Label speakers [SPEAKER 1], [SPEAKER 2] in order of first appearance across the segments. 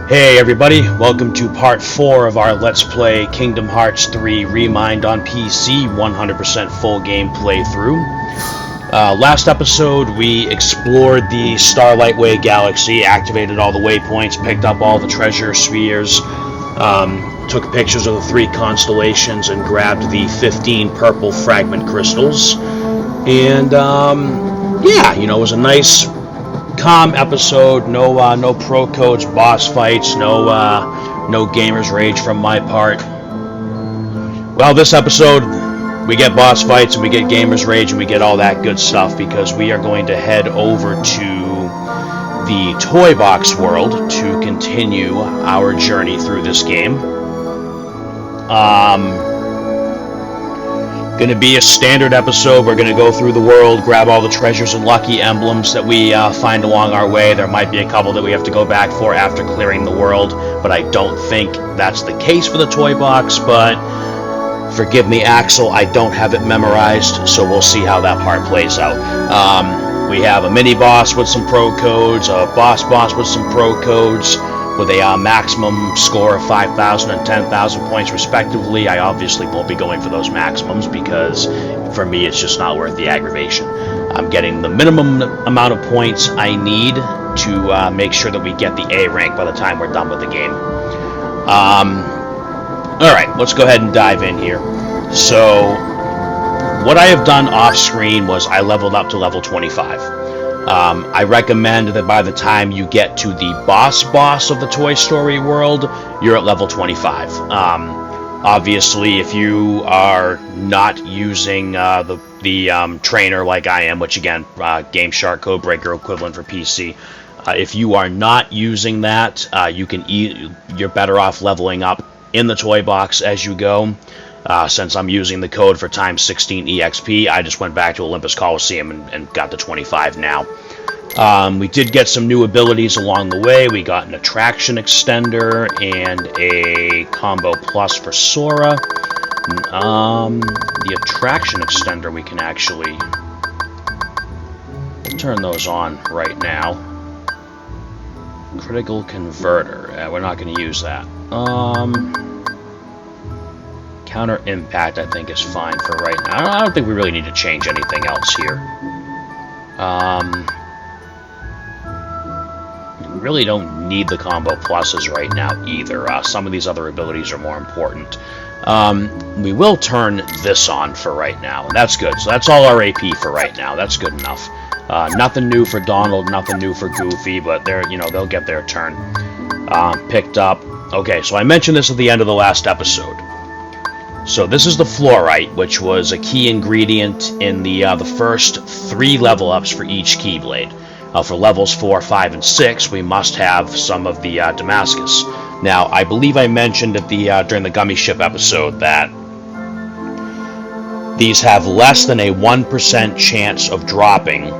[SPEAKER 1] Hey everybody, welcome to part 4 of our Let's Play Kingdom Hearts 3 Re+Mind on PC, 100% full game playthrough. Last episode we explored the Starlight Way Galaxy, activated all the waypoints, picked up all the treasure spheres, took pictures of the 3 constellations, and grabbed the 15 purple fragment crystals. And yeah, you know, it was a nice calm episode. No pro codes, boss fights, no gamer's rage from my part. Well, this episode we get boss fights and we get gamer's rage and we get all that good stuff because we are going to head over to the Toybox world to continue our journey through this game. Going to be a standard episode. We're going to go through the world, grab all the treasures and lucky emblems that we find along our way. There might be a couple that we have to go back for after clearing the world, but I don't think that's the case for the toy box. But forgive me, Axel, I don't have it memorized, so we'll see how that part plays out. We have a mini boss with some pro codes, a boss with some pro codes, with a maximum score of 5,000 and 10,000 points respectively. I obviously won't be going for those maximums because for me it's just not worth the aggravation. I'm getting the minimum amount of points I need to make sure that we get the A rank by the time we're done with the game. Alright, let's go ahead and dive in here. So, what I have done off screen was I leveled up to level 25. I recommend that by the time you get to the boss of the Toy Story world, you're at level 25. Obviously, if you are not using the trainer like I am, which again, Game Shark Codebreaker equivalent for PC, if you are not using that, you're better off leveling up in the toy box as you go. Since I'm using the code for times 16 EXP, I just went back to Olympus Coliseum and got to 25 now. We did get some new abilities along the way. We got an attraction extender and a combo plus for Sora. The attraction extender we can actually turn those on right now. Critical converter. We're not going to use that. Counter impact, I think, is fine for right now. I don't think we really need to change anything else here. We really don't need the combo pluses right now either. Some of these other abilities are more important. We will turn this on for right now, and that's good. So that's all our AP for right now. That's good enough. Nothing new for Donald, nothing new for Goofy, but they'll get their turn. Picked up. Okay, so I mentioned this at the end of the last episode. So this is the fluorite, which was a key ingredient in the first 3 level ups for each Keyblade. For levels 4, 5, and 6, we must have some of the Damascus. Now, I believe I mentioned at during the Gummy Ship episode that these have less than a 1% chance of dropping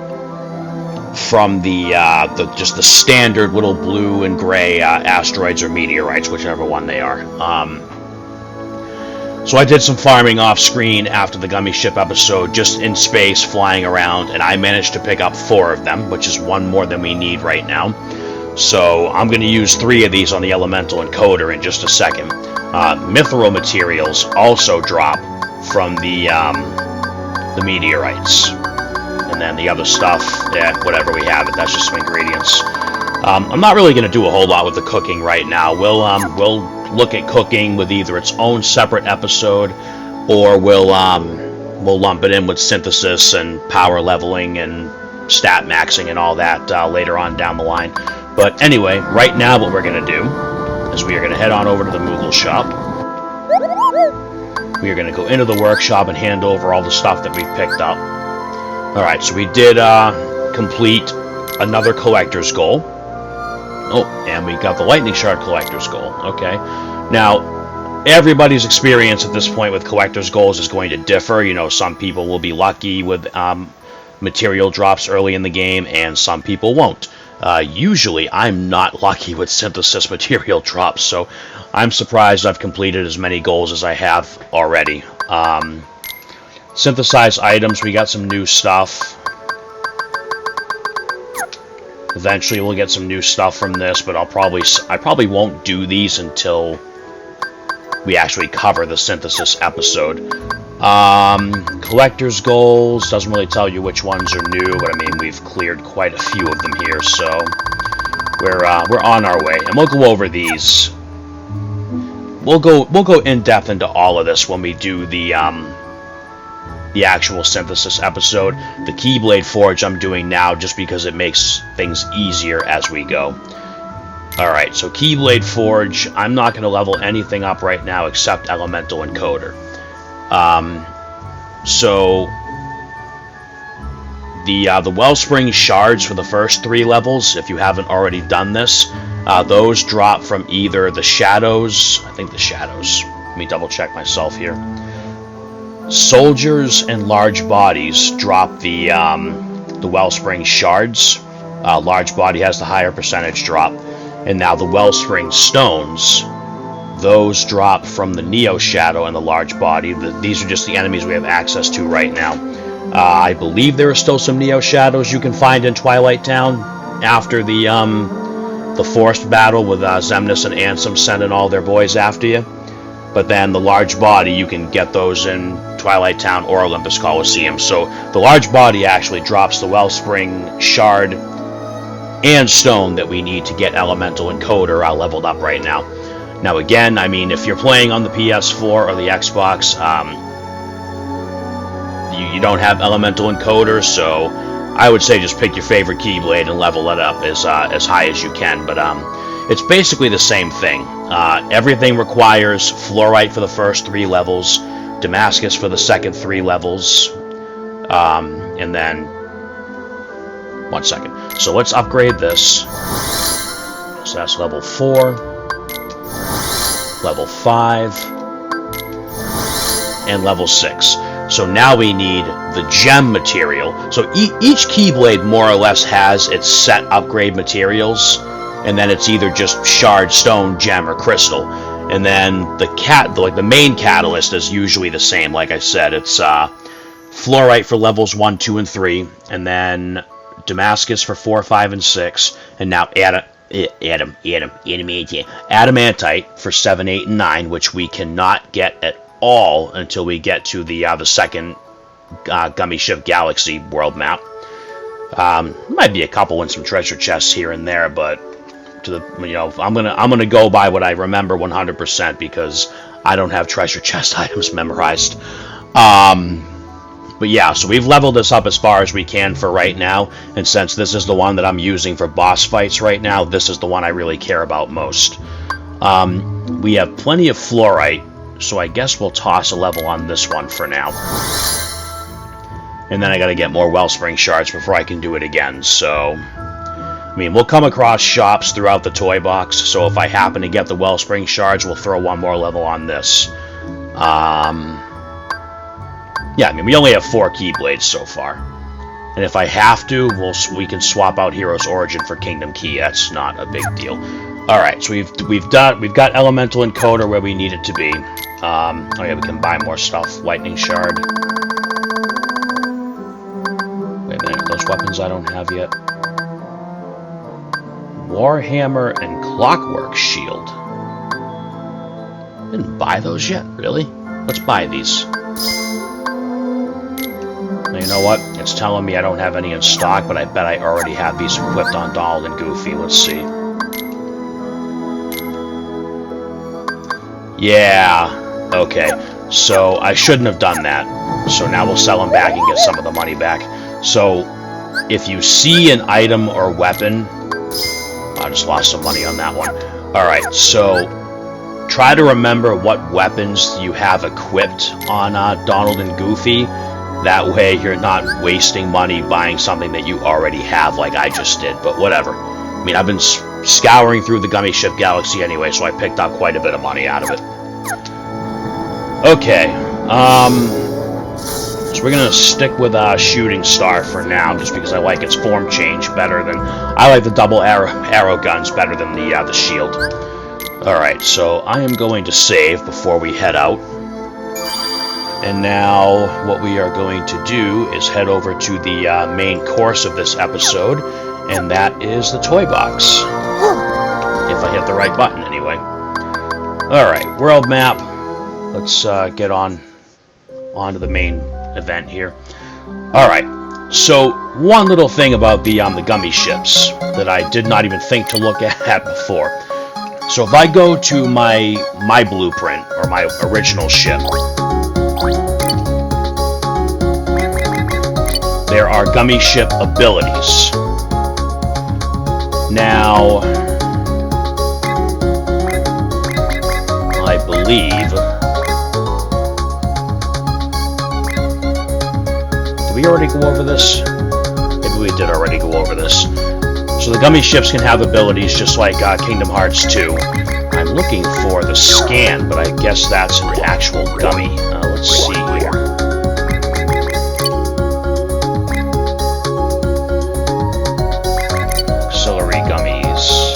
[SPEAKER 1] from just the standard little blue and gray asteroids or meteorites, whichever one they are. So I did some farming off screen after the Gummy Ship episode, just in space, flying around, and I managed to pick up 4 of them, which is 1 more than we need right now. So I'm going to use 3 of these on the Elemental Encoder in just a second. Mithril materials also drop from the meteorites. And then the other stuff, whatever we have, that's just some ingredients. I'm not really going to do a whole lot with the cooking right now. We'll look at cooking with either its own separate episode, or we'll lump it in with synthesis and power leveling and stat maxing and all that later on down the line. But anyway, right now what we're going to do is we are going to head on over to the Moogle shop. We are going to go into the workshop and hand over all the stuff that we've picked up. Alright, so we did complete another collector's goal. Oh, and we got the Lightning Shard collector's goal. Okay. Now, everybody's experience at this point with collector's goals is going to differ. You know, some people will be lucky with material drops early in the game, and some people won't. Usually, I'm not lucky with synthesis material drops, so I'm surprised I've completed as many goals as I have already. Synthesized items, we got some new stuff. Eventually we'll get some new stuff from this, but I probably won't do these until we actually cover the synthesis episode. Collector's goals doesn't really tell you which ones are new, but I mean we've cleared quite a few of them here, so we're on our way, and we'll go over these. We'll go in depth into all of this when we do the actual synthesis episode. The Keyblade Forge I'm doing now just because it makes things easier as we go. Alright, so Keyblade Forge, I'm not going to level anything up right now except Elemental Encoder. So the Wellspring Shards for the first 3 levels, if you haven't already done this, those drop from either the Shadows, I think the Shadows, let me double check myself here. Soldiers and Large Bodies drop the Wellspring Shards. Large Body has the higher percentage drop. And now the Wellspring Stones, those drop from the Neo Shadow and the Large Body. These are just the enemies we have access to right now. I believe there are still some Neo Shadows you can find in Twilight Town after the forced battle with Xemnas and Ansem sending all their boys after you. But then the Large Body, you can get those in Twilight Town or Olympus Coliseum. So the Large Body actually drops the Wellspring Shard and Stone that we need to get Elemental Encoder leveled up right now. Now again, I mean, if you're playing on the PS4 or the Xbox, you don't have Elemental Encoder, so I would say just pick your favorite Keyblade and level it up as high as you can. But it's basically the same thing. Everything requires Fluorite for the first 3 levels, Damascus for the second 3 levels, and then... One second. So let's upgrade this. So that's level 4, level 5, and level 6. So now we need the gem material. So each Keyblade more or less has its set upgrade materials, and then it's either just shard, stone, gem, or crystal. And then the main catalyst is usually the same. Like I said, it's Fluorite for levels 1, 2, and 3, and then Damascus for 4, 5, and 6, and now Adamantite for 7, 8, and 9, which we cannot get at all until we get to the second Gummy Ship Galaxy world map. Might be a couple in some treasure chests here and there, but I'm gonna go by what I remember 100% because I don't have treasure chest items memorized. But yeah, so we've leveled this up as far as we can for right now, and since this is the one that I'm using for boss fights right now, this is the one I really care about most. We have plenty of Fluorite, so I guess we'll toss a level on this one for now. And then I gotta get more Wellspring Shards before I can do it again, so... I mean, we'll come across shops throughout the toy box, so if I happen to get the Wellspring Shards, we'll throw one more level on this. Yeah, I mean, we only have 4 Keyblades so far. And if I have to, we can swap out Hero's Origin for Kingdom Key. That's not a big deal. Alright, so we've got Elemental Encoder where we need it to be. Oh yeah, we can buy more stuff. Lightning Shard. Wait a minute, those weapons I don't have yet. Warhammer and Clockwork Shield. Didn't buy those yet, really? Let's buy these. You know what? It's telling me I don't have any in stock, but I bet I already have these equipped on Donald and Goofy. Let's see. Yeah. Okay. So I shouldn't have done that. So now we'll sell them back and get some of the money back. So if you see an item or weapon... I just lost some money on that one. Alright, so try to remember what weapons you have equipped on Donald and Goofy. That way you're not wasting money buying something that you already have like I just did, but whatever. I mean, I've been scouring through the Gummy Ship Galaxy anyway, so I picked up quite a bit of money out of it. Okay, so we're going to stick with Shooting Star for now, just because I like its form change better than... I like the double arrow guns better than the shield. Alright, so I am going to save before we head out. And now what we are going to do is head over to the main course of this episode And that is the Toybox. If I hit the right button, anyway. Alright, world map. Let's get on to the main event here. Alright, so one little thing about the gummy ships that I did not even think to look at before. So if I go to my blueprint, or my original ship, there are gummy ship abilities. Now, I believe... Did we already go over this? Maybe we did already go over this. So the gummy ships can have abilities just like Kingdom Hearts 2. I'm looking for the scan, but I guess that's an actual gummy. Let's see here. Auxiliary gummies.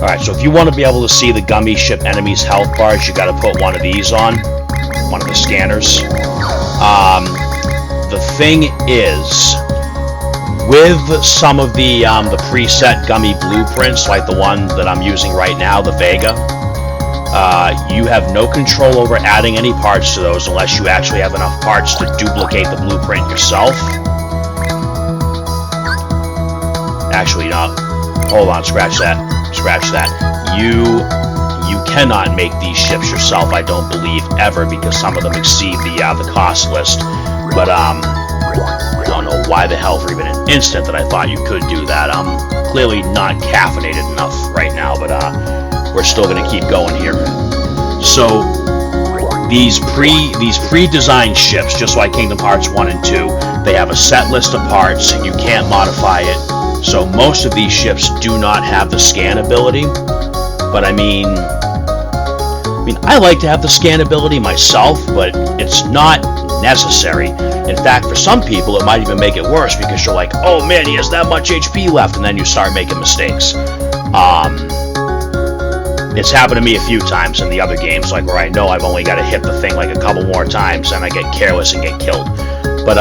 [SPEAKER 1] Alright, so if you want to be able to see the gummy ship enemies' health bars, you gotta put one of these on. One of the scanners. The thing is, with some of the preset gummy blueprints, like the one that I'm using right now, the Vega, you have no control over adding any parts to those unless you actually have enough parts to duplicate the blueprint yourself. Actually, no. Hold on, scratch that. Scratch that. You cannot make these ships yourself, I don't believe, ever, because some of them exceed the cost list. But I don't know why the hell for even an instant that I thought you could do that. I'm clearly not caffeinated enough right now, but we're still gonna keep going here. So these pre-designed ships, just like Kingdom Hearts 1 and 2, they have a set list of parts, and you can't modify it. So most of these ships do not have the scan ability, but I mean, I like to have the scan ability myself, but it's not necessary. In fact, for some people, it might even make it worse because you're like, oh man, he has that much HP left, and then you start making mistakes. It's happened to me a few times in the other games, like where I know I've only got to hit the thing like a couple more times, and I get careless and get killed. But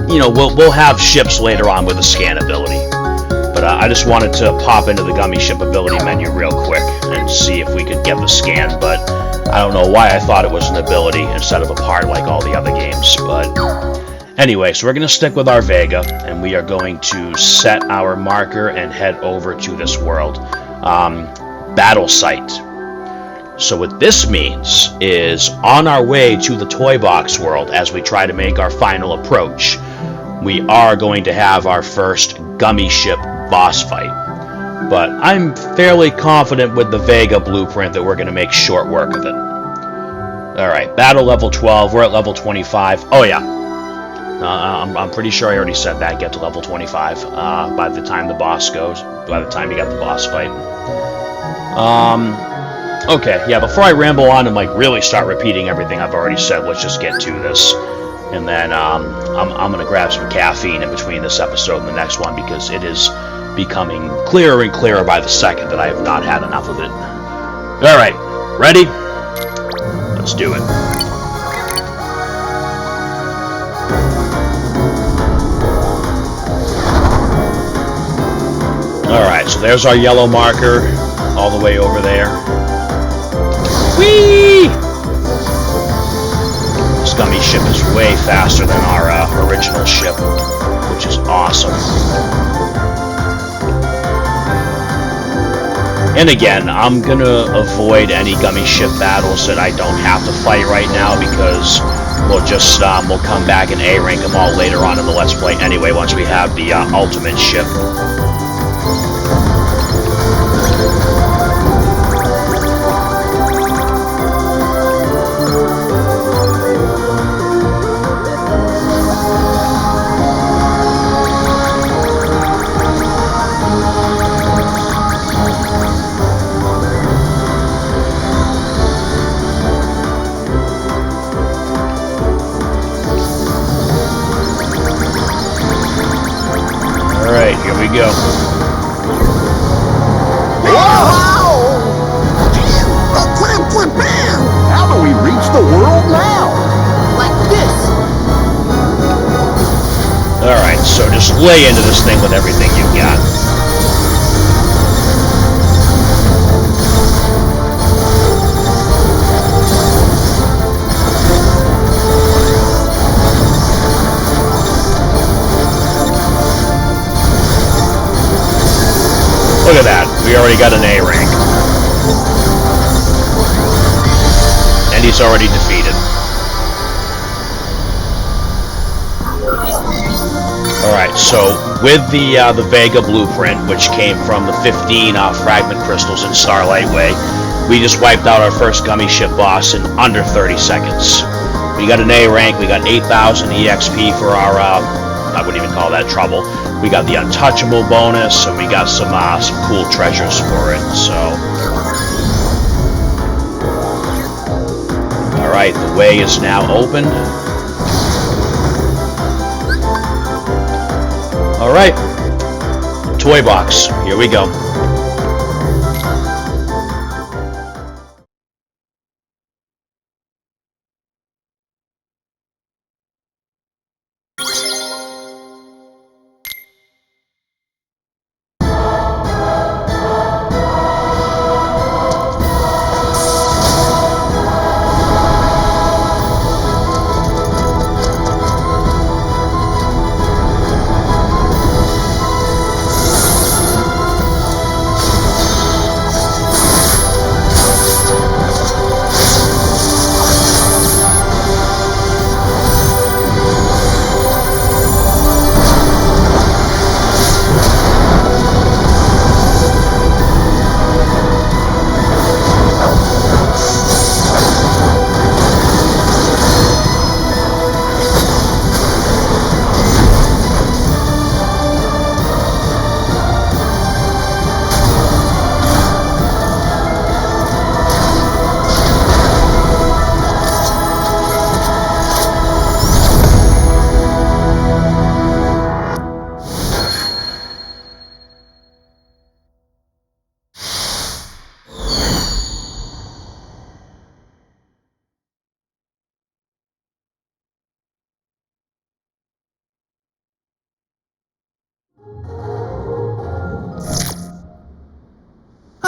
[SPEAKER 1] you know, we'll have ships later on with a scan ability. But I just wanted to pop into the gummy ship ability menu real quick and see if we could get the scan, but I don't know why I thought it was an ability instead of a part like all the other games. But anyway, so we're going to stick with our Vega, and we are going to set our marker and head over to this world. Battle site. So what this means is, on our way to the Toybox world, as we try to make our final approach, we are going to have our first gummy ship boss fight. But I'm fairly confident with the Vega blueprint that we're going to make short work of it. Alright, battle level 12, we're at level 25. Oh yeah, I'm pretty sure I already said that, get to level 25 by the time the boss goes, by the time you got the boss fight. Okay, yeah, before I ramble on and like really start repeating everything I've already said, let's just get to this. And then I'm going to grab some caffeine in between this episode and the next one, because it is becoming clearer and clearer by the second that I have not had enough of it. Alright, ready? Let's do it. Alright, so there's our yellow marker all the way over there. Whee! This gummy ship is way faster than our original ship, which is awesome. And again, I'm gonna avoid any gummy ship battles that I don't have to fight right now, because we'll just we'll come back and A-rank them all later on in the Let's Play anyway, once we have the ultimate ship.
[SPEAKER 2] Go. Whoa!
[SPEAKER 1] lay into this thing with everything you've got. Look at that. We already got an A rank. And he's already defeated. Alright, so with the Vega blueprint, which came from the 15 fragment crystals in Starlight Way, we just wiped out our first gummy ship boss in under 30 seconds. We got an A rank, we got 8,000 EXP for our, I wouldn't even call that trouble. We got the Untouchable bonus, and we got some cool treasures for it, so... Alright, the way is now open. Alright, Toybox, here we go.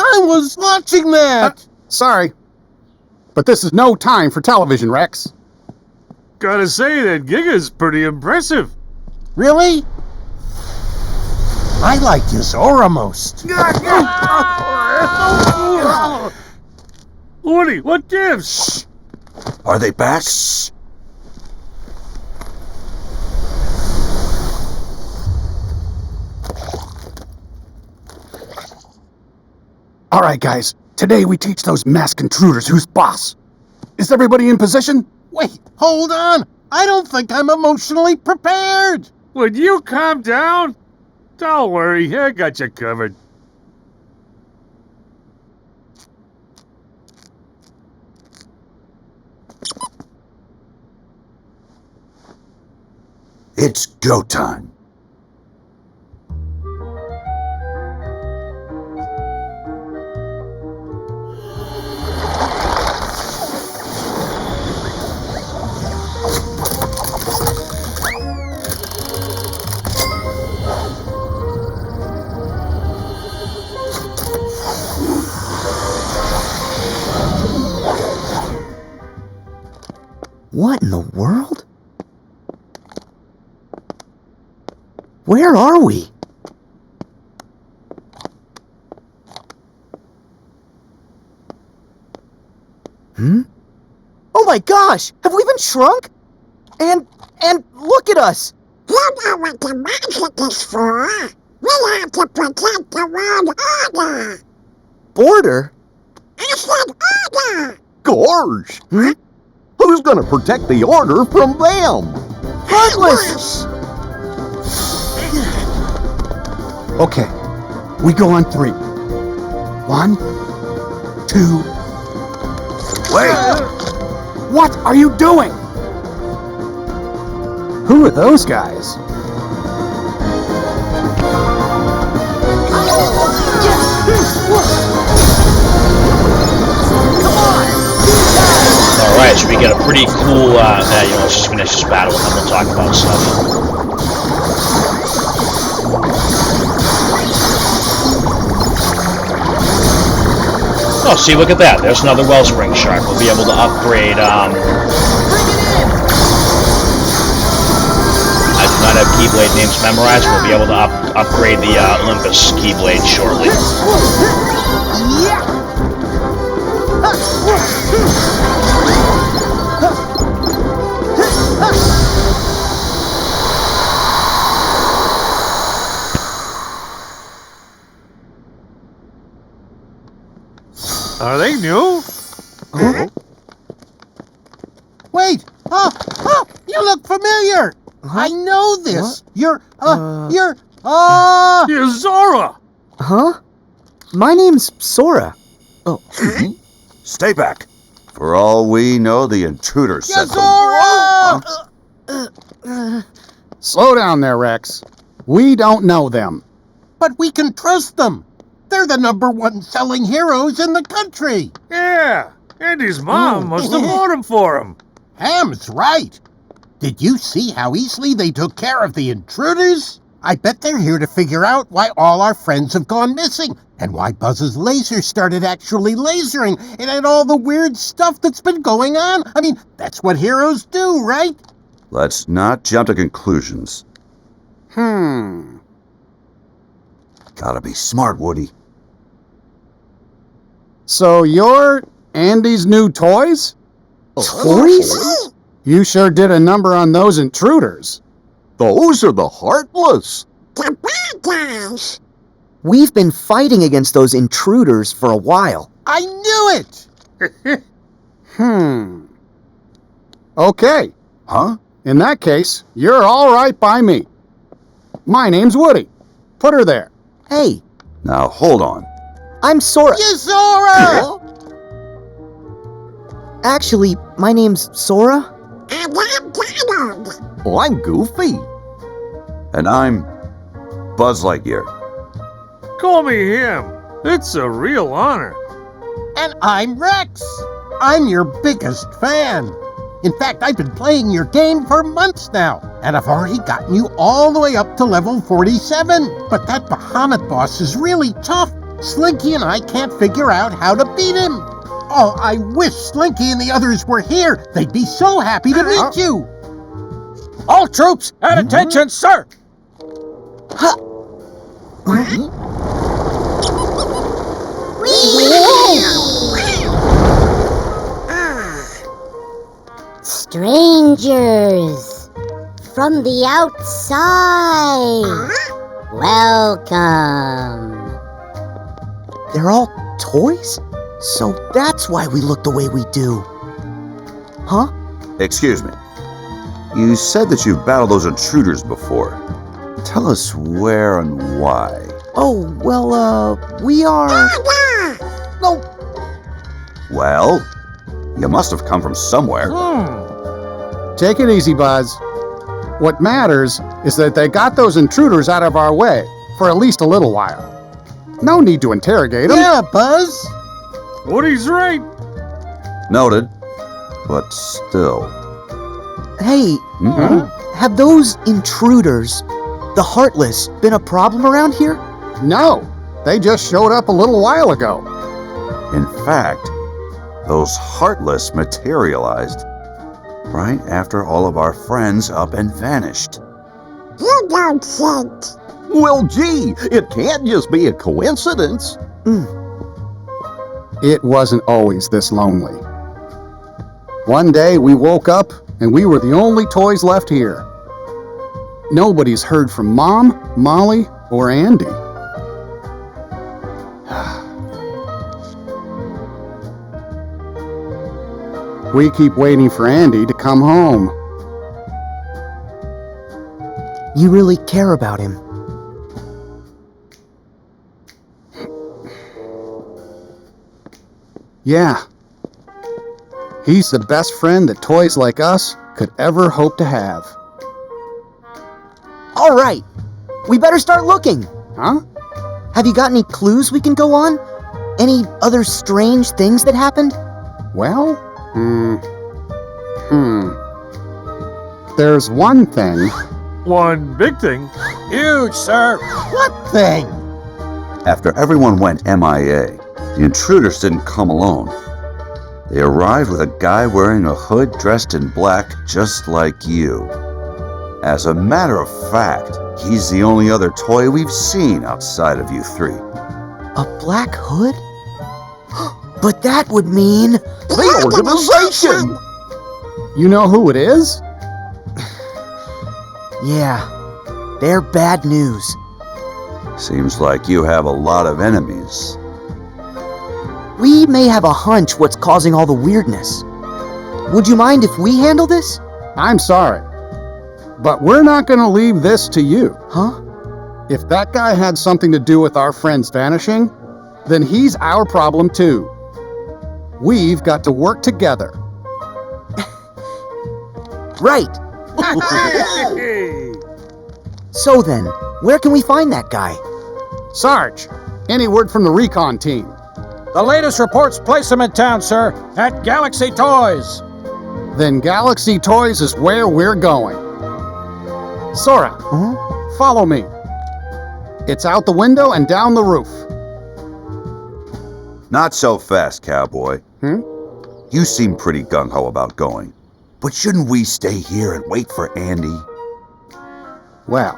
[SPEAKER 2] I was watching that!
[SPEAKER 3] Sorry, but this is no time for television, Rex.
[SPEAKER 4] Gotta say, that Giga's pretty impressive.
[SPEAKER 2] Really? I liked his aura most.
[SPEAKER 4] Woody, what gives?
[SPEAKER 2] Are they back?
[SPEAKER 3] All right, guys. Today we teach those masked intruders who's boss. Is everybody in position?
[SPEAKER 2] Wait, hold on! I don't think I'm emotionally prepared!
[SPEAKER 4] Would you calm down? Don't worry, I got you covered.
[SPEAKER 2] It's go time.
[SPEAKER 5] What in the world? Where are we? Oh my gosh! Have we been shrunk? And look at us!
[SPEAKER 6] You know what the magic is for? We have to protect the world order.
[SPEAKER 5] Border?
[SPEAKER 6] I said order.
[SPEAKER 7] Gorge! Who's gonna protect the order from them?
[SPEAKER 5] Heartless!
[SPEAKER 3] Okay, we go on 3. 1, 2... Wait! What are you doing? Who are those guys?
[SPEAKER 1] Alright, so we get a pretty cool, let's just finish this battle and then we'll talk about stuff. Oh, see, look at that. There's another wellspring shark. We'll be able to upgrade, I do not have Keyblade names memorized. We'll be able to upgrade the Olympus Keyblade shortly.
[SPEAKER 4] Are they new?
[SPEAKER 2] Wait! Oh, you look familiar! I know this! You're
[SPEAKER 4] Zora!
[SPEAKER 5] Huh? My name's Sora. Oh.
[SPEAKER 7] Stay back. For all we know, the intruder sent them.
[SPEAKER 2] Yazora!
[SPEAKER 3] Slow down there, Rex. We don't know them.
[SPEAKER 2] But we can trust them. They're the #1 selling heroes in the country.
[SPEAKER 4] Yeah, Andy's mom must have bought them for him.
[SPEAKER 2] Ham's right. Did you see how easily they took care of the intruders? I bet they're here to figure out why all our friends have gone missing and why Buzz's laser started actually lasering and all the weird stuff that's been going on. I mean, that's what heroes do, right?
[SPEAKER 7] Let's not jump to conclusions. Gotta be smart, Woody.
[SPEAKER 3] So you're Andy's new toys?
[SPEAKER 5] Toys?
[SPEAKER 3] You sure did a number on those intruders.
[SPEAKER 7] Those are the Heartless.
[SPEAKER 6] The bad guys.
[SPEAKER 5] We've been fighting against those intruders for a while.
[SPEAKER 2] I knew it!
[SPEAKER 3] Okay.
[SPEAKER 7] Huh?
[SPEAKER 3] In that case, you're all right by me. My name's Woody. Put her there.
[SPEAKER 5] Hey,
[SPEAKER 7] Now, hold on.
[SPEAKER 5] I'm Sora.
[SPEAKER 2] Yazora!
[SPEAKER 5] Actually, my name's Sora.
[SPEAKER 6] And I'm Donald.
[SPEAKER 7] Oh, I'm Goofy. And I'm Buzz Lightyear.
[SPEAKER 4] Call me him. It's a real honor.
[SPEAKER 2] And I'm Rex. I'm your biggest fan. In fact, I've been playing your game for months now, and I've already gotten you all the way up to level 47. But that Bahamut boss is really tough. Slinky and I can't figure out how to beat him. Oh, I wish Slinky and the others were here. They'd be so happy to meet you.
[SPEAKER 8] All troops, at attention, sir!
[SPEAKER 6] Strangers from the outside. Welcome.
[SPEAKER 5] They're all toys? So that's why we look the way we do. Huh?
[SPEAKER 7] Excuse me. You said that you've battled those intruders before. Tell us where and why.
[SPEAKER 5] Oh, well, we are...
[SPEAKER 2] No,
[SPEAKER 7] Well, you must have come from somewhere.
[SPEAKER 3] Take it easy, Buzz. What matters is that they got those intruders out of our way for at least a little while. No need to interrogate them.
[SPEAKER 2] yeah, Buzz.
[SPEAKER 4] Woody's right.
[SPEAKER 7] Noted. But still.
[SPEAKER 5] Hey, have those intruders, the Heartless, been a problem around here?
[SPEAKER 3] No, they just showed up a little while ago.
[SPEAKER 7] In fact, those Heartless materialized right after all of our friends up and vanished.
[SPEAKER 6] You don't think.
[SPEAKER 7] Well, gee, it can't just be a coincidence.
[SPEAKER 3] It wasn't always this lonely. One day we woke up and we were the only toys left here. Nobody's heard from Mom, Molly, or Andy. We keep waiting for Andy to come home.
[SPEAKER 5] You really care about him.
[SPEAKER 3] Yeah. He's the best friend that toys like us could ever hope to have.
[SPEAKER 5] All right, we better start looking.
[SPEAKER 3] Huh?
[SPEAKER 5] Have you got any clues we can go on? Any other strange things that happened?
[SPEAKER 3] Well, There's one thing.
[SPEAKER 4] One big thing.
[SPEAKER 8] Huge, sir.
[SPEAKER 2] What thing?
[SPEAKER 7] After everyone went MIA, The intruders didn't come alone. They arrived with a guy wearing a hood dressed in black just like you. As a matter of fact, he's the only other toy we've seen outside of you three.
[SPEAKER 5] A black hood? But that would mean...
[SPEAKER 3] The organization! You know who it is?
[SPEAKER 5] Yeah, they're bad news.
[SPEAKER 7] Seems like you have a lot of enemies.
[SPEAKER 5] We may have a hunch what's causing all the weirdness. Would you mind if we handle this?
[SPEAKER 3] I'm sorry, but we're not going to leave this to you.
[SPEAKER 5] Huh?
[SPEAKER 3] If that guy had something to do with our friends vanishing, then he's our problem too. We've got to work together.
[SPEAKER 5] Right. So then, where can we find that guy?
[SPEAKER 3] Sarge, any word from the recon team?
[SPEAKER 8] The latest reports place him in town, sir, at Galaxy Toys.
[SPEAKER 3] Then Galaxy Toys is where we're going. Sora, follow me. It's out the window and down the roof.
[SPEAKER 7] Not so fast, cowboy. You seem pretty gung-ho about going. But shouldn't we stay here and wait for Andy?
[SPEAKER 3] Well,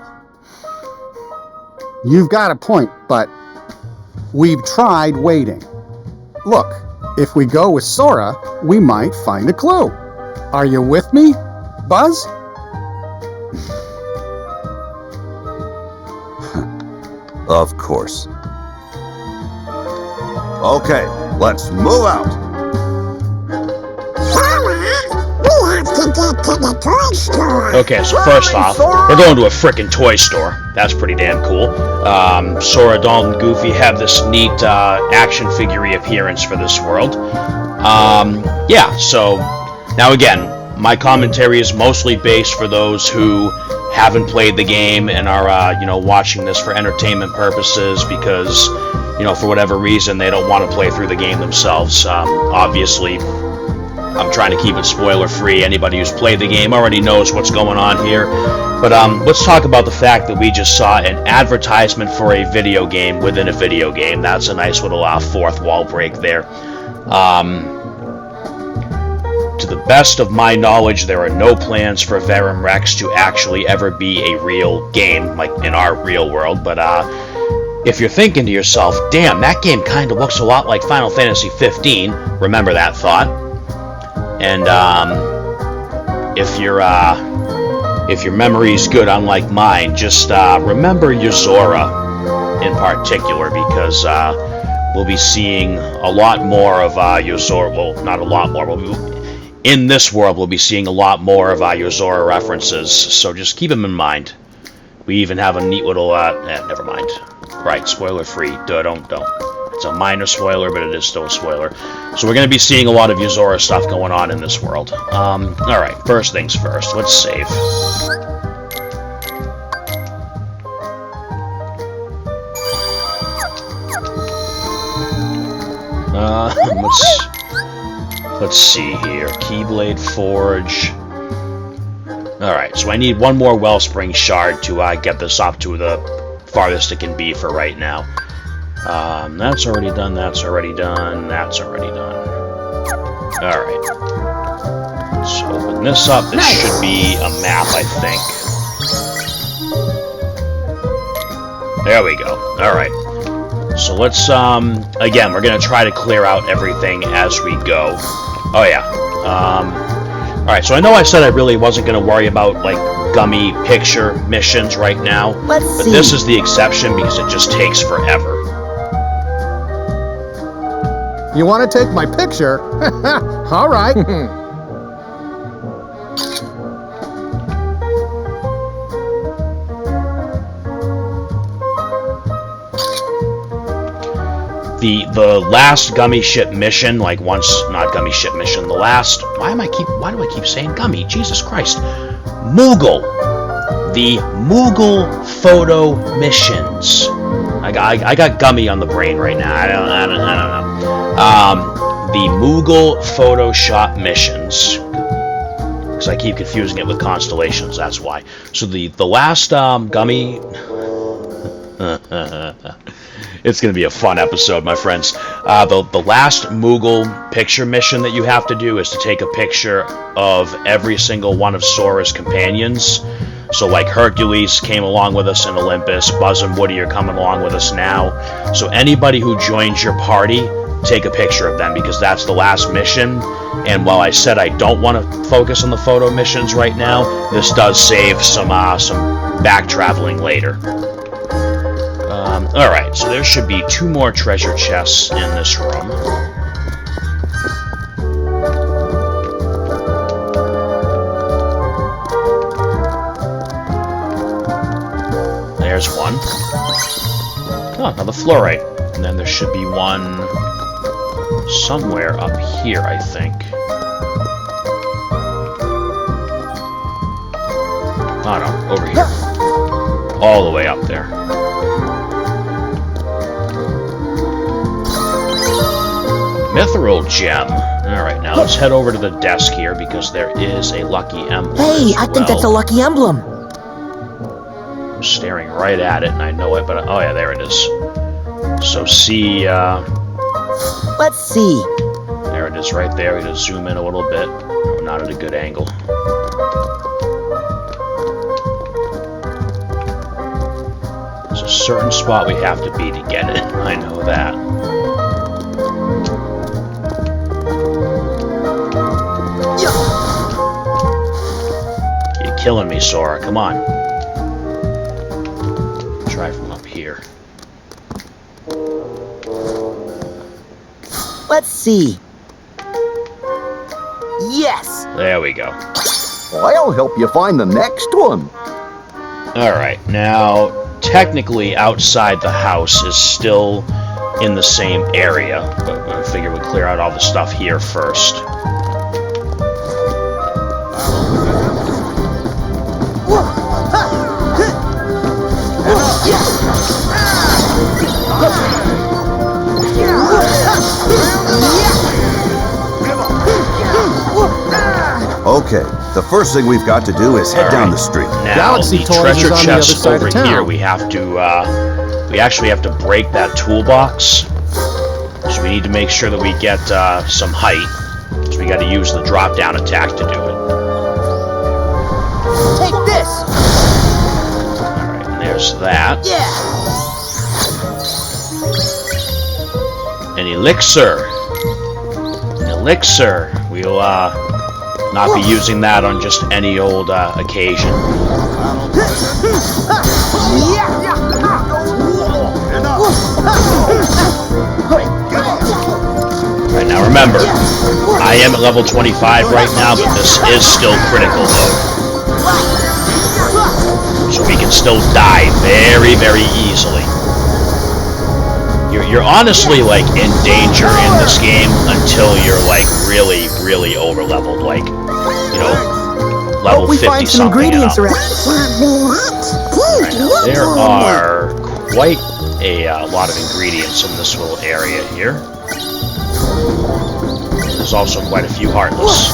[SPEAKER 3] you've got a point, but we've tried waiting. Look, if we go with Sora, we might find a clue. Are you with me, Buzz?
[SPEAKER 7] Of course. Okay, let's move out.
[SPEAKER 6] To get to the toy store.
[SPEAKER 1] Okay, so first off, we're going to a frickin' toy store. That's pretty damn cool. Sora, Donald, and Goofy have this neat action figure appearance for this world. Yeah, so now again, my commentary is mostly based for those who haven't played the game and are, watching this for entertainment purposes because, for whatever reason they don't want to play through the game themselves. Obviously, I'm trying to keep it spoiler-free. Anybody who's played the game already knows what's going on here. But let's talk about the fact that we just saw an advertisement for a video game within a video game. That's a nice little fourth wall break there. To the best of my knowledge, there are no plans for Verum Rex to actually ever be a real game, like in our real world. But if you're thinking to yourself, damn, that game kind of looks a lot like Final Fantasy 15, remember that thought. And if your memory's good, unlike mine, just remember Yozora in particular, because we'll be seeing a lot more of Yozora. Well, not a lot more. In this world, we'll be seeing a lot more of Yozora references. So just keep them in mind. We even have a neat little. Never mind. Right, spoiler-free. Don't. It's a minor spoiler, but it is still a spoiler. So we're going to be seeing a lot of Yozora stuff going on in this world. Alright, first things first. Let's save. Let's see here. Keyblade Forge. Alright, so I need one more Wellspring Shard to get this up to the farthest it can be for right now. That's already done, that's already done, that's already done. Alright. Let's open this up. This should be a map, I think. There we go. Alright. So let's, again, we're gonna try to clear out everything as we go. Oh, yeah. Alright, so I know I said I really wasn't gonna worry about, like, gummy picture missions right now.
[SPEAKER 5] But
[SPEAKER 1] this is the exception because it just takes forever.
[SPEAKER 3] You want to take my picture? All right.
[SPEAKER 1] The last gummy ship mission, like once, not gummy ship mission, the last, why do I keep saying gummy? Jesus Christ. Moogle. The Moogle photo missions. I got gummy on the brain right now. I don't know. The Moogle Photoshop missions. Because I keep confusing it with constellations, that's why. So the last gummy... It's going to be a fun episode, my friends. The last Moogle picture mission that you have to do is to take a picture of every single one of Sora's companions. So, like, Hercules came along with us in Olympus, Buzz and Woody are coming along with us now. So anybody who joins your party, take a picture of them, because that's the last mission. And while I said I don't want to focus on the photo missions right now, this does save some back traveling later. Alright, so there should be 2 more treasure chests in this room. There's one. Oh, another fluorite. And then there should be one somewhere up here, I think. Oh no, over here. All the way up there. Mithril gem. Alright, now let's head over to the desk here because there is a lucky emblem.
[SPEAKER 5] Hey, I think that's a lucky emblem.
[SPEAKER 1] I'm staring right at it and I know it, but oh yeah, there it is. So see,
[SPEAKER 5] let's see.
[SPEAKER 1] There it is right there. We're going to zoom in a little bit. We're not at a good angle. There's a certain spot we have to be to get it. I know that. You're killing me, Sora. Come on. Try from up here.
[SPEAKER 5] Let's see. Yes!
[SPEAKER 1] There we go.
[SPEAKER 9] I'll help you find the next one.
[SPEAKER 1] Alright, now, technically outside the house is still in the same area, but I figure we'd clear out all the stuff here first.
[SPEAKER 7] Okay, the first thing we've got to do is head down the street.
[SPEAKER 1] Now,
[SPEAKER 3] Galaxy
[SPEAKER 1] the
[SPEAKER 3] Toys
[SPEAKER 1] treasure
[SPEAKER 3] is on the other
[SPEAKER 1] chest
[SPEAKER 3] side of
[SPEAKER 1] over
[SPEAKER 3] town.
[SPEAKER 1] here, we actually have to break that toolbox. So we need to make sure that we get some height. So we got to use the drop-down attack to do it.
[SPEAKER 5] Take this!
[SPEAKER 1] Alright, and there's that.
[SPEAKER 5] Yeah!
[SPEAKER 1] An elixir. An elixir. We'll not be using that on just any old occasion. Right, now remember, I am at level 25 right now, but this is still critical mode. So we can still die very, very easily. You're honestly, like, in danger in this game until you're, like, really, really over-leveled. Like, you know, level 50
[SPEAKER 5] find some
[SPEAKER 1] something.
[SPEAKER 5] ingredients around.
[SPEAKER 1] Right now, there are quite a lot of ingredients in this little area here. There's also quite a few heartless.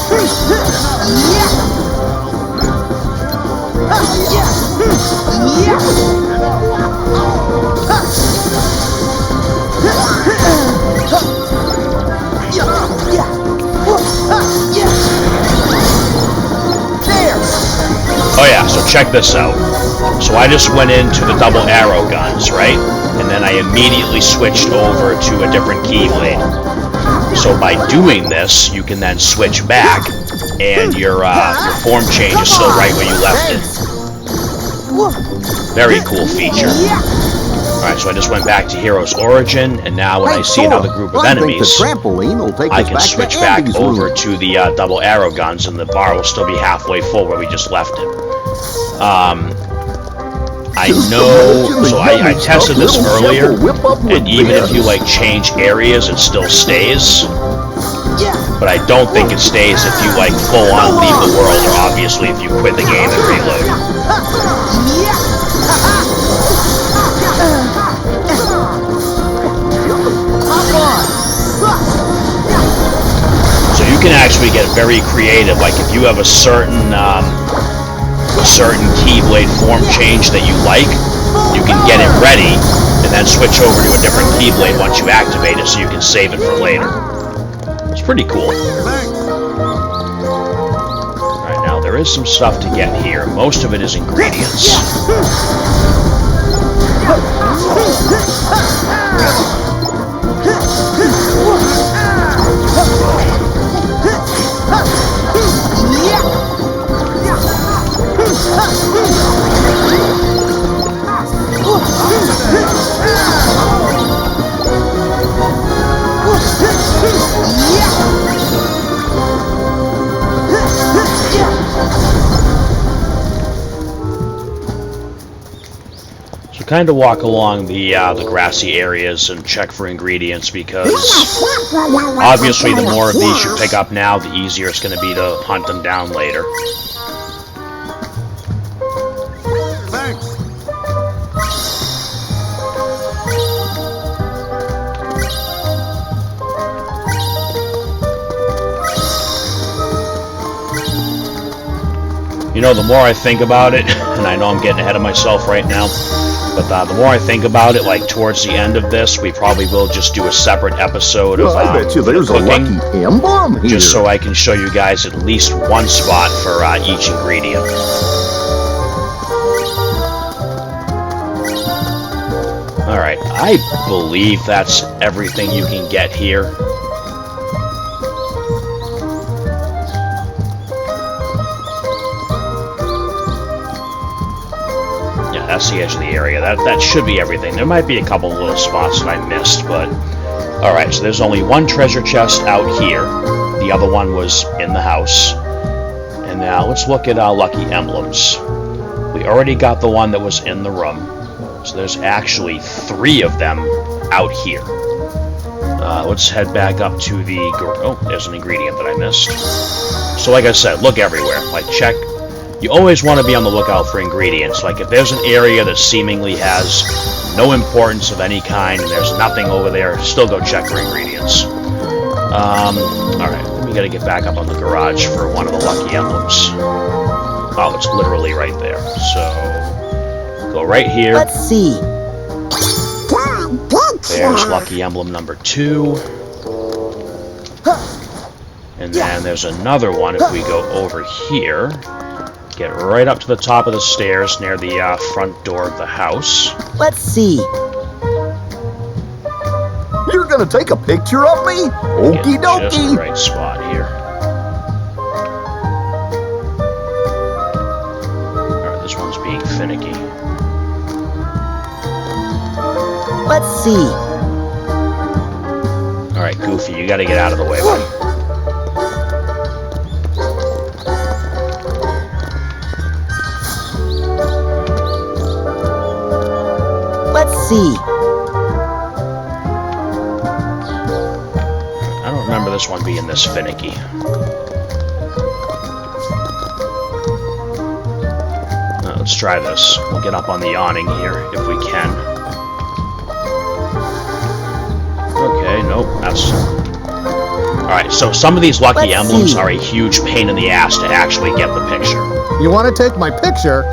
[SPEAKER 1] Oh yeah, so check this out. So I just went into the double arrow guns, right? And then I immediately switched over to a different keyblade. So by doing this, you can then switch back, and your form change is still right where you left it. Very cool feature. Alright, so I just went back to Hero's Origin, and now when I see another group of enemies, I can switch back over to the double arrow guns, and the bar will still be halfway full where we just left it. I know, so I tested this earlier, and even if you, like, change areas, it still stays. But I don't think it stays if you, like, full-on leave the world, or obviously if you quit the game and reload. So you can actually get very creative, like if you have a certain Keyblade form change that you like, you can get it ready and then switch over to a different Keyblade once you activate it so you can save it for later. It's pretty cool. Alright, now there is some stuff to get here. Most of it is ingredients. So kind of walk along the grassy areas and check for ingredients because obviously the more of these you pick up now, the easier it's going to be to hunt them down later. You know, the more I think about it, and I know I'm getting ahead of myself right now, but the more I think about it, like towards the end of this, we probably will just do a separate episode of
[SPEAKER 9] I bet you there's
[SPEAKER 1] cooking,
[SPEAKER 9] a lucky emblem here.
[SPEAKER 1] just so I can show you guys at least one spot for each ingredient. Alright, I believe that's everything you can get here. That's the edge of the area. That should be everything. There might be a couple little spots that I missed, but... Alright, so there's only one treasure chest out here. The other one was in the house. And now let's look at our lucky emblems. We already got the one that was in the room. So there's actually 3 of them out here. Let's head back up to the... Oh, there's an ingredient that I missed. So like I said, look everywhere. Like, check... You always want to be on the lookout for ingredients. Like, if there's an area that seemingly has no importance of any kind and there's nothing over there, still go check for ingredients. Alright, we gotta get back up on the garage for one of the lucky emblems. Oh, it's literally right there. So, go right here.
[SPEAKER 5] Let's see.
[SPEAKER 1] There's lucky emblem number 2. And then there's another one if we go over here. Get right up to the top of the stairs near the front door of the house.
[SPEAKER 5] Let's see.
[SPEAKER 9] You're gonna take a picture of me? Okie
[SPEAKER 1] Get just the
[SPEAKER 9] dokie.
[SPEAKER 1] right spot here. Alright, this one's being finicky.
[SPEAKER 5] Let's see.
[SPEAKER 1] Alright, Goofy, you gotta get out of the way, buddy.
[SPEAKER 5] Let's see.
[SPEAKER 1] I don't remember this one being this finicky. Let's try this. We'll get up on the awning here if we can. Okay, nope, that's... Alright, so some of these lucky emblems are a huge pain in the ass to actually get the picture.
[SPEAKER 3] You want to take my picture?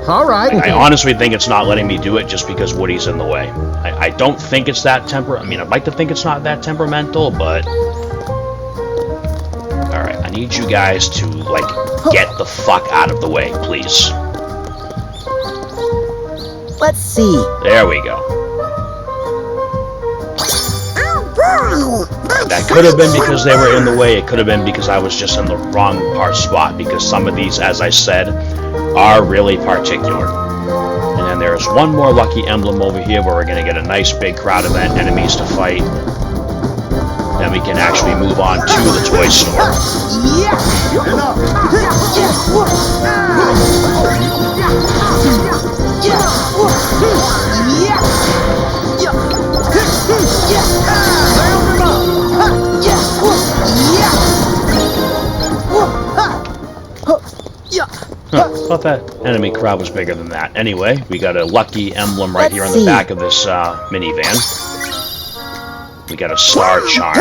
[SPEAKER 3] All right.
[SPEAKER 1] I honestly think it's not letting me do it just because Woody's in the way. I don't think it's that I mean, I'd like to think it's not that temperamental, but... Alright, I need you guys to, like, get the fuck out of the way, please.
[SPEAKER 5] Let's see.
[SPEAKER 1] There we go.
[SPEAKER 6] Oh boy!
[SPEAKER 1] That could have been because they were in the way. It could have been because I was just in the wrong spot. Because some of these, as I said, are really particular. And then there's one more lucky emblem over here where we're going to get a nice big crowd of enemies to fight. Then we can actually move on to the toy store. Huh, thought that enemy crowd was bigger than that. Anyway, we got a lucky emblem right here on the back of this minivan. We got a star charm.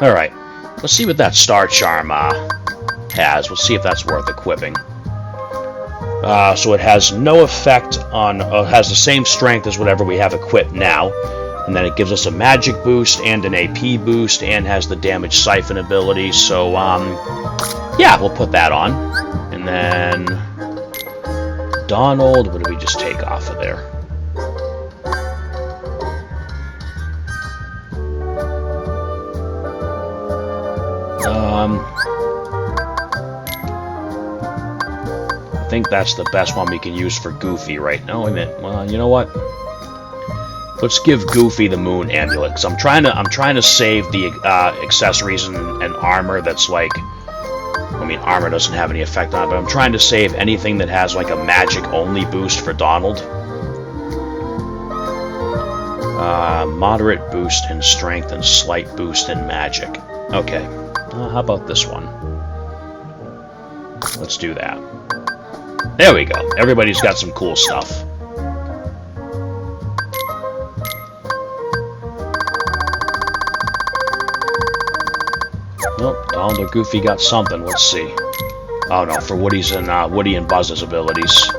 [SPEAKER 1] Alright, let's see what that star charm has. We'll see if that's worth equipping. So it has no effect on, has the same strength as whatever we have equipped now. And then it gives us a magic boost and an AP boost and has the damage siphon ability. So, yeah, we'll put that on. And then Donald, what did we just take off of there? I think that's the best one we can use for Goofy right now. Wait a minute. Well, you know what? Let's give Goofy the Moon Amulet, because I'm trying to save the accessories and armor that's like, I mean, armor doesn't have any effect on it, but I'm trying to save anything that has like a magic only boost for Donald. Moderate boost in strength and slight boost in magic. Okay, how about this one? Let's do that. There we go. Everybody's got some cool stuff. Nope, Donald or Goofy got something. Let's see. Oh no, for Woody's and Woody and Buzz's abilities.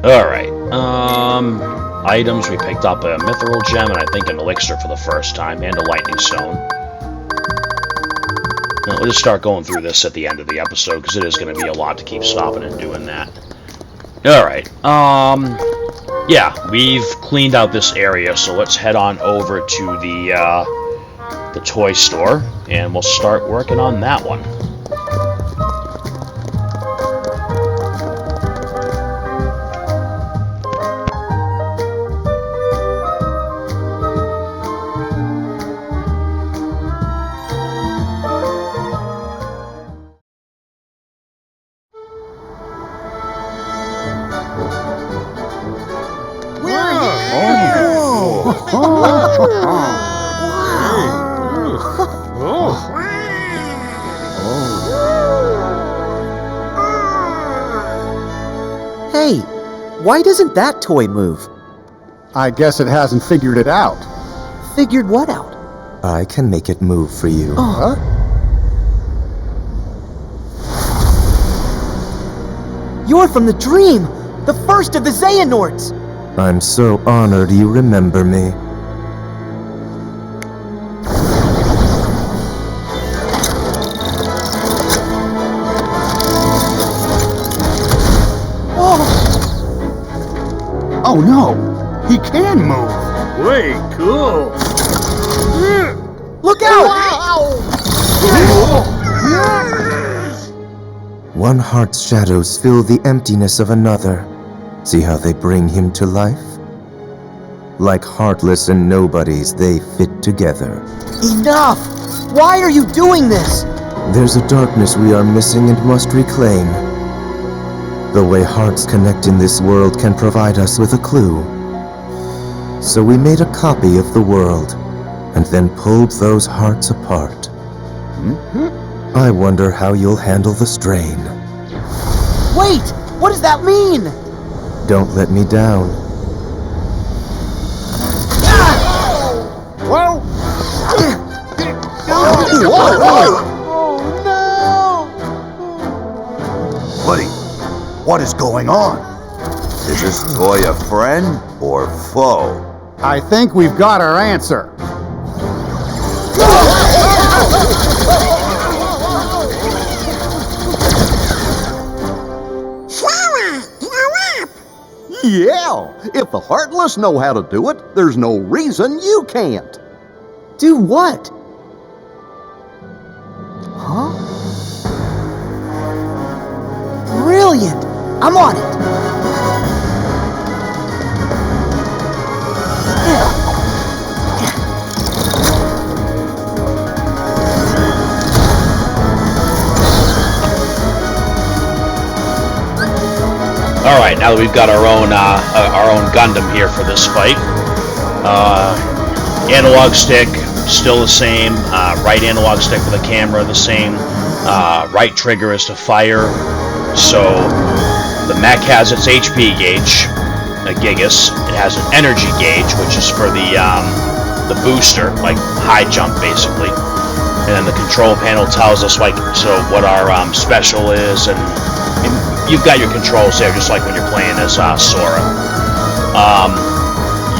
[SPEAKER 1] Alright, items, we picked up a mithril gem and I think an elixir for the first time, and a lightning stone. Now, we'll just start going through this at the end of the episode, because it is going to be a lot to keep stopping and doing that. Alright, yeah, we've cleaned out this area, so let's head on over to the toy store, and we'll start working on that one.
[SPEAKER 5] Hey, why doesn't that toy move?
[SPEAKER 3] I guess it hasn't figured it out.
[SPEAKER 5] Figured what out?
[SPEAKER 10] I can make it move for you.
[SPEAKER 5] Oh. You're from the dream! The first of the Xehanorts!
[SPEAKER 10] I'm so honored you remember me.
[SPEAKER 3] Oh no! He can move!
[SPEAKER 4] Way cool!
[SPEAKER 5] Look out!
[SPEAKER 10] One heart's shadows fill the emptiness of another. See how they bring him to life? Like heartless and nobodies, they fit together.
[SPEAKER 5] Enough! Why are you doing this?
[SPEAKER 10] There's a darkness we are missing and must reclaim. The way hearts connect in this world can provide us with a clue. So we made a copy of the world, and then pulled those hearts apart. I wonder how you'll handle the strain.
[SPEAKER 5] Wait! What does that mean?
[SPEAKER 10] Don't let me down.
[SPEAKER 2] Whoa!
[SPEAKER 7] Buddy, what is going on? Is this toy a friend or foe?
[SPEAKER 3] I think we've got our answer.
[SPEAKER 9] Yeah, if the Heartless know how to do it, there's no reason you can't.
[SPEAKER 5] Do what? Huh? Brilliant! I'm on it!
[SPEAKER 1] Alright, now that we've got our own Gundam here for this fight. Analog stick, still the same. Right analog stick for the camera, the same. Right trigger is to fire. So, the mech has its HP gauge, a Gigas. It has an energy gauge, which is for the booster, like high jump basically. And And then the control panel tells us like what our special is, and you've got your controls there, just like when you're playing as Sora.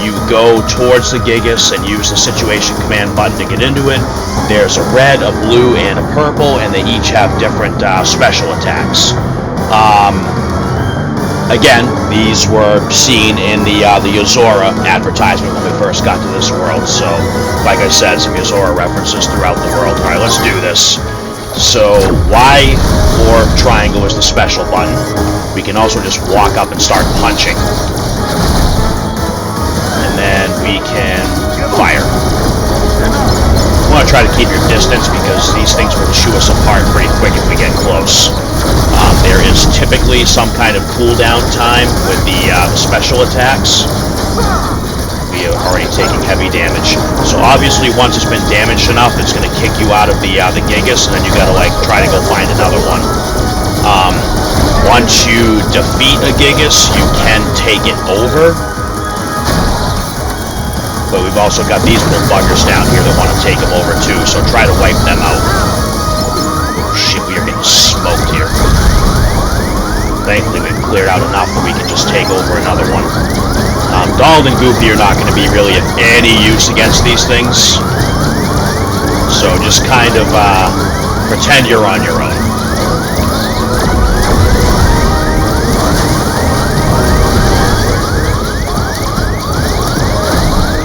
[SPEAKER 1] You go towards the Gigas and use the situation command button to get into it. There's a red, a blue, and a purple, and they each have different special attacks. Again, these were seen in the Yozora advertisement when we first got to this world, so like I said, some Yozora references throughout the world. Alright, let's do this. So, Y or triangle is the special button. We can also just walk up and start punching. And then we can fire. You want to try to keep your distance because these things will chew us apart pretty quick if we get close. There is typically some kind of cooldown time with the special attacks. We are already taking heavy damage. So obviously once it's been damaged enough, it's going to kick you out of the Gigas, and then you got to like try to go find another one. Once you defeat a Gigas, you can take it over. But we've also got these little buggers down here that want to take them over too, so try to wipe them out. Oh shit, we are getting smoked here. Thankfully we've cleared out enough that we can just take over another one. Donald and Goofy are not going to be really of any use against these things. So just kind of pretend you're on your own.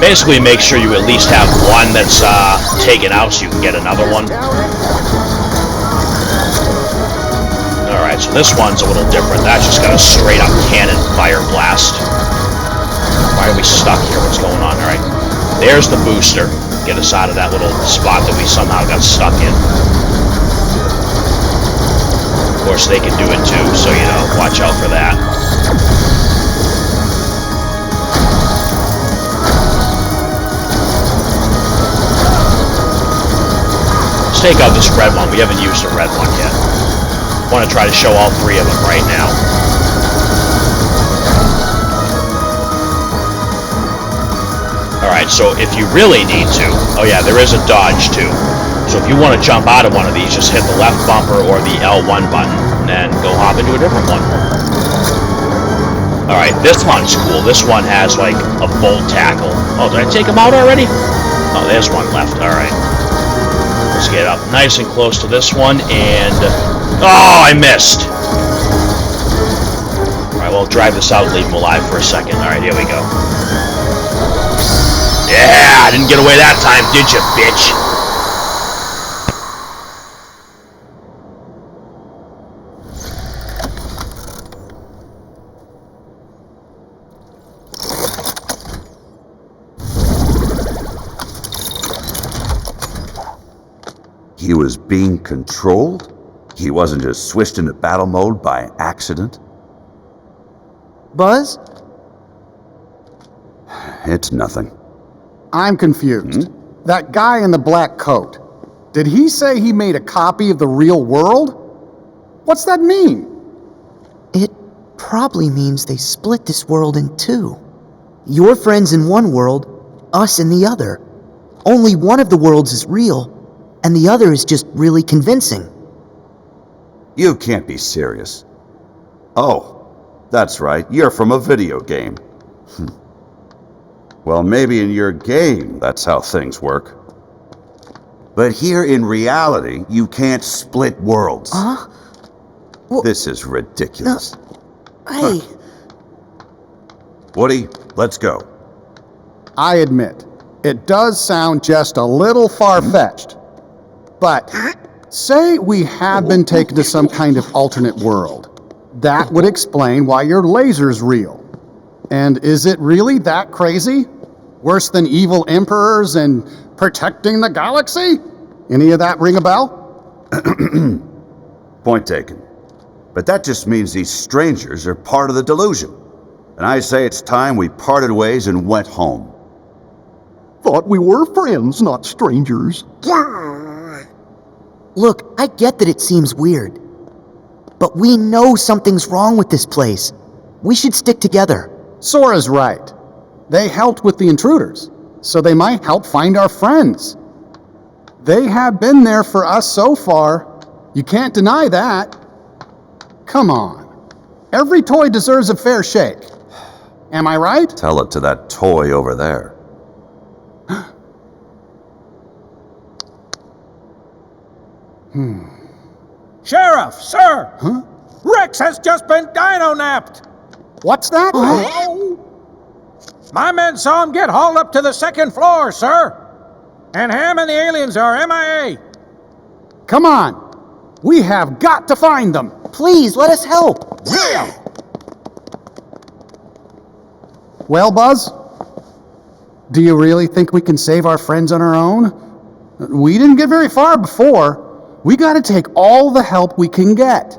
[SPEAKER 1] Basically make sure you at least have one that's taken out so you can get another one. Alright, so this one's a little different. That's just got a straight up cannon fire blast. Why are we stuck here? What's going on? Alright. There's the booster. Get us out of that little spot that we somehow got stuck in. Of course, they can do it too, so, you know, watch out for that. Let's take out this red one. We haven't used the red one yet. I want to try to show all three of them right now. Alright, so if you really need to... Oh yeah, there is a dodge too. So if you want to jump out of one of these, just hit the left bumper or the L1 button, and then go hop into a different one. Alright, this one's cool. This one has like a bolt tackle. Oh, did I take him out already? Oh, there's one left. Alright. Let's get up nice and close to this one, and... Oh, I missed! Alright, well, drive this out and leave him alive for a second. Alright, here we go. Yeah, I didn't get away that time, did you, bitch?
[SPEAKER 7] He was being controlled? He wasn't just switched into battle mode by accident?
[SPEAKER 5] Buzz?
[SPEAKER 7] It's nothing.
[SPEAKER 3] I'm confused. That guy in the black coat, did he say he made a copy of the real world? What's that mean?
[SPEAKER 5] It probably means they split this world in two. Your friends in one world, us in the other. Only one of the worlds is real, and the other is just really convincing.
[SPEAKER 7] You can't be serious. Oh, that's right, you're from a video game. Well, maybe in your game, that's how things work. But here in reality, you can't split worlds.
[SPEAKER 5] Huh? Well,
[SPEAKER 7] this is ridiculous.
[SPEAKER 5] Hey.
[SPEAKER 7] Woody, let's go.
[SPEAKER 3] I admit, it does sound just a little far-fetched. But say we have been taken to some kind of alternate world. That would explain why your laser's real. And is it really that crazy? Worse than evil emperors and protecting the galaxy? Any of that ring a bell?
[SPEAKER 7] Point taken. But that just means these strangers are part of the delusion. And I say it's time we parted ways and went home.
[SPEAKER 9] Thought we were friends, not strangers.
[SPEAKER 5] Look, I get that it seems weird. But we know something's wrong with this place. We should stick together.
[SPEAKER 3] Sora's right. They helped with the intruders, so they might help find our friends. They have been there for us so far. You can't deny that. Come on. Every toy deserves a fair shake. Am I right?
[SPEAKER 7] Tell it to that toy over there.
[SPEAKER 8] Sheriff, sir!
[SPEAKER 3] Huh?
[SPEAKER 8] Rex has just been dino-napped!
[SPEAKER 3] What's that?
[SPEAKER 8] My men saw him get hauled up to the second floor, sir! And Ham and the aliens are MIA!
[SPEAKER 3] Come on. We have got to find them.
[SPEAKER 5] Please, let us help.
[SPEAKER 3] Yeah. Well, Buzz? Do you really think we can save our friends on our own? We didn't get very far before. We gotta take all the help we can get.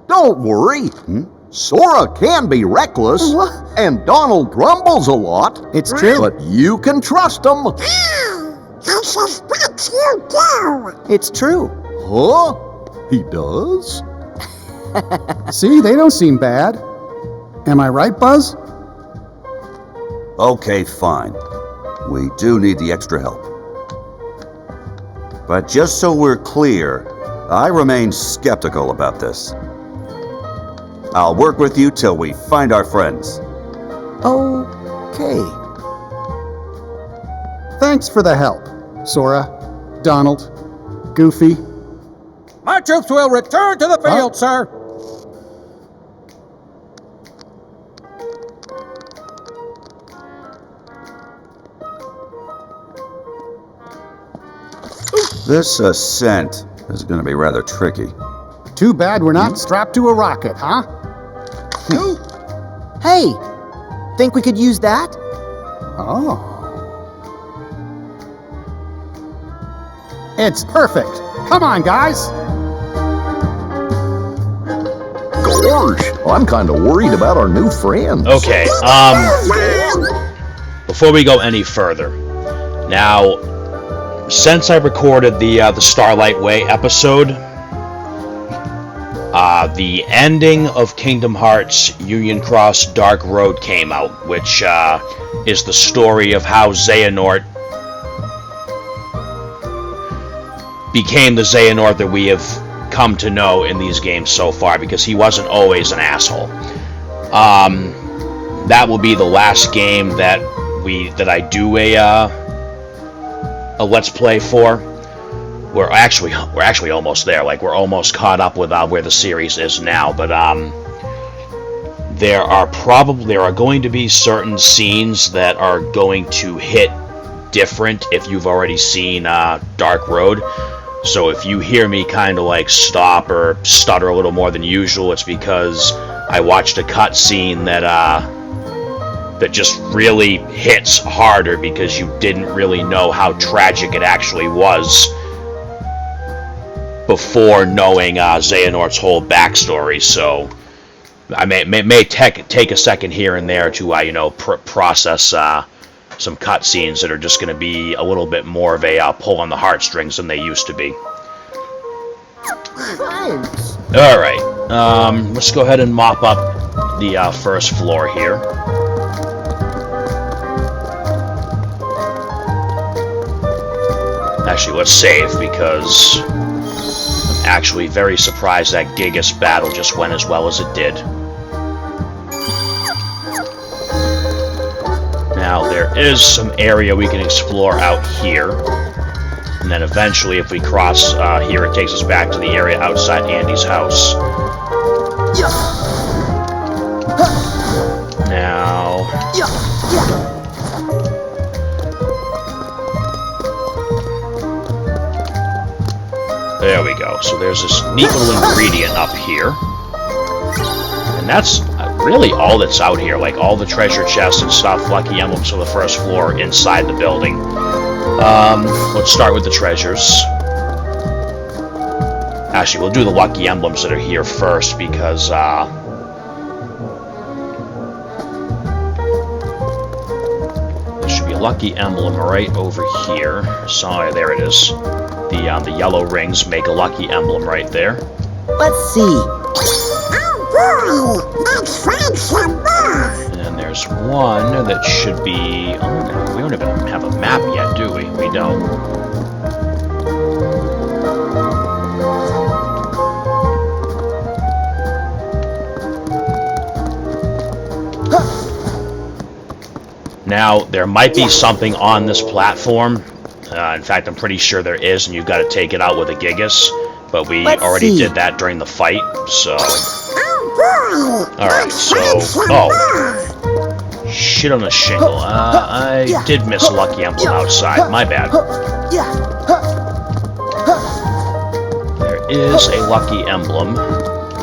[SPEAKER 9] Don't worry. Sora can be reckless, and Donald grumbles a lot.
[SPEAKER 5] It's true.
[SPEAKER 9] But you can trust him.
[SPEAKER 6] Oh, I suspect you do.
[SPEAKER 5] It's true.
[SPEAKER 9] Huh? He does?
[SPEAKER 3] See, they don't seem bad. Am I right, Buzz?
[SPEAKER 7] Okay, fine. We do need the extra help. But just so we're clear, I remain skeptical about this. I'll work with you till we find our friends.
[SPEAKER 5] Okay.
[SPEAKER 3] Thanks for the help, Sora, Donald, Goofy.
[SPEAKER 8] My troops will return to the field, sir!
[SPEAKER 7] This ascent is going to be rather tricky.
[SPEAKER 3] Too bad we're not strapped to a rocket, huh?
[SPEAKER 5] Hey, think we could use that?
[SPEAKER 3] Oh. It's perfect. Come on, guys.
[SPEAKER 9] Gosh, I'm kind of worried about our new friends.
[SPEAKER 1] Okay, before we go any further, now, since I recorded the Starlight Way episode, the ending of Kingdom Hearts Union Cross Dark Road came out, which is the story of how Xehanort became the Xehanort that we have come to know in these games so far, because he wasn't always an asshole. That will be the last game that I do a Let's Play for. We're actually almost there. Like, we're almost caught up with where the series is now. But there are going to be certain scenes that are going to hit different if you've already seen Dark Road. So if you hear me kind of like stop or stutter a little more than usual, it's because I watched a cutscene that just really hits harder because you didn't really know how tragic it actually was before knowing Xehanort's whole backstory. So I may take a second here and there to process some cutscenes that are just going to be a little bit more of a pull on the heartstrings than they used to be.
[SPEAKER 9] Thanks.
[SPEAKER 1] All right, let's go ahead and mop up the first floor here. Actually, let's save, because I'm actually very surprised that Gigas battle just went as well as it did. Now, there is some area we can explore out here. And then eventually, if we cross here, it takes us back to the area outside Andy's house. Now... There we go. So there's this neat little ingredient up here. And that's really all that's out here. Like, all the treasure chests and stuff, lucky emblems on the first floor inside the building. Let's start with the treasures. Actually, we'll do the lucky emblems that are here first, because there should be a lucky emblem right over here. Sorry, there it is. The yellow rings make a lucky emblem right there.
[SPEAKER 5] Let's see.
[SPEAKER 6] Oh boy, let's find some more.
[SPEAKER 1] And then there's there's one that should be... Oh, no, we don't even have a map yet, do we? We don't. Now, there might be something on this platform. In fact, I'm pretty sure there is, and you've got to take it out with a Gigas. But we already did that during the fight, so... Alright, so... Oh. Shit on a shingle. I did miss a Lucky Emblem outside. My bad. There is a Lucky Emblem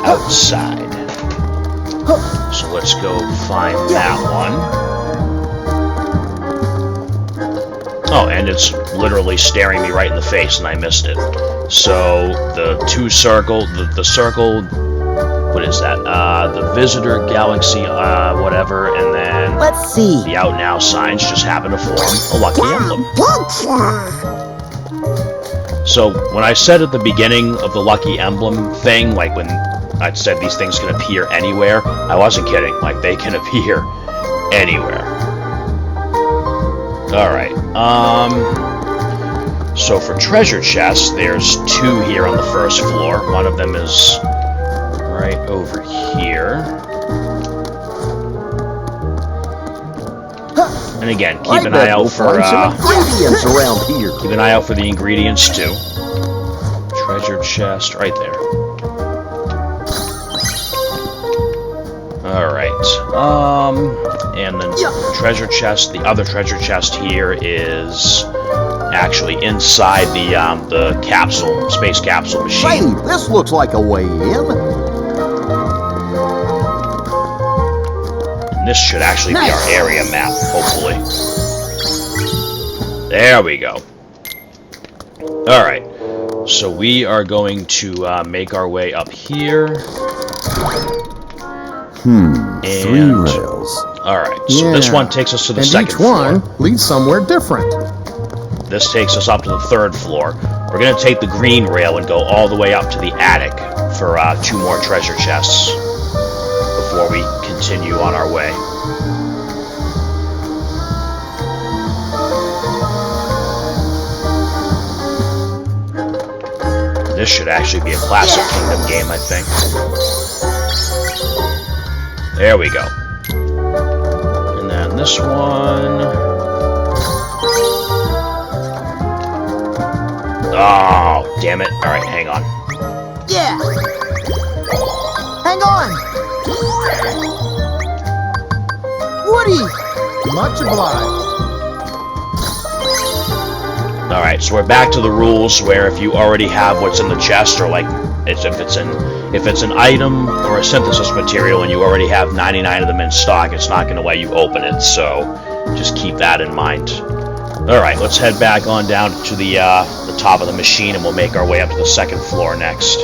[SPEAKER 1] outside. So let's go find that one. Oh, and it's literally staring me right in the face, and I missed it. So, the circle, what is that? The Visitor Galaxy, whatever, and then...
[SPEAKER 5] Let's see.
[SPEAKER 1] The Out Now signs just happen to form a Lucky Emblem. So, when I said at the beginning of the Lucky Emblem thing, like when I said these things can appear anywhere, I wasn't kidding. Like, they can appear anywhere. Alright, so for treasure chests, there's two here on the first floor. One of them is right over here. And again, keep an eye out for
[SPEAKER 9] ingredients around here.
[SPEAKER 1] Keep an eye out for the ingredients too. Treasure chest right there. Alright, and the treasure chest, the other treasure chest here is actually inside the capsule, space capsule machine.
[SPEAKER 9] Hey, this looks like a way in.
[SPEAKER 1] And this should actually be our area map, hopefully. There we go. Alright, so we are going to make our way up here.
[SPEAKER 3] And 3 rails.
[SPEAKER 1] Alright, so this one takes us to the second floor.
[SPEAKER 3] And each one leads somewhere different.
[SPEAKER 1] This takes us up to the third floor. We're going to take the green rail and go all the way up to the attic for 2 more treasure chests before we continue on our way. This should actually be a Classic Kingdom game, I think. There we go. And then this one... Oh, damn it. Alright, hang on.
[SPEAKER 5] Yeah! Hang on! Woody!
[SPEAKER 3] Much obliged.
[SPEAKER 1] Alright, so we're back to the rules where if you already have what's in the chest, or like if it's an item or a synthesis material and you already have 99 of them in stock, it's not going to let you open it, so just keep that in mind. Alright, let's head back on down to the top of the machine and we'll make our way up to the second floor next.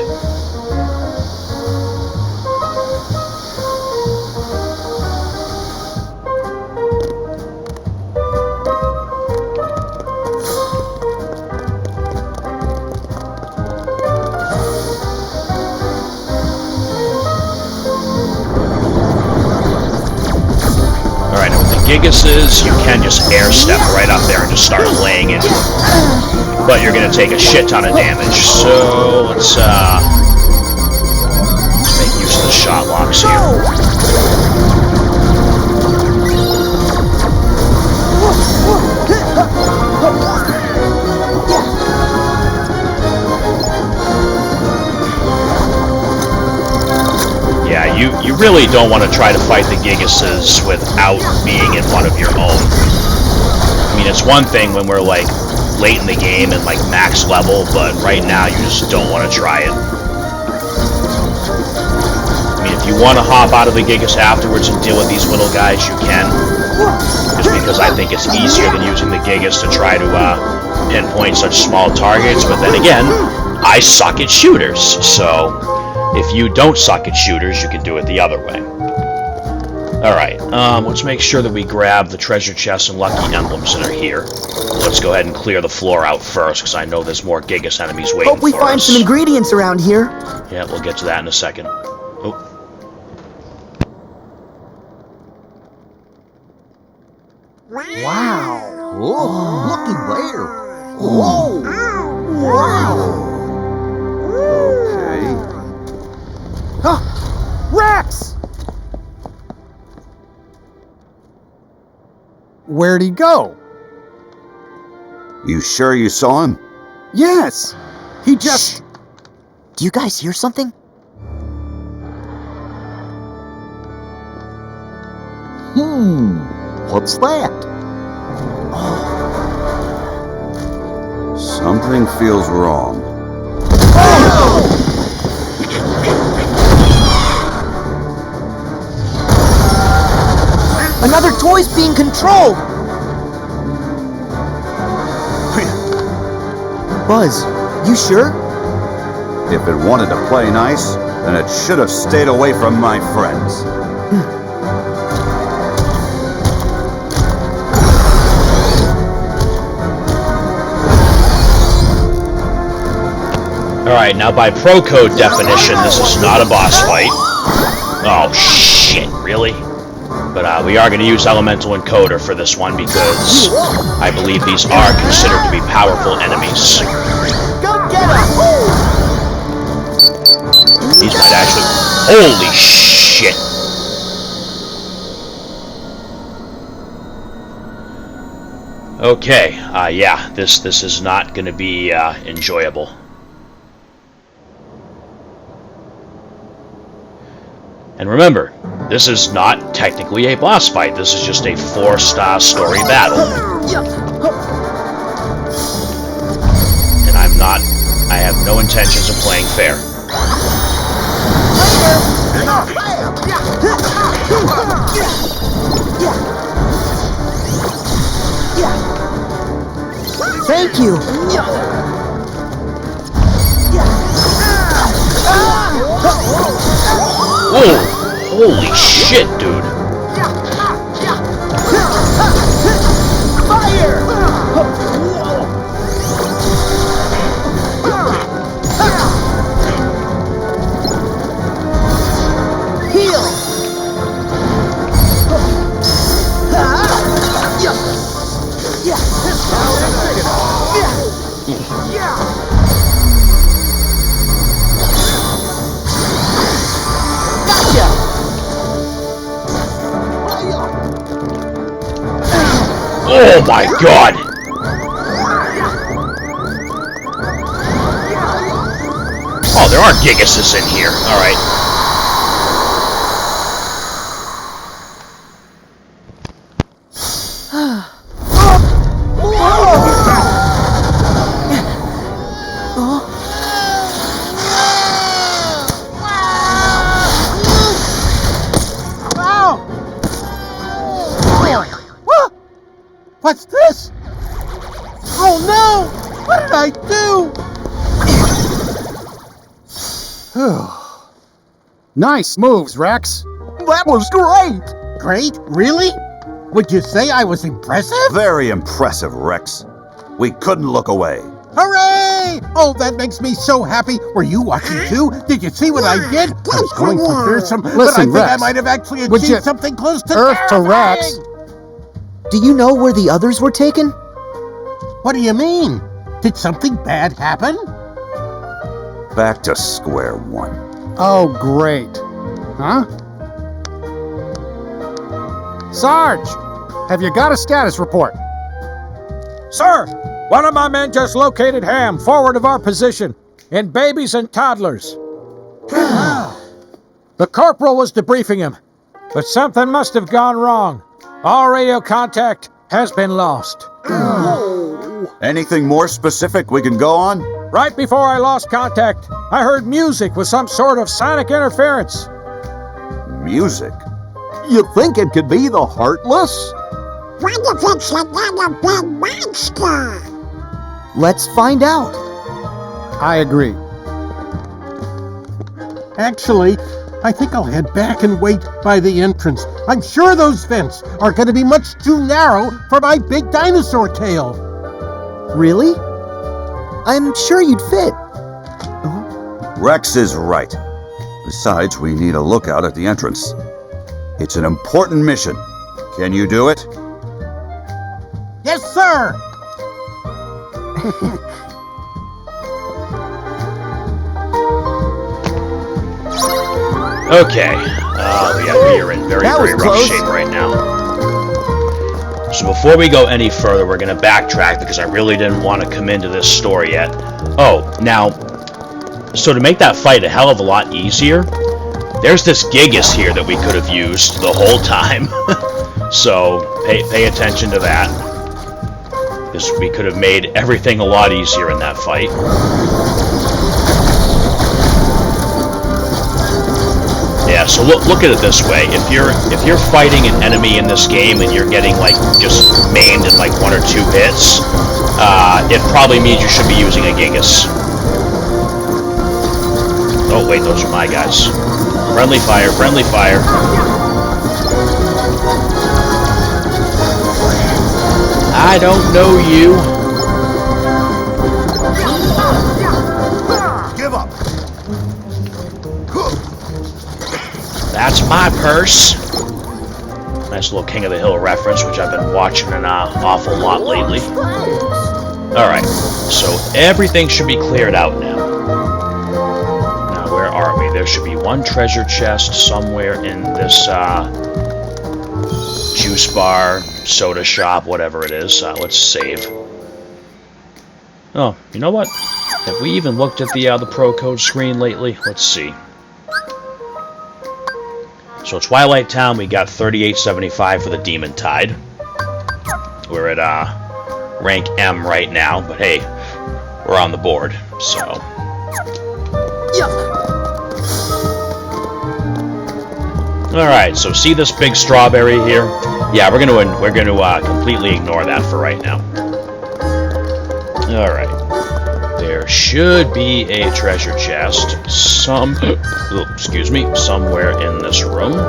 [SPEAKER 1] Gigases, you can just air step right up there and just start laying into them. But you're going to take a shit ton of damage. So let's make use of the shot locks here. Yeah, you really don't want to try to fight the Gigases without being in one of your own. I mean, it's one thing when we're, like, late in the game and, like, max level, but right now you just don't want to try it. I mean, if you want to hop out of the Gigas afterwards and deal with these little guys, you can. Just because I think it's easier than using the Gigas to try to pinpoint such small targets, but then again, I suck at shooters, so... If you don't suck at shooters, you can do it the other way. Alright, let's make sure that we grab the treasure chests and lucky emblems that are here. Let's go ahead and clear the floor out first, because I know there's more Gigas enemies waiting for us.
[SPEAKER 5] Hope we find some ingredients around here.
[SPEAKER 1] Yeah, we'll get to that in a second. Oh.
[SPEAKER 9] Wow. Oh, looky there. Whoa. Wow.
[SPEAKER 7] Okay.
[SPEAKER 3] Rex! Where'd he go?
[SPEAKER 7] You sure you saw him?
[SPEAKER 3] Yes. He just...
[SPEAKER 5] Do you guys hear something?
[SPEAKER 9] What's that?
[SPEAKER 7] Something feels wrong.
[SPEAKER 5] Another toy's being controlled! Buzz, you sure?
[SPEAKER 7] If it wanted to play nice, then it should have stayed away from my friends.
[SPEAKER 1] Alright, now by pro code definition, this is not a boss fight. Oh shit, really? But we are going to use Elemental Encoder for this one because I believe these are considered to be powerful enemies.
[SPEAKER 9] Go get him!
[SPEAKER 1] These might actually... Holy shit! Okay, yeah, this is not going to be enjoyable. And remember, this is not technically a boss fight. This is just a 4-star story battle. And I have no intentions of playing fair.
[SPEAKER 5] Thank you!
[SPEAKER 1] Whoa! Holy shit, dude!
[SPEAKER 9] Fire!
[SPEAKER 5] Heal!
[SPEAKER 1] Oh my god! Oh, there are Gigases in here. Alright.
[SPEAKER 2] What's this? Oh no! What did I do?
[SPEAKER 3] Nice moves, Rex.
[SPEAKER 9] That was great!
[SPEAKER 2] Great? Really? Would you say I was impressive?
[SPEAKER 7] Very impressive, Rex. We couldn't look away.
[SPEAKER 2] Hooray! Oh, that makes me so happy. Were you watching too? Did you see what I did? I was going for fearsome, but I
[SPEAKER 3] Listen,
[SPEAKER 2] think I
[SPEAKER 3] Rex,
[SPEAKER 2] might have actually
[SPEAKER 3] would you-
[SPEAKER 2] achieved something close to
[SPEAKER 3] Earth to
[SPEAKER 2] terrifying.
[SPEAKER 3] Rex.
[SPEAKER 5] Do you know where the others were taken?
[SPEAKER 2] What do you mean? Did something bad happen?
[SPEAKER 7] Back to square one.
[SPEAKER 3] Oh, great. Huh? Sarge, have you got a status report?
[SPEAKER 8] Sir, one of my men just located Ham forward of our position, in babies and toddlers. The corporal was debriefing him, but something must have gone wrong. All radio contact has been lost.
[SPEAKER 7] Anything more specific we can go on?
[SPEAKER 8] Right before I lost contact, I heard music with some sort of sonic interference.
[SPEAKER 7] Music?
[SPEAKER 9] You think it could be the Heartless?
[SPEAKER 6] What if it's another big monster?
[SPEAKER 5] Let's find out.
[SPEAKER 3] I agree.
[SPEAKER 2] Actually, I think I'll head back and wait by the entrance. I'm sure those vents are going to be much too narrow for my big dinosaur tail.
[SPEAKER 5] Really? I'm sure you'd fit.
[SPEAKER 7] Rex is right. Besides, we need a lookout at the entrance. It's an important mission. Can you do it?
[SPEAKER 2] Yes, sir!
[SPEAKER 1] Okay. Yeah, we are in very, very rough shape right now. So before we go any further, we're going to backtrack because I really didn't want to come into this story yet. Oh, now, so to make that fight a hell of a lot easier, there's this Gigas here that we could have used the whole time. So pay attention to that, because we could have made everything a lot easier in that fight. Yeah, so look at it this way: if you're fighting an enemy in this game and you're getting like just maimed in like 1 or 2 hits, it probably means you should be using a Gigas. Oh wait, those are my guys. Friendly fire, friendly fire. I don't know you.
[SPEAKER 9] Give up.
[SPEAKER 1] That's my purse. Nice little King of the Hill reference, which I've been watching an awful lot lately. Alright, so everything should be cleared out now. Now, where are we? There should be one treasure chest somewhere in this juice bar, soda shop, whatever it is. Let's save. Oh, you know what? Have we even looked at the pro code screen lately? Let's see. So Twilight Town, we got 3875 for the Demon Tide. We're at rank M right now, but hey, we're on the board, so. Alright, so see this big strawberry here? Yeah, we're gonna completely ignore that for right now. Alright. There should be a treasure chest somewhere in this room.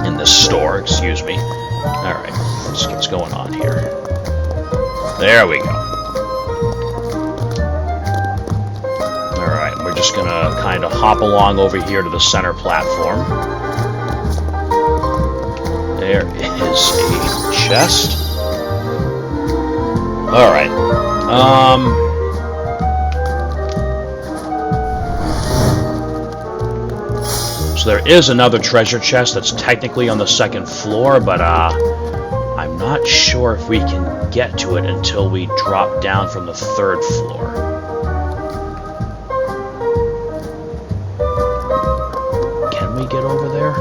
[SPEAKER 1] In this store, excuse me. Alright, let's see what's going on here. There we go. Alright, we're just gonna kind of hop along over here to the center platform. There is a chest. Alright. So there is another treasure chest that's technically on the 2nd floor, but I'm not sure if we can get to it until we drop down from the 3rd floor. Can we get over there?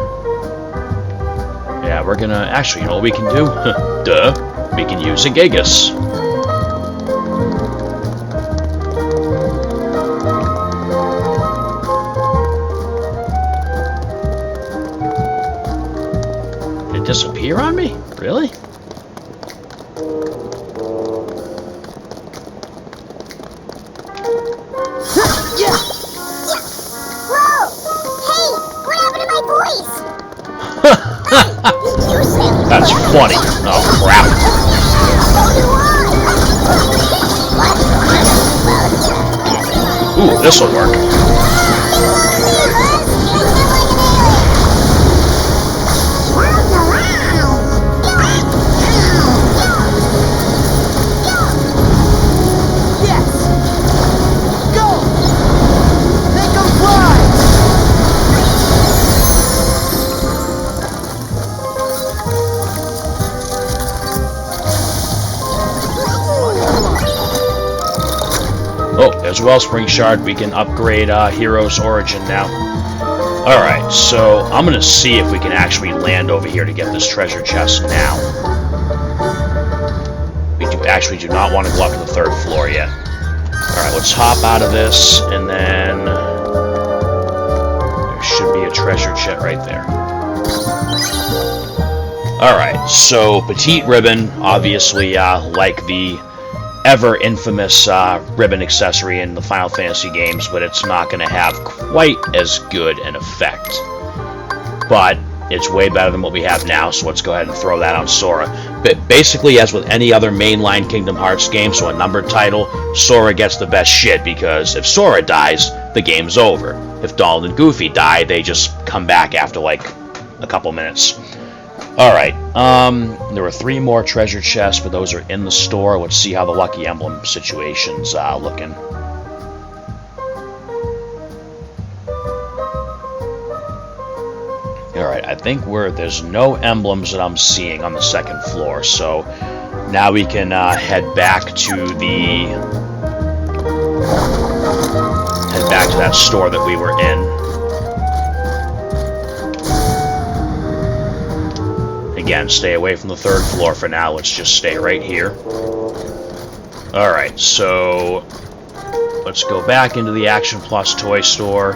[SPEAKER 1] Yeah, we're gonna... Actually, you know what we can do? Duh. We can use a Gigas. Did it disappear on me? Really?
[SPEAKER 6] Yeah! Whoa! Hey! What happened to my voice?
[SPEAKER 1] That's funny. Oh, crap. Ooh, this'll work. Oh, there's a Wellspring Shard. We can upgrade Hero's Origin now. Alright, so I'm going to see if we can actually land over here to get this treasure chest now. We actually do not want to go up to the 3rd floor yet. Alright, let's hop out of this, and then there should be a treasure chest right there. Alright, so Petite Ribbon, obviously, like the ever infamous ribbon accessory in the Final Fantasy games, but it's not going to have quite as good an effect. But it's way better than what we have now, so let's go ahead and throw that on Sora. But basically, as with any other mainline Kingdom Hearts game, so a numbered title, Sora gets the best shit, because if Sora dies, the game's over. If Donald and Goofy die, they just come back after like a couple minutes. Alright, there were 3 more treasure chests, but those are in the store. Let's see how the Lucky Emblem situation's looking. Alright, I think there's no emblems that I'm seeing on the 2nd floor, so now we can head back to that store that we were in. Again, stay away from the 3rd floor for now. Let's just stay right here. Alright, so let's go back into the Action Plus toy store.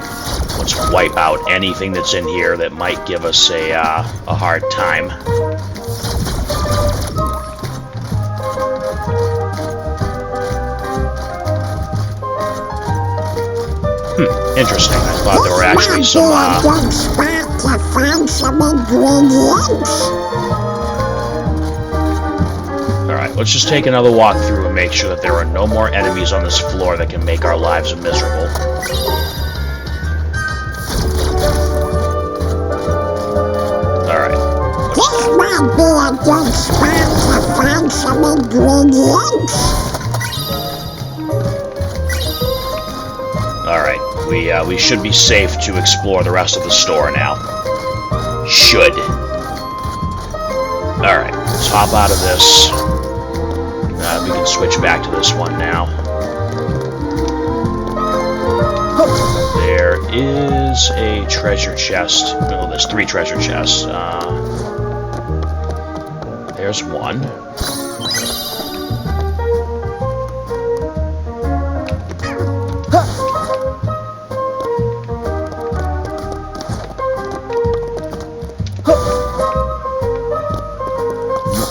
[SPEAKER 1] Let's wipe out anything that's in here that might give us a hard time. Interesting. I thought there were actually some,
[SPEAKER 6] to find some ingredients.
[SPEAKER 1] Alright, let's just take another walk through and make sure that there are no more enemies on this floor that can make our lives miserable. Alright.
[SPEAKER 6] This might be a good spot to find some ingredients.
[SPEAKER 1] Alright, we should be safe to explore the rest of the store now. Should. Alright, let's hop out of this. We can switch back to this one now. There is a treasure chest. No, there's 3 treasure chests. There's one.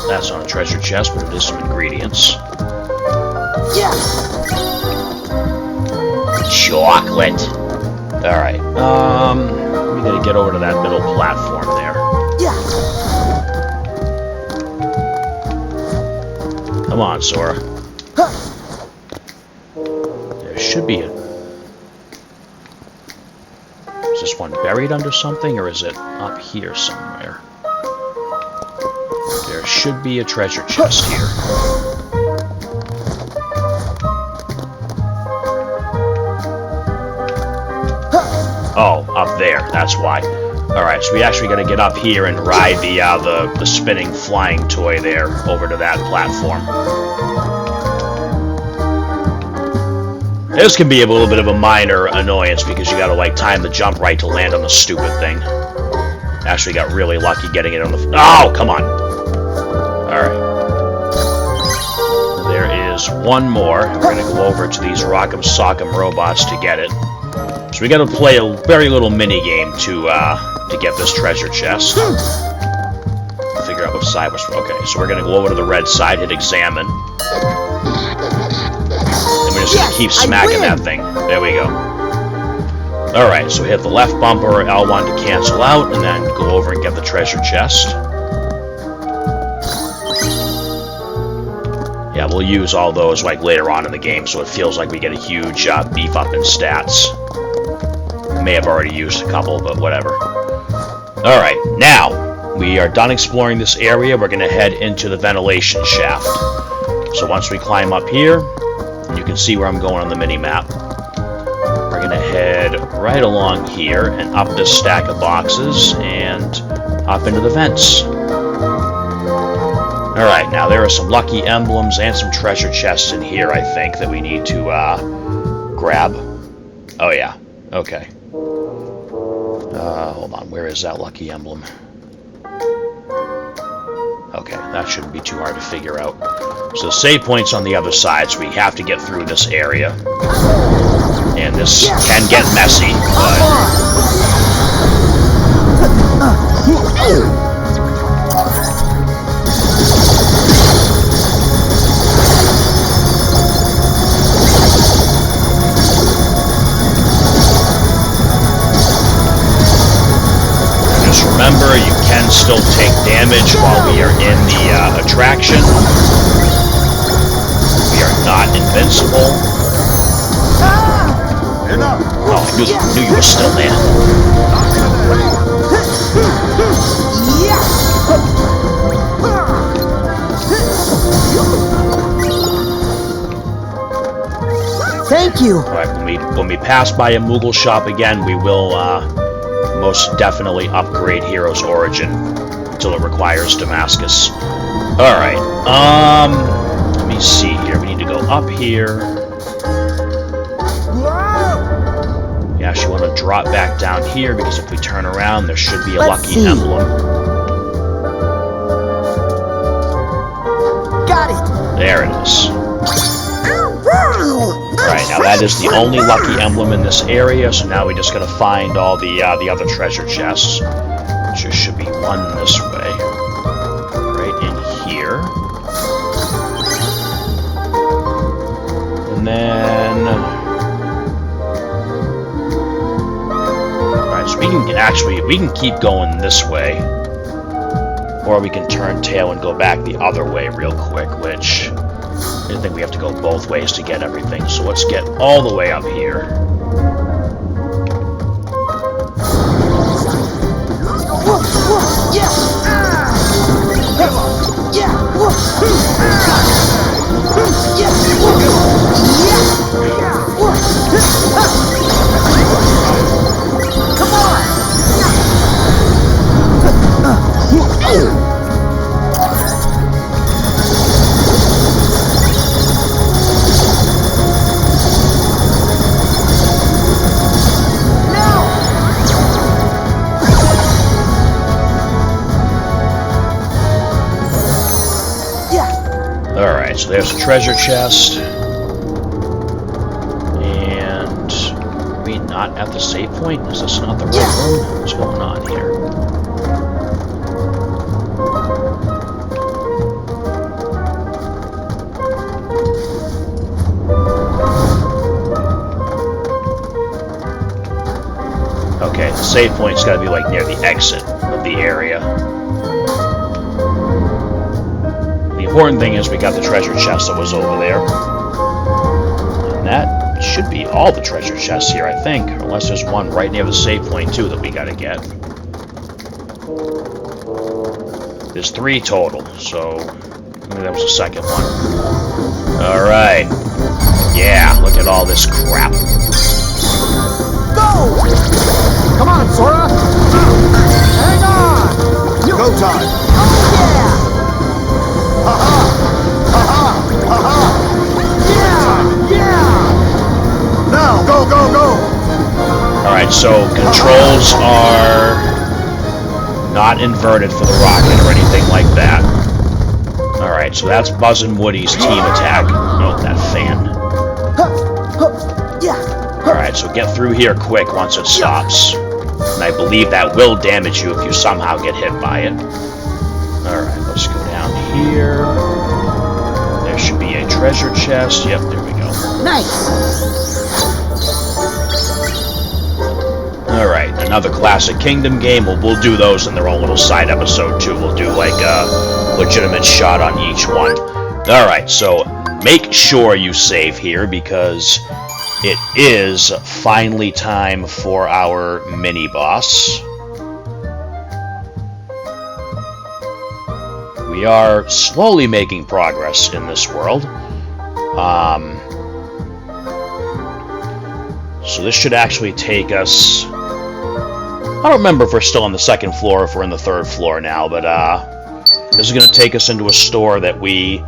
[SPEAKER 1] That's not a treasure chest, but it is some ingredients. Chocolate. Alright, we gotta get over to that middle platform there. Come on, Sora. There should be a... Is this one buried under something, or is it up here somewhere? There should be a treasure chest here. Oh, up there. That's why. Alright, so we actually gotta get up here and ride the spinning flying toy there over to that platform. This can be a little bit of a minor annoyance because you gotta, like, time the jump right to land on the stupid thing. Actually got really lucky getting it on the... Oh, come on! Alright. There is one more. We're going to go over to these Rock'em Sock'em robots to get it. So we got to play a very little mini-game to get this treasure chest. Figure out which side was... Okay, so we're going to go over to the red side, hit examine. And we're just going to keep smacking that thing. There we go. Alright, so hit the left bumper, L1 to cancel out, and then go over and get the treasure chest. Yeah, we'll use all those like later on in the game, so it feels like we get a huge beef up in stats. May have already used a couple, but whatever. Alright, now, we are done exploring this area. We're going to head into the ventilation shaft. So once we climb up here, you can see where I'm going on the mini-map. We're going to head right along here and up this stack of boxes and up into the vents. Alright, now there are some lucky emblems and some treasure chests in here, I think, that we need to grab. Oh yeah, okay. Hold on, where is that lucky emblem? Okay, that shouldn't be too hard to figure out. So the save point's on the other side, so we have to get through this area. And this can get messy, but... Just remember, you can still take damage while we are in the attraction. We are not invincible. Oh, I knew you were still there.
[SPEAKER 5] Thank you.
[SPEAKER 1] Alright, when we pass by a Moogle shop again, we will most definitely upgrade Hero's Origin until it requires Damascus. Alright, let me see here. We need to go up here. We actually want to drop back down here because if we turn around, there should be a lucky emblem.
[SPEAKER 5] Got it.
[SPEAKER 1] There it is. Alright, now that is the only lucky emblem in this area, so now we just gotta find all the other treasure chests. There should be one this way. Right in here. And then... Alright, so we can keep going this way. Or we can turn tail and go back the other way real quick, which... I think we have to go both ways to get everything, so let's get all the way up here.
[SPEAKER 5] Come on!
[SPEAKER 1] Alright, so there's a treasure chest. And... are we not at the save point? Is this not the right room? What's going on here? Okay, the save point's gotta be like near the exit of the area. The important thing is we got the treasure chest that was over there. And that should be all the treasure chests here, I think. Unless there's one right near the save point, too, that we gotta get. There's 3 total, so... maybe that was the second one. Alright. Yeah, look at all this crap.
[SPEAKER 8] Go! Come on, Sora! Hang on!
[SPEAKER 9] Go time!
[SPEAKER 5] Oh, yeah!
[SPEAKER 9] Ha-ha! Ha-ha! Ha-ha!
[SPEAKER 8] Yeah! Yeah!
[SPEAKER 9] Now, go, go, go!
[SPEAKER 1] Alright, so controls are not inverted for the rocket or anything like that. Alright, so that's Buzz and Woody's team attack. Oh, that fan. Alright, so get through here quick once it stops. And I believe that will damage you if you somehow get hit by it. Alright, let's go down here. There should be a treasure chest. Yep, there we go.
[SPEAKER 5] Nice!
[SPEAKER 1] Alright, another classic Kingdom game. We'll do those in their own little side episode, too. We'll do, like, a legitimate shot on each one. Alright, so make sure you save here, because it is finally time for our mini-boss. We are slowly making progress in this world. So this should actually take us... I don't remember if we're still on the 2nd floor or if we're in the 3rd floor now, but this is going to take us into a store that we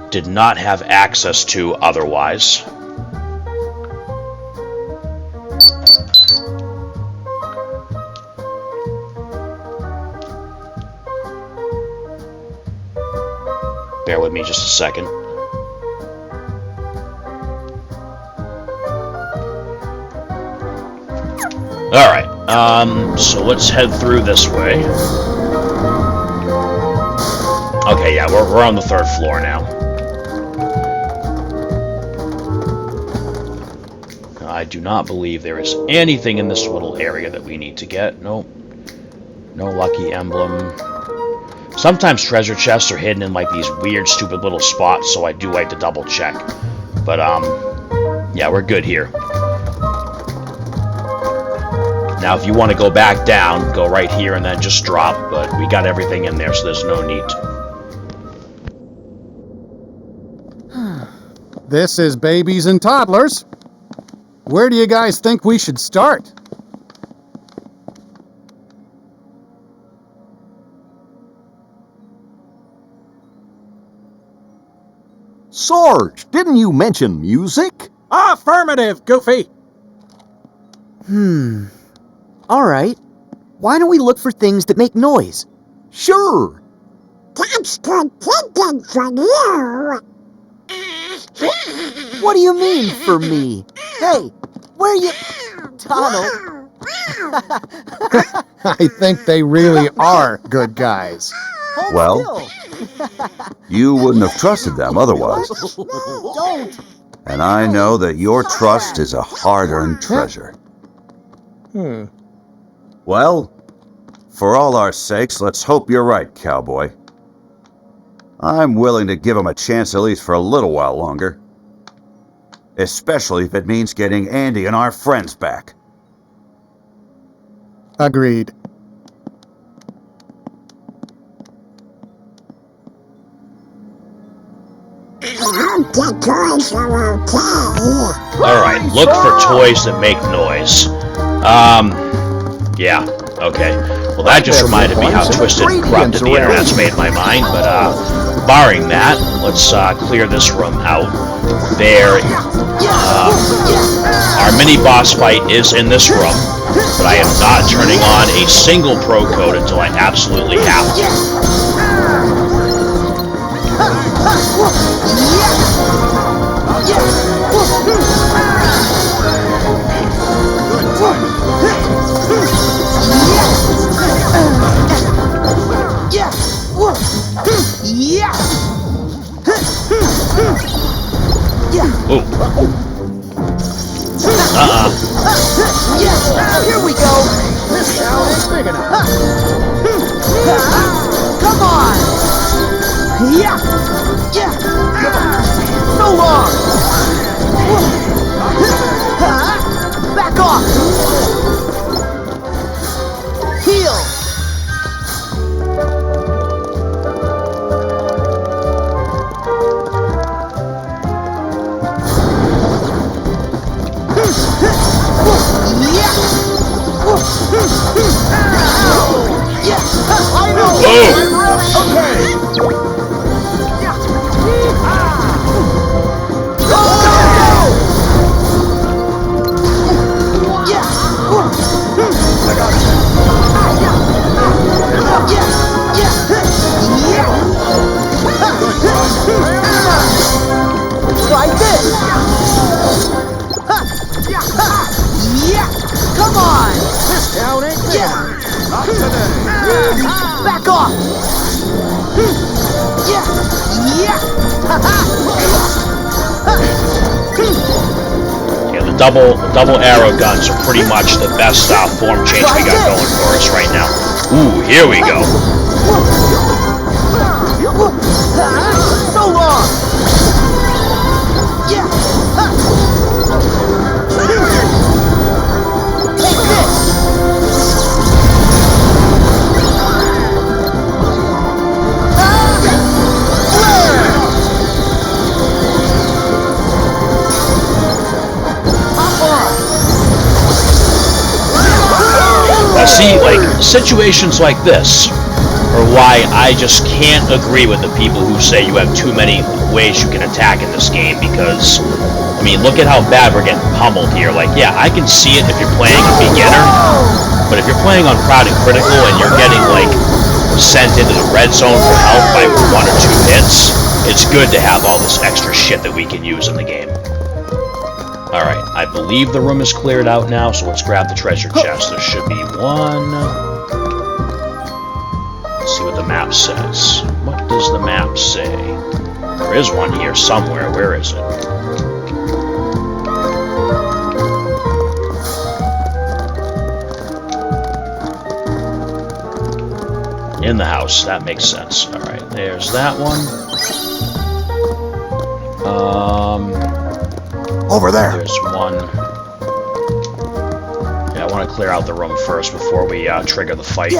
[SPEAKER 1] did not have access to otherwise. Bear with me just a second. Alright, so let's head through this way. Okay, yeah, we're on the 3rd floor now. I do not believe there is anything in this little area that we need to get. Nope. No lucky emblem. Sometimes treasure chests are hidden in like these weird, stupid little spots, so I do like to double check. But, yeah, we're good here. Now, if you want to go back down, go right here and then just drop, but we got everything in there, so there's no need.
[SPEAKER 3] This is Babies and Toddlers. Where do you guys think we should start?
[SPEAKER 9] Sarge, didn't you mention music?
[SPEAKER 8] Affirmative, Goofy.
[SPEAKER 5] All right. Why don't we look for things that make noise?
[SPEAKER 9] Sure.
[SPEAKER 6] That's good thinking from you.
[SPEAKER 5] What do you mean, for me? Hey, where you... Donald.
[SPEAKER 3] I think they really are good guys.
[SPEAKER 5] Hold
[SPEAKER 7] Well?
[SPEAKER 5] still.
[SPEAKER 7] You wouldn't have trusted them otherwise.
[SPEAKER 5] Don't.
[SPEAKER 7] And I know that your trust is a hard-earned treasure. Well, for all our sakes, let's hope you're right, cowboy. I'm willing to give him a chance at least for a little while longer. Especially if it means getting Andy and our friends back.
[SPEAKER 3] Agreed.
[SPEAKER 6] I hope the toys are okay.
[SPEAKER 1] Alright, look for toys that make noise. Yeah, okay. Well, that just reminded me how twisted and corrupted the internet's made my mind, but, barring that, let's, clear this room out. There, our mini-boss fight is in this room, but I am not turning on a single pro code until I absolutely have to. Ooh.
[SPEAKER 5] Here we go.
[SPEAKER 8] This town ain't big enough.
[SPEAKER 5] Come on. So long. Back off. Heal. I know. Okay. Try this. Come on.
[SPEAKER 8] This town ain't big enough. Not today.
[SPEAKER 5] Back off.
[SPEAKER 1] Yeah, the double arrow guns are pretty much the best form change we got going for us right now. Ooh, here we go.
[SPEAKER 5] So long. Take this.
[SPEAKER 1] Now see, like, situations like this are why I just can't agree with the people who say you have too many ways you can attack in this game, because, I mean, look at how bad we're getting pummeled here. Like, yeah, I can see it if you're playing a beginner, but if you're playing on Proud and Critical and you're getting, like, sent into the red zone for help by 1 or 2 hits, it's good to have all this extra shit that we can use in the game. Alright, I believe the room is cleared out now, so let's grab the treasure chest. There should be one. Let's see what the map says. What does the map say? There is one here somewhere. Where is it? In the house. That makes sense. Alright, there's that one.
[SPEAKER 3] Over there.
[SPEAKER 1] There's one. Yeah, I want to clear out the room first before we trigger the fight.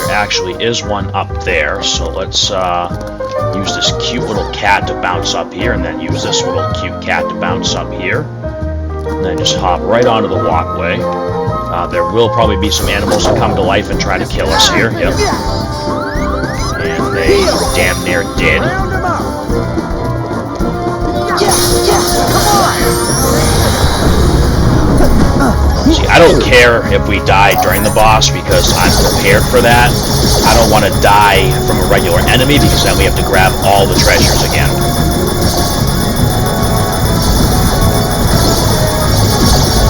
[SPEAKER 1] There actually is one up there, so let's use this cute little cat to bounce up here, and then use this little cute cat to bounce up here. And then just hop right onto the walkway. There will probably be some animals that come to life and try to kill us here. Yep. And they damn near did. See, I don't care if we die during the boss because I'm prepared for that. I don't want to die from a regular enemy because then we have to grab all the treasures again.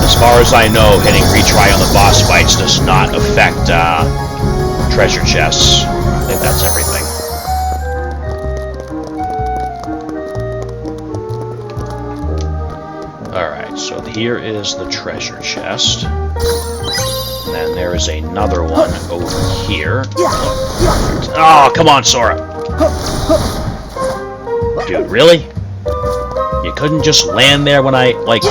[SPEAKER 1] As far as I know, hitting retry on the boss fights does not affect treasure chests. I think that's everything. Alright, so here is the treasure chest. And then there is another one over here. Oh, come on, Sora! Dude, really? You couldn't just land there when I, like,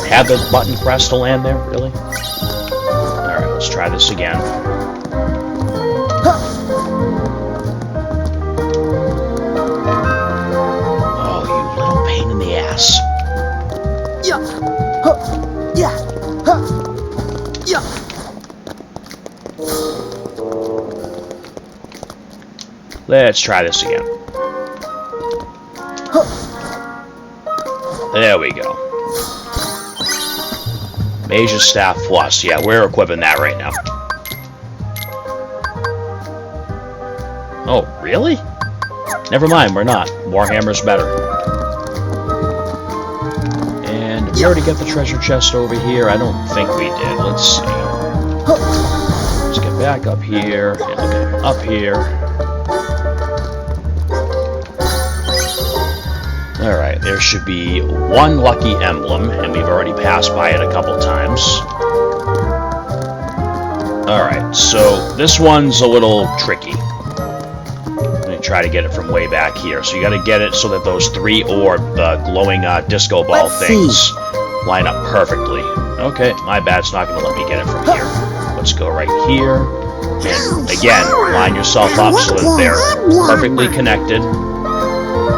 [SPEAKER 1] had the button pressed to land there? Really? Alright, let's try this again. Oh, you little pain in the ass. Let's try this again. There we go. Major Staff Plus. Yeah, we're equipping that right now. Oh, really? Never mind, we're not. Warhammer's better. And did we already get the treasure chest over here? I don't think we did. Let's see. Let's get back up here. And look up here. Alright, there should be one lucky emblem, and we've already passed by it a couple times. Alright, so this one's a little tricky. Let me try to get it from way back here. So you gotta get it so that those 3 orb, the glowing disco ball things, line up perfectly. Okay, my bad, it's not gonna let me get it from here. Let's go right here. And again, line yourself up so that they're perfectly connected.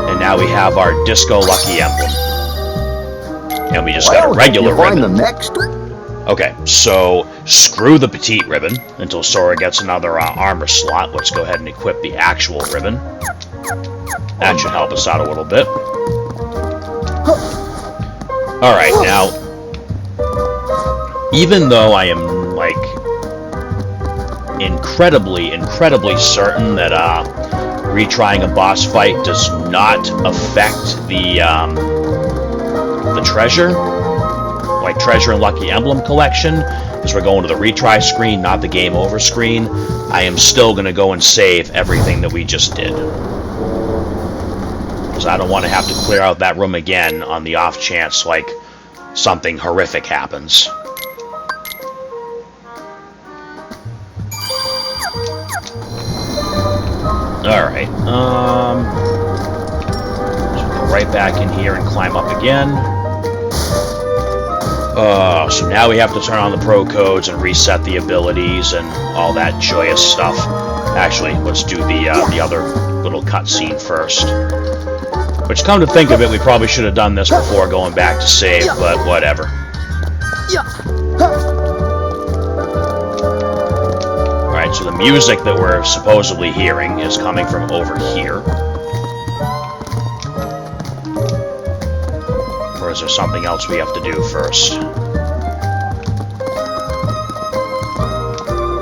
[SPEAKER 1] And now we have our Disco Lucky Emblem. And we just got a regular ribbon.
[SPEAKER 9] The next?
[SPEAKER 1] Okay, so screw the petite ribbon until Sora gets another armor slot. Let's go ahead and equip the actual ribbon. That should help us out a little bit. Alright, now, even though I am, like, incredibly certain that, retrying a boss fight does not affect the treasure, like treasure and lucky emblem collection, because we're going to the retry screen, not the game over screen. I am still going to go and save everything that we just did, because I don't want to have to clear out that room again on the off chance like something horrific happens. Alright, so go right back in here and climb up again. So now we have to turn on the pro codes and reset the abilities and all that joyous stuff. Actually, let's do the other little cutscene first. Which, come to think of it, we probably should have done this before going back to save, but whatever. Alright, so the music that we're supposedly hearing is coming from over here. Or is there something else we have to do first?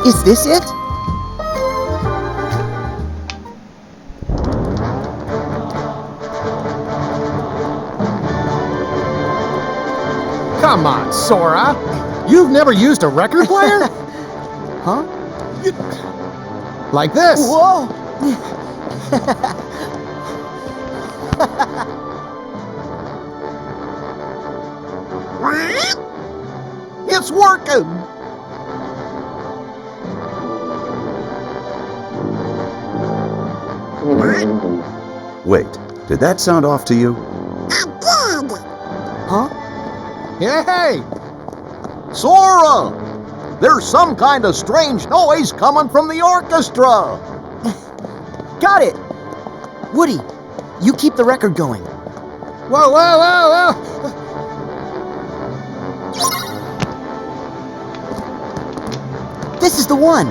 [SPEAKER 5] Is this it?
[SPEAKER 8] Come on, Sora. You've never used a record player?
[SPEAKER 5] Huh?
[SPEAKER 8] Like this.
[SPEAKER 5] Whoa!
[SPEAKER 9] What? It's working.
[SPEAKER 7] Wait, did that sound off to you?
[SPEAKER 5] Huh?
[SPEAKER 9] Hey! Sora! There's some kind of strange noise coming from the orchestra!
[SPEAKER 5] Got it! Woody, You keep the record going.
[SPEAKER 8] Whoa, whoa, whoa, whoa!
[SPEAKER 5] This is the one.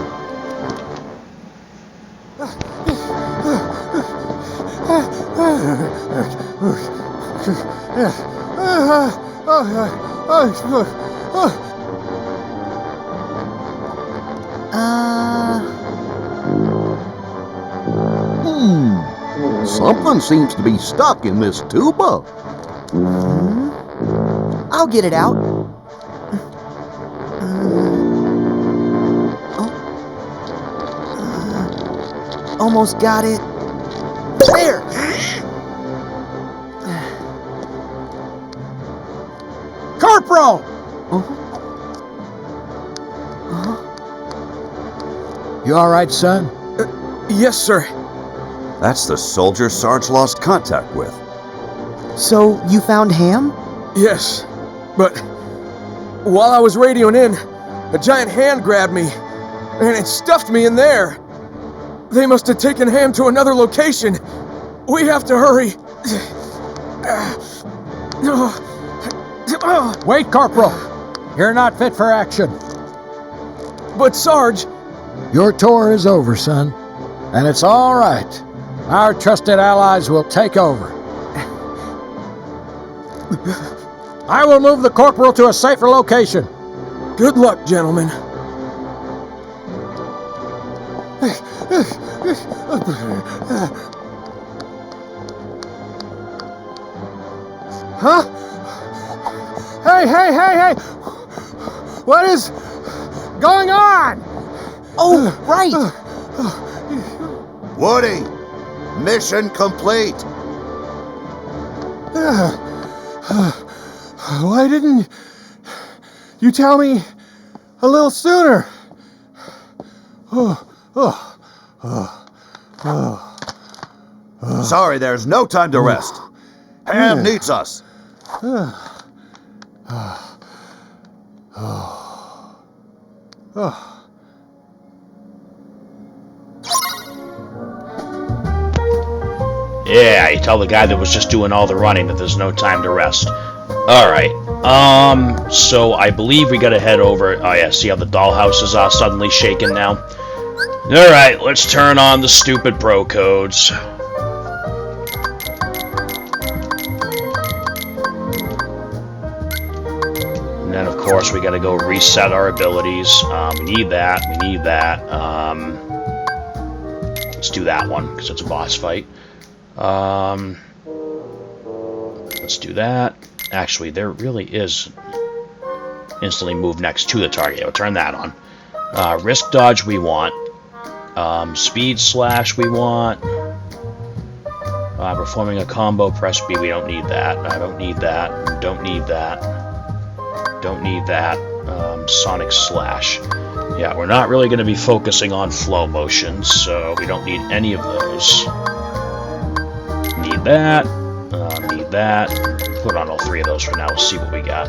[SPEAKER 9] Something seems to be stuck in this tuba.
[SPEAKER 5] I'll get it out. Almost got it. There!
[SPEAKER 8] Corporal! You all right, son?
[SPEAKER 11] Yes, sir.
[SPEAKER 7] That's the soldier Sarge lost contact with.
[SPEAKER 5] So, you found Ham?
[SPEAKER 11] Yes, but while I was radioing in, a giant hand grabbed me, and it stuffed me in there. They must have taken Ham to another location. We have to hurry.
[SPEAKER 8] Wait, Corporal. You're not fit for action.
[SPEAKER 11] But Sarge...
[SPEAKER 8] Your tour is over, son. And it's all right. Our trusted allies will take over. I will move the Corporal to a safer location.
[SPEAKER 11] Good luck, gentlemen.
[SPEAKER 8] Huh? Hey! What is going on?
[SPEAKER 5] Oh, right!
[SPEAKER 7] Woody! Mission complete!
[SPEAKER 8] Why didn't you tell me a little sooner?
[SPEAKER 7] Sorry, there's no time to rest. Ham needs us.
[SPEAKER 1] Yeah, you tell the guy that was just doing all the running that there's no time to rest. Alright, so I believe we gotta head over... Oh yeah, see how the dollhouse is suddenly shaking now? Alright, let's turn on the stupid pro codes. And then, of course, we gotta go reset our abilities. We need that, let's do that one, because it's a boss fight. Let's do that. Actually, there really is instantly move next to the target. We'll turn that on. Risk dodge we want. Speed slash we want. Performing a combo, press B. We don't need that. I don't need that. Don't need that. Don't need that. Sonic slash. Yeah, we're not really going to be focusing on flow motions, so we don't need any of those. Need that. Need that. Put on all three of those for now. We'll see what we got.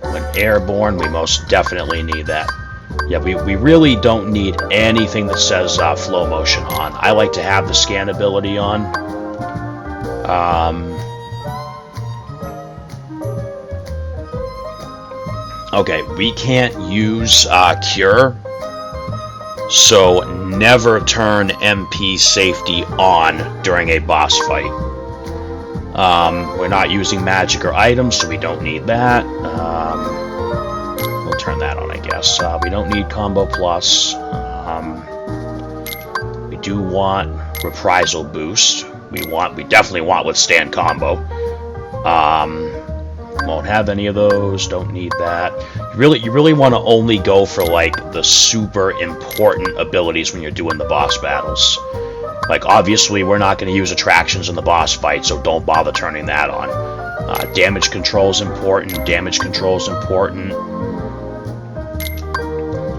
[SPEAKER 1] When airborne, we most definitely need that. Yeah, we really don't need anything that says flow motion on. I like to have the scan ability on. Okay, we can't use Cure, so never turn MP safety on during a boss fight. We're not using magic or items, so we don't need that. We'll turn that on, I guess. We don't need Combo Plus. We do want Reprisal Boost. We definitely want Withstand Combo. Won't have any of those. Don't need that. You really want to only go for like the super important abilities when you're doing the boss battles. Like, obviously, we're not going to use attractions in the boss fight, so don't bother turning that on. Damage control's important. Damage control's important.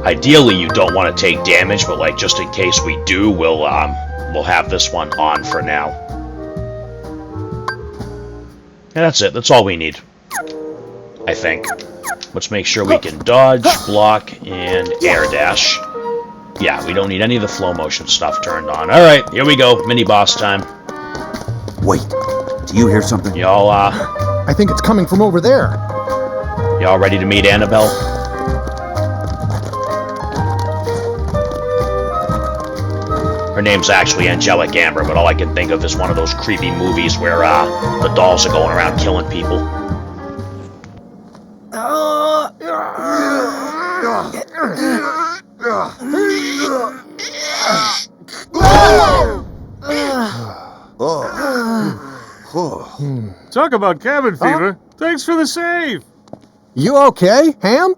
[SPEAKER 1] Ideally, you don't want to take damage, but like just in case we do, we'll have this one on for now. And that's it. That's all we need, I think. Let's make sure we can dodge, block, and air dash. Yeah, we don't need any of the flow motion stuff turned on. Alright, here we go. Mini boss time.
[SPEAKER 7] Wait, do you hear something?
[SPEAKER 3] I think it's coming from over there.
[SPEAKER 1] Y'all ready to meet Annabelle? Her name's actually Angelic Amber, but all I can think of is one of those creepy movies where the dolls are going around killing people.
[SPEAKER 4] Talk about cabin fever. Thanks for the save.
[SPEAKER 3] You okay, Ham?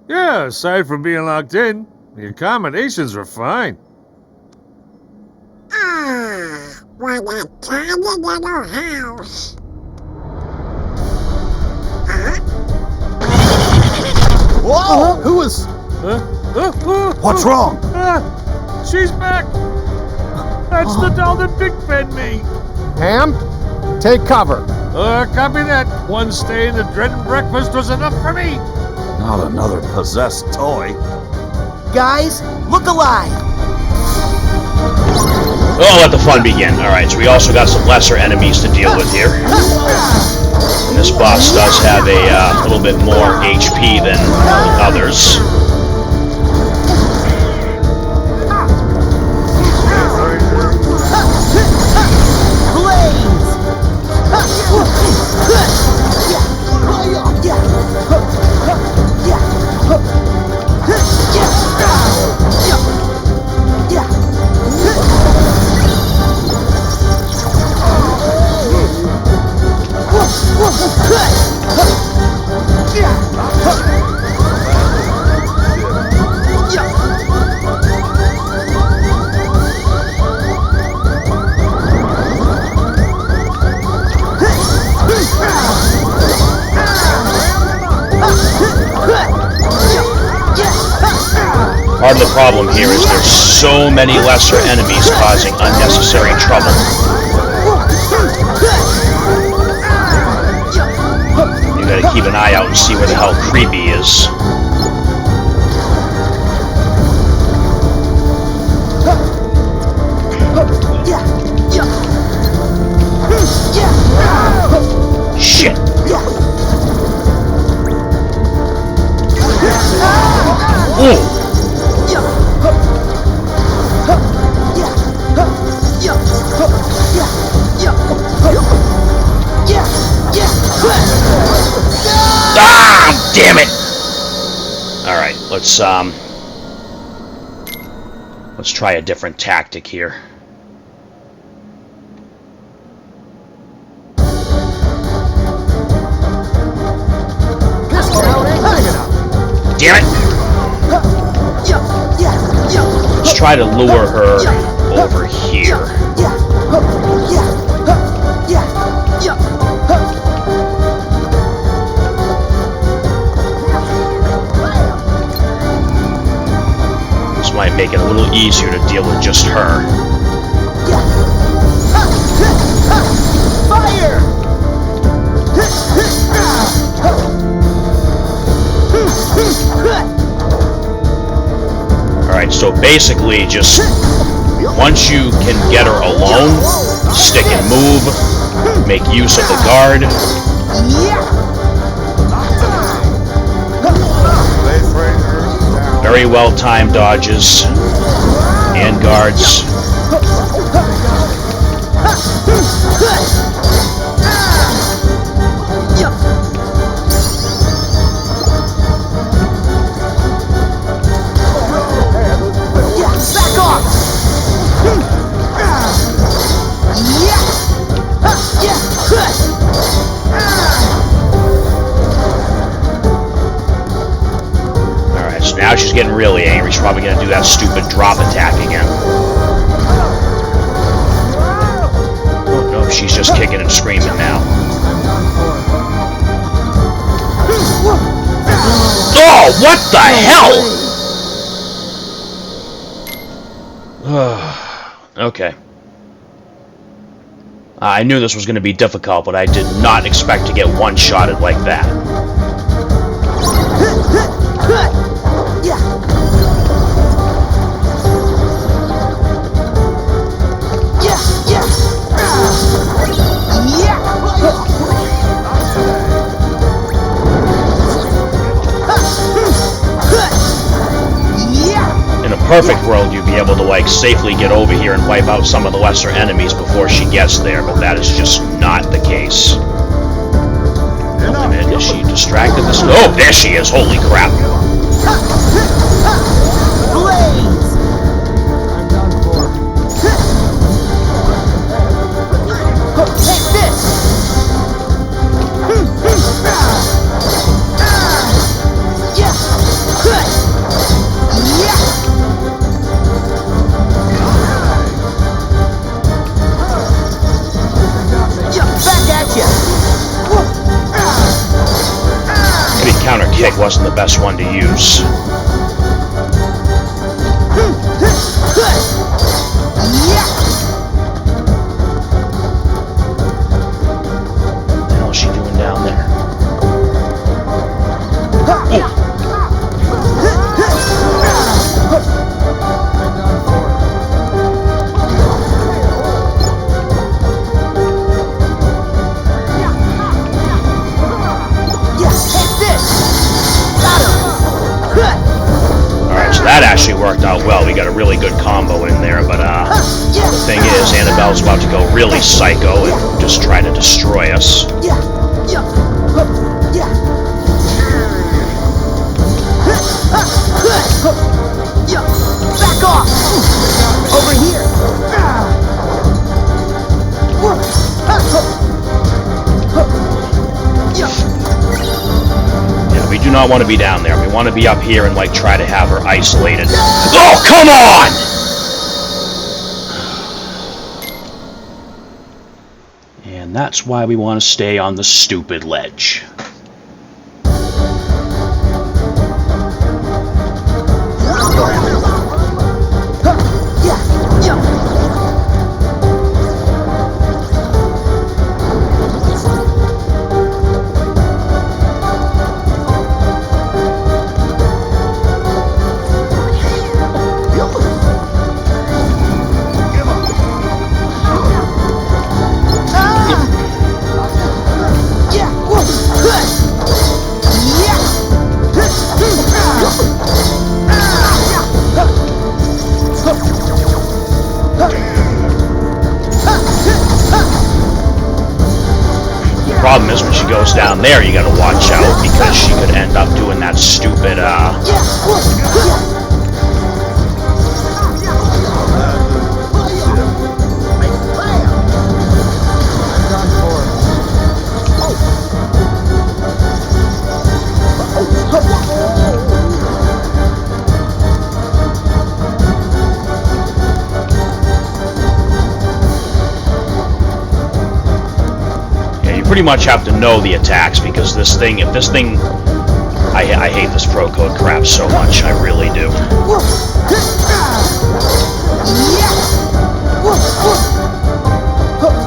[SPEAKER 4] Yeah, aside from being locked in, the accommodations were fine.
[SPEAKER 6] What a tiny little house.
[SPEAKER 3] Whoa! Who was...
[SPEAKER 7] What's wrong?
[SPEAKER 4] She's back. That's the doll that Big fed me.
[SPEAKER 3] Ham? Take cover.
[SPEAKER 4] Copy that. One stay in the dread and breakfast was enough for me.
[SPEAKER 7] Not another possessed toy.
[SPEAKER 5] Guys, look alive!
[SPEAKER 1] Oh, let the fun begin. Alright, so we also got some lesser enemies to deal with here. And this boss does have a little bit more HP than others. Part of the problem here is there's so many lesser enemies causing unnecessary trouble. You gotta keep an eye out and see where the hell Creepy is. Shit. Ooh. Ah, damn it! Alright, let's try a different tactic here. Damn it! Let's try to lure her over here. This might make it a little easier to deal with just her.
[SPEAKER 5] Fire!
[SPEAKER 1] Alright, so basically just once you can get her alone, stick and move, make use of the guard. Very well timed dodges and guards. Alright, so now she's getting really angry. She's probably going to do that stupid drop attack again. Oh, no, she's just kicking and screaming now. Oh, what the hell? Okay. I knew this was going to be difficult, but I did not expect to get one-shotted like that. perfect world, you'd be able to, like, safely get over here and wipe out some of the lesser enemies before she gets there, but that is just not the case. Wait a minute, is she distracted? Oh, there she is! Holy crap!
[SPEAKER 5] Blaze! I'm done for. Take this! Back at you!
[SPEAKER 1] Maybe counter kick wasn't the best one to use. What the hell is she doing down there? That actually worked out well. We got a really good combo in there, but the thing is, Annabelle's about to go really psycho and just try to destroy us.
[SPEAKER 5] Back off! Over here!
[SPEAKER 1] Yeah, we do not want to be down there. We want to be up here and, like, try to have her isolated. Oh, come on! And that's why we want to stay on the stupid ledge. Problem is, when she goes down there, you gotta watch out, because she could end up doing that stupid, pretty much have to know the attacks, because if this thing, I hate this pro code crap so much, I really do.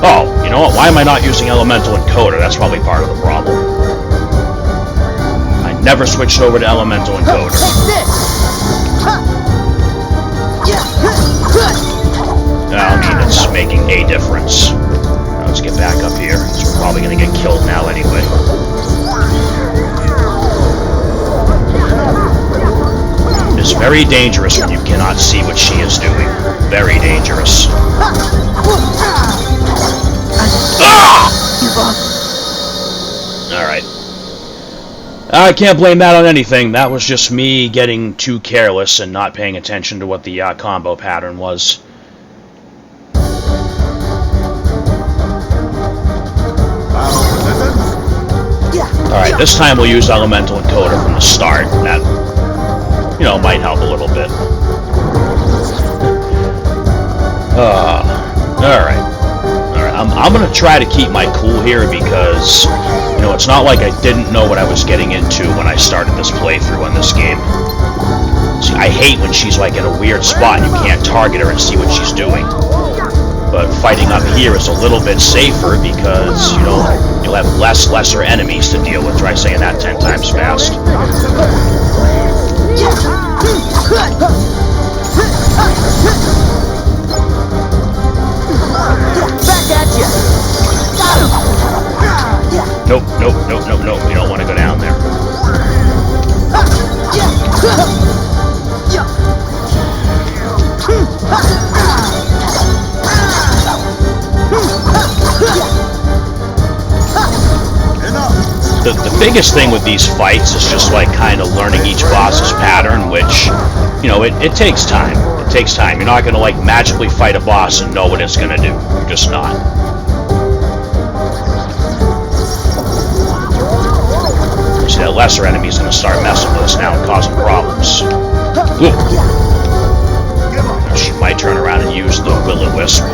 [SPEAKER 1] Oh, you know what, why am I not using Elemental Encoder? That's probably part of the problem. I never switched over to Elemental Encoder. I mean, it's making a difference. Now let's get back up here, because we're probably going to get killed now anyway. It's very dangerous when you cannot see what she is doing. Very dangerous. Ah! Alright. I can't blame that on anything. That was just me getting too careless and not paying attention to what the combo pattern was. Alright, this time we'll use Elemental Encoder from the start. That, you know, might help a little bit. Alright. I'm gonna try to keep my cool here, because, you know, it's not like I didn't know what I was getting into when I started this playthrough on this game. See, I hate when she's, like, in a weird spot and you can't target her and see what she's doing. But fighting up here is a little bit safer, because, you know, you'll have lesser enemies to deal with. Try saying that 10 times fast.
[SPEAKER 5] Back at you. Got him.
[SPEAKER 1] Nope. You don't want to go down there. biggest thing with these fights is just like kind of learning each boss's pattern, which, you know, it takes time. It takes time. You're not going to like magically fight a boss and know what it's going to do. You're just not. See, that lesser enemy is going to start messing with us now and causing problems. Ooh. She might turn around and use the Will-O-Wisp.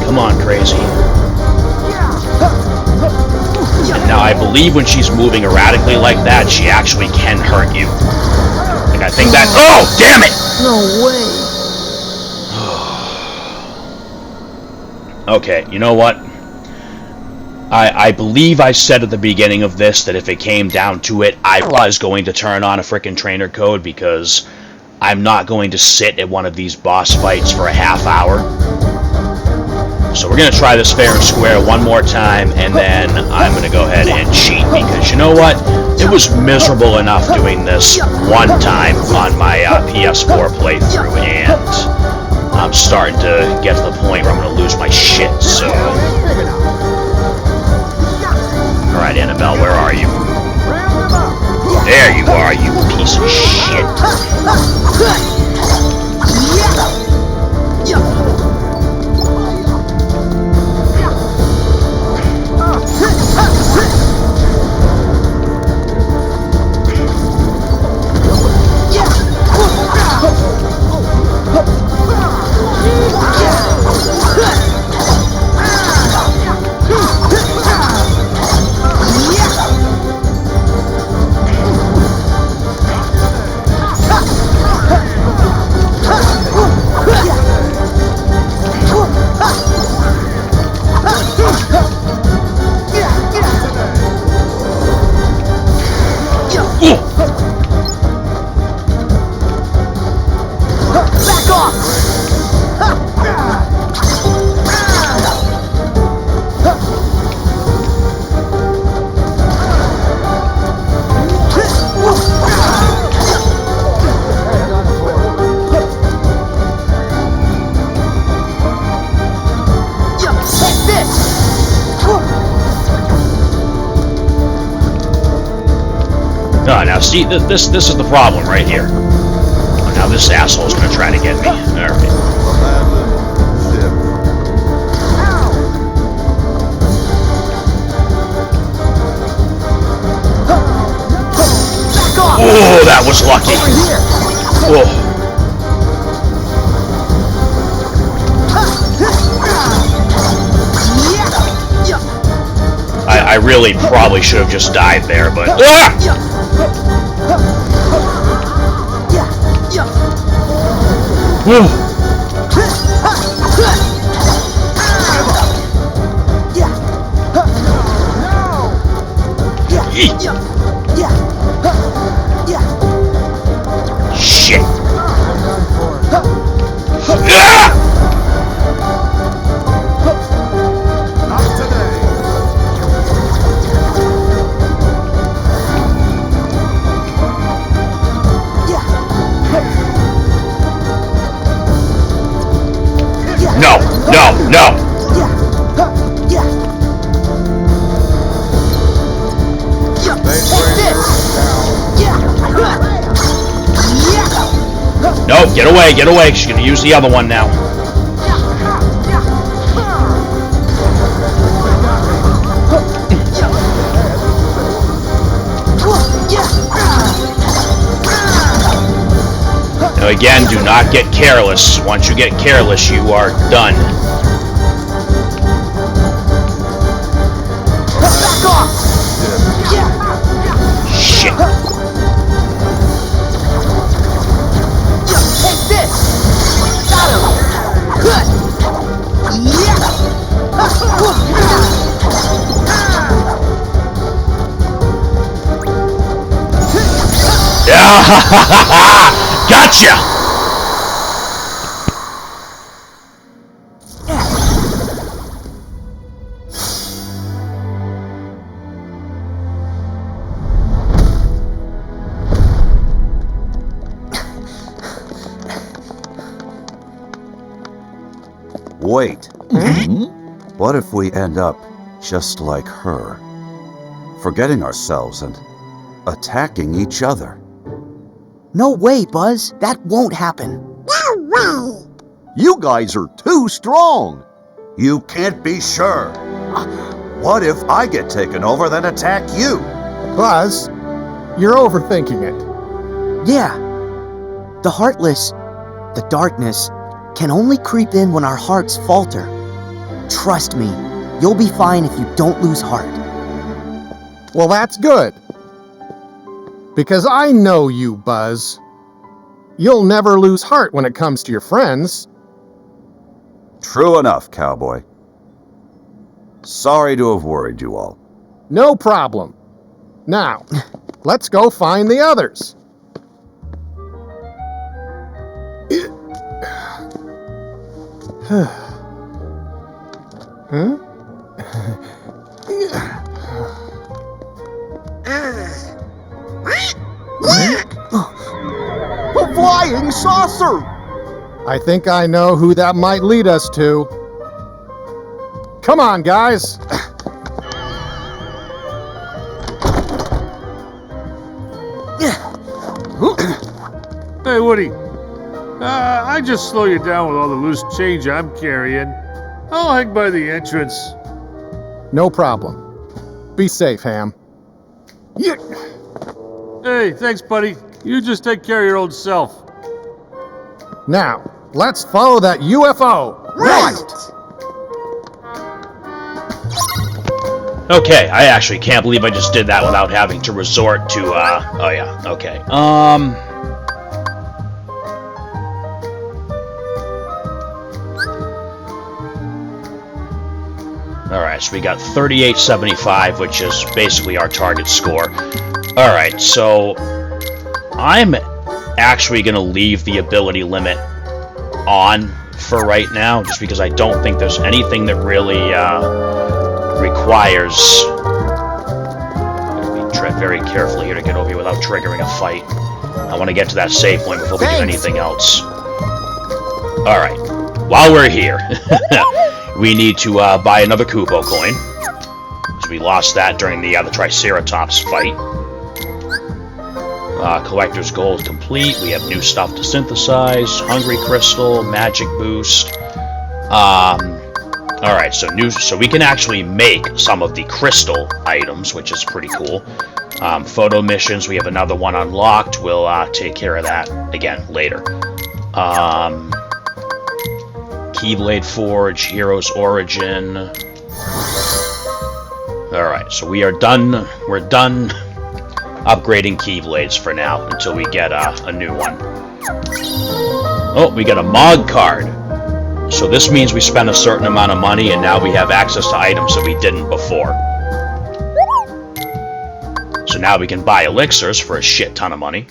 [SPEAKER 1] Come on, crazy. And now I believe when she's moving erratically like that, she actually can hurt you. Like I think that. Oh, damn it!
[SPEAKER 5] No way.
[SPEAKER 1] Okay, you know what? I believe I said at the beginning of this that if it came down to it, I was going to turn on a frickin' trainer code because I'm not going to sit at one of these boss fights for a half hour. So we're going to try this fair and square one more time, and then I'm going to go ahead and cheat, because you know what? It was miserable enough doing this one time on my PS4 playthrough, and I'm starting to get to the point where I'm going to lose my shit, so... Alright, Annabelle, where are you? There you are, you piece of shit. Now see, this is the problem right here. Oh, now this asshole's gonna try to get me. Alright. Oh, that was lucky. Oh. I really probably should have just died there, but... Ah! Shit. Ah! No, no, no! No, get away, get away. She's gonna use the other one now. Now again, do not get careless. Once you get careless, you are done. Shit. Gotcha!
[SPEAKER 7] Wait. What if we end up just like her? Forgetting ourselves and attacking each other.
[SPEAKER 5] No way, Buzz. That won't happen.
[SPEAKER 6] No way.
[SPEAKER 9] You guys are too strong.
[SPEAKER 7] You can't be sure. What if I get taken over, then attack you?
[SPEAKER 3] Buzz, you're overthinking it.
[SPEAKER 5] Yeah. The Heartless, the darkness, can only creep in when our hearts falter. Trust me, you'll be fine if you don't lose heart.
[SPEAKER 3] Well, that's good. Because I know you, Buzz. You'll never lose heart when it comes to your friends.
[SPEAKER 7] True enough, cowboy. Sorry to have worried you all.
[SPEAKER 3] No problem. Now, let's go find the others. Huh?
[SPEAKER 9] A flying saucer!
[SPEAKER 3] I think I know who that might lead us to. Come on, guys.
[SPEAKER 4] Hey, Woody. I just slow you down with all the loose change I'm carrying. I'll hang by the entrance.
[SPEAKER 3] No problem. Be safe, Ham. Yeah.
[SPEAKER 4] Hey, thanks, buddy. You just take care of your old self.
[SPEAKER 3] Now, let's follow that UFO.
[SPEAKER 1] Okay, I actually can't believe I just did that without having to resort to, oh yeah, okay. Alright, so we got 3875, which is basically our target score. Alright, so I'm actually going to leave the ability limit on for right now, just because I don't think there's anything that really requires... I'm going to tread very carefully here to get over here without triggering a fight. I want to get to that save point before we do anything else. Alright, while we're here, we need to buy another Kupo coin, because we lost that during the Triceratops fight. Collector's goal is complete. We have new stuff to synthesize. Hungry Crystal, Magic Boost. Alright, so we can actually make some of the crystal items, which is pretty cool. Photo missions, we have another one unlocked. We'll take care of that again later. Keyblade Forge, Hero's Origin. Alright, so we are done. We're done upgrading Keyblades for now until we get a new one. Oh, we got a Mog card. So this means we spent a certain amount of money and now we have access to items that we didn't before. So now we can buy elixirs for a shit ton of money.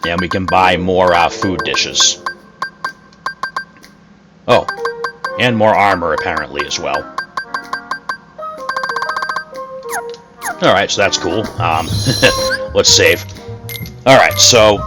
[SPEAKER 1] And we can buy more food dishes. Oh, and more armor apparently as well. Alright, so that's cool. Let's save. Alright, so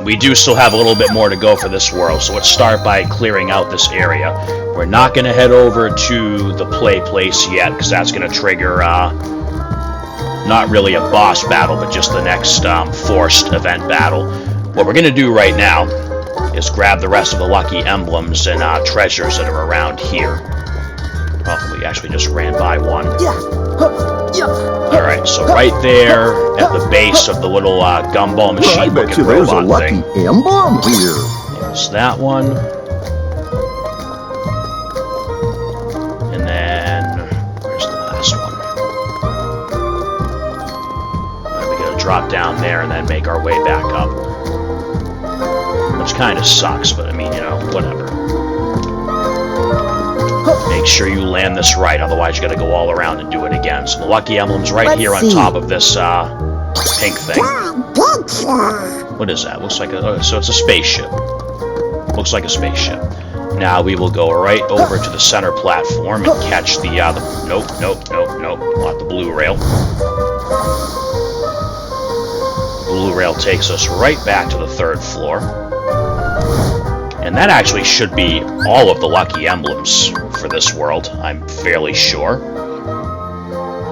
[SPEAKER 1] we do still have a little bit more to go for this world, so let's start by clearing out this area. We're not going to head over to the play place yet, because that's going to trigger, not really a boss battle, but just the next forced event battle. What we're going to do right now is grab the rest of the lucky emblems and treasures that are around here. Oh, we actually just ran by one. Alright, so right there at the base of the little gumball machine looking robot thing.
[SPEAKER 9] Emblem here.
[SPEAKER 1] There's that one. And then where's the last one? We gotta drop down there and then make our way back up. Which kind of sucks, but I mean, you know, whatever. Make sure you land this right, otherwise you gotta go all around and do it again. So the lucky emblem's right here on top of this pink thing. What is that? Looks like so it's a spaceship. Looks like a spaceship. Now we will go right over to the center platform and catch the nope, not the blue rail. Blue rail takes us right back to the 3rd floor. And that actually should be all of the lucky emblems for this world, I'm fairly sure.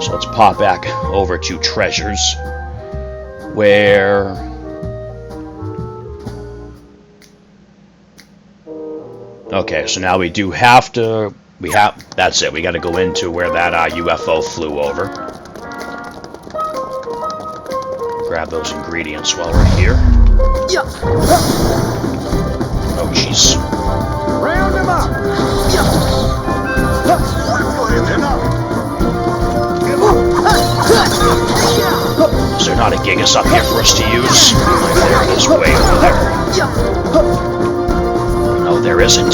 [SPEAKER 1] So let's pop back over to treasures, where... Okay, so now we do have to... That's it, we gotta go into where that UFO flew over. Grab those ingredients while we're here. Oh, jeez.
[SPEAKER 11] Round him up!
[SPEAKER 1] Is there not a Gigas up here for us to use? There it is, way over there. No, there isn't.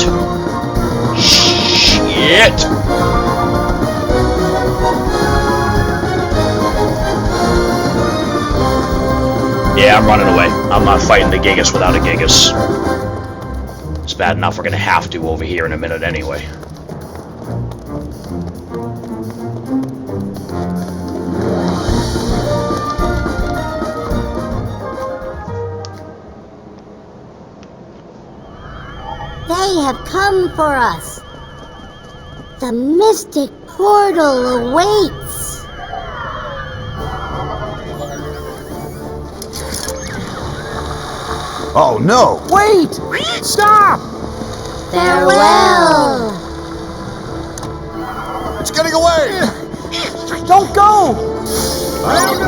[SPEAKER 1] Shit! Yeah, I'm running away. I'm not fighting the Gigas without a Gigas. It's bad enough we're gonna have to over here in a minute anyway.
[SPEAKER 6] They have come for us. The mystic portal awaits.
[SPEAKER 7] Oh no!
[SPEAKER 11] Wait! Stop!
[SPEAKER 6] Farewell.
[SPEAKER 9] It's getting away!
[SPEAKER 11] Don't go!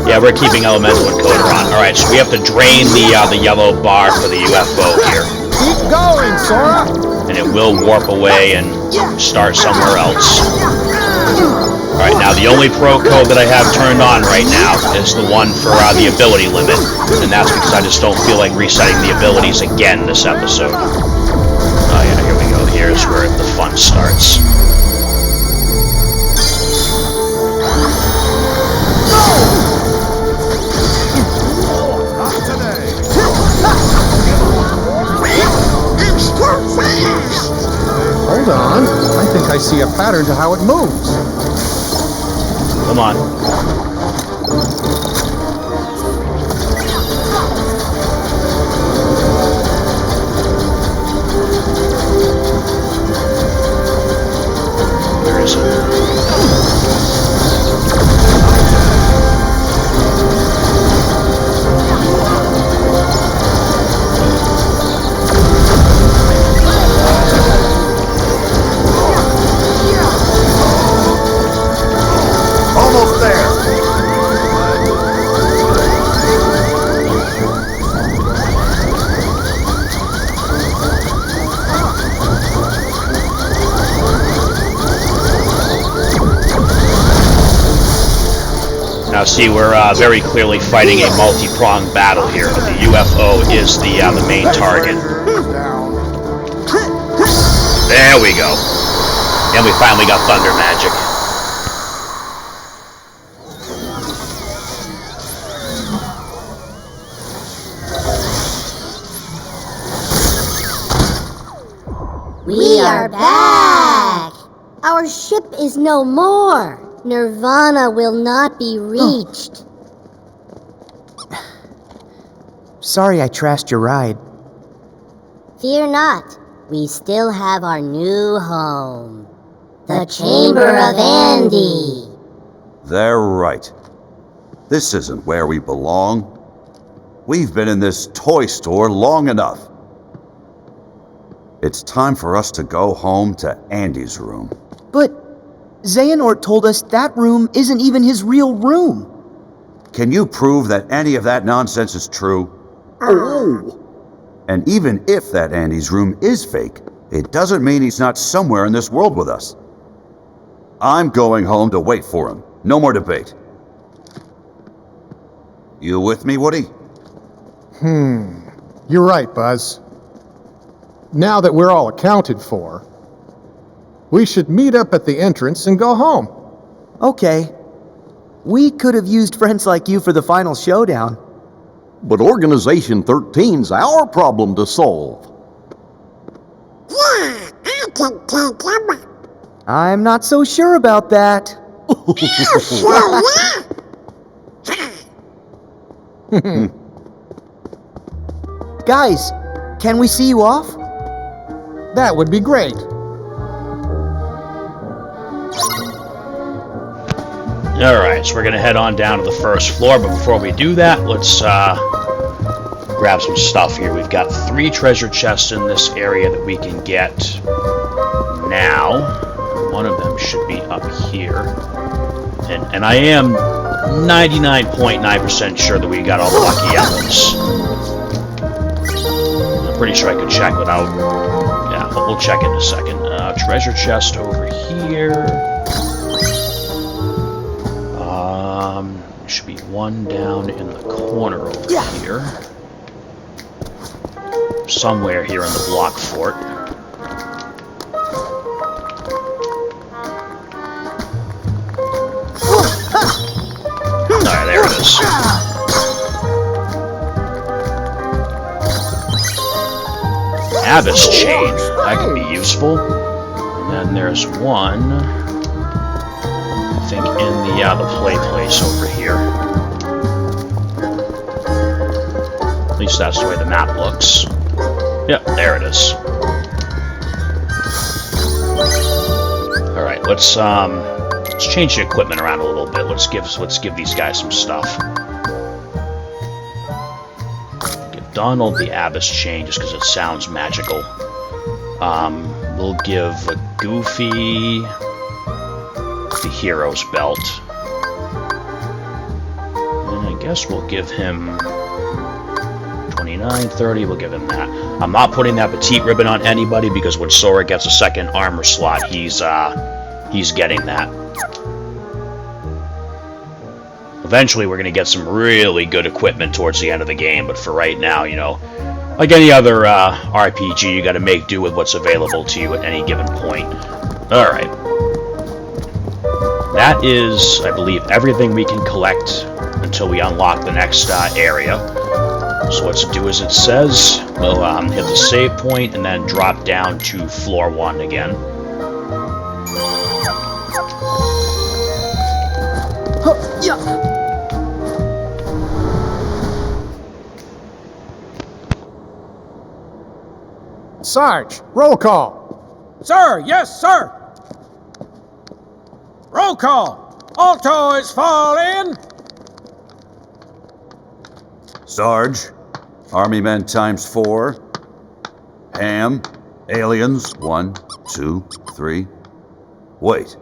[SPEAKER 1] Yeah, we're keeping Elemental Encoder on. Alright, so we have to drain the yellow bar for the UFO here.
[SPEAKER 11] Keep going, Sora!
[SPEAKER 1] And it will warp away and start somewhere else. Alright, now the only pro code that I have turned on right now is the one for the ability limit. And that's because I just don't feel like resetting the abilities again this episode. Oh yeah, here we go. Here's where the fun starts.
[SPEAKER 3] Hold on. I think I see a pattern to how it moves.
[SPEAKER 1] Come on. Where is it?
[SPEAKER 9] Almost there!
[SPEAKER 1] Now see, we're very clearly fighting a multi-pronged battle here, but the UFO is the main target. There we go. And we finally got thunder magic.
[SPEAKER 6] We are back. Our ship is no more. Nirvana will not be reached.
[SPEAKER 5] Sorry I trashed your ride.
[SPEAKER 6] Fear not. We still have our new home. The Chamber of Andy.
[SPEAKER 7] They're right. This isn't where we belong. We've been in this toy store long enough. It's time for us to go home to Andy's room.
[SPEAKER 5] But Xehanort told us that room isn't even his real room.
[SPEAKER 7] Can you prove that any of that nonsense is true?
[SPEAKER 9] Oh!
[SPEAKER 7] And even if that Andy's room is fake, it doesn't mean he's not somewhere in this world with us. I'm going home to wait for him. No more debate. You with me, Woody?
[SPEAKER 3] You're right, Buzz. Now that we're all accounted for, we should meet up at the entrance and go home.
[SPEAKER 5] Okay. We could have used friends like you for the final showdown.
[SPEAKER 9] But Organization 13's our problem to solve.
[SPEAKER 6] Yeah, I can take him.
[SPEAKER 5] I'm not so sure about that. Guys, can we see you off?
[SPEAKER 2] That would be great.
[SPEAKER 1] Alright, so we're gonna head on down to the first floor, but before we do that, let's grab some stuff here. We've got 3 treasure chests in this area that we can get now. One of them should be up here. And I am 99.9% sure that we got all the lucky emblems. I'm pretty sure I could check without... Yeah, but we'll check in a second. Treasure chest over here. There should be one down in the corner over here. Somewhere here in the block fort. Alright, there it is. Abyss chain. That could be useful. And then there's one, I think, in the play place over here. At least that's the way the map looks. Yep, there it is. Alright, let's change the equipment around a little bit. Let's give these guys some stuff. Give Donald the Abyss chain just because it sounds magical. We'll give Goofy the Hero's belt. And I guess we'll give him 29, 30, we'll give him that. I'm not putting that petite ribbon on anybody because when Sora gets a second armor slot, he's getting that. Eventually, we're going to get some really good equipment towards the end of the game, but for right now, you know, like any other RPG, you got to make do with what's available to you at any given point. Alright. That is, I believe, everything we can collect until we unlock the next area. So let's do as it says. We'll hit the save point and then drop down to floor 1 again.
[SPEAKER 2] Sarge, roll call.
[SPEAKER 8] Sir, yes, sir. Roll call. Alto is falling.
[SPEAKER 7] Sarge, Army men ×4. Ham, aliens, 1, 2, 3. Wait,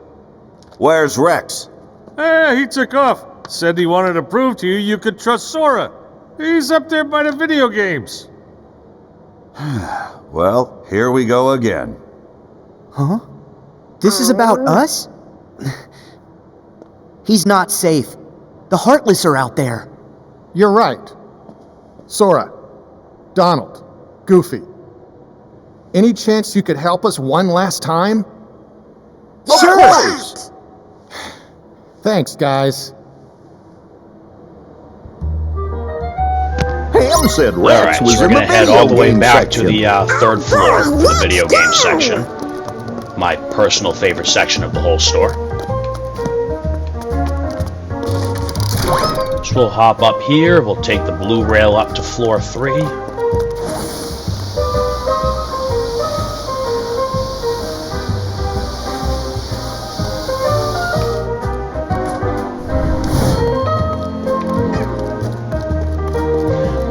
[SPEAKER 7] where's Rex?
[SPEAKER 4] He took off. Said he wanted to prove to you you could trust Sora. He's up there by the video games.
[SPEAKER 7] Well, here we go again.
[SPEAKER 5] Huh? This is about us? He's not safe. The Heartless are out there.
[SPEAKER 3] You're right. Sora, Donald, Goofy. Any chance you could help us one last time?
[SPEAKER 9] Sure!
[SPEAKER 3] Thanks, guys.
[SPEAKER 9] Ham said Rex
[SPEAKER 1] Alright,
[SPEAKER 9] was
[SPEAKER 1] so we're
[SPEAKER 9] in the
[SPEAKER 1] going to head
[SPEAKER 9] video
[SPEAKER 1] all the way
[SPEAKER 9] game
[SPEAKER 1] back
[SPEAKER 9] section.
[SPEAKER 1] to the 3rd floor, the video game section. My personal favorite section of the whole store. So we'll hop up here, we'll take the blue rail up to floor 3.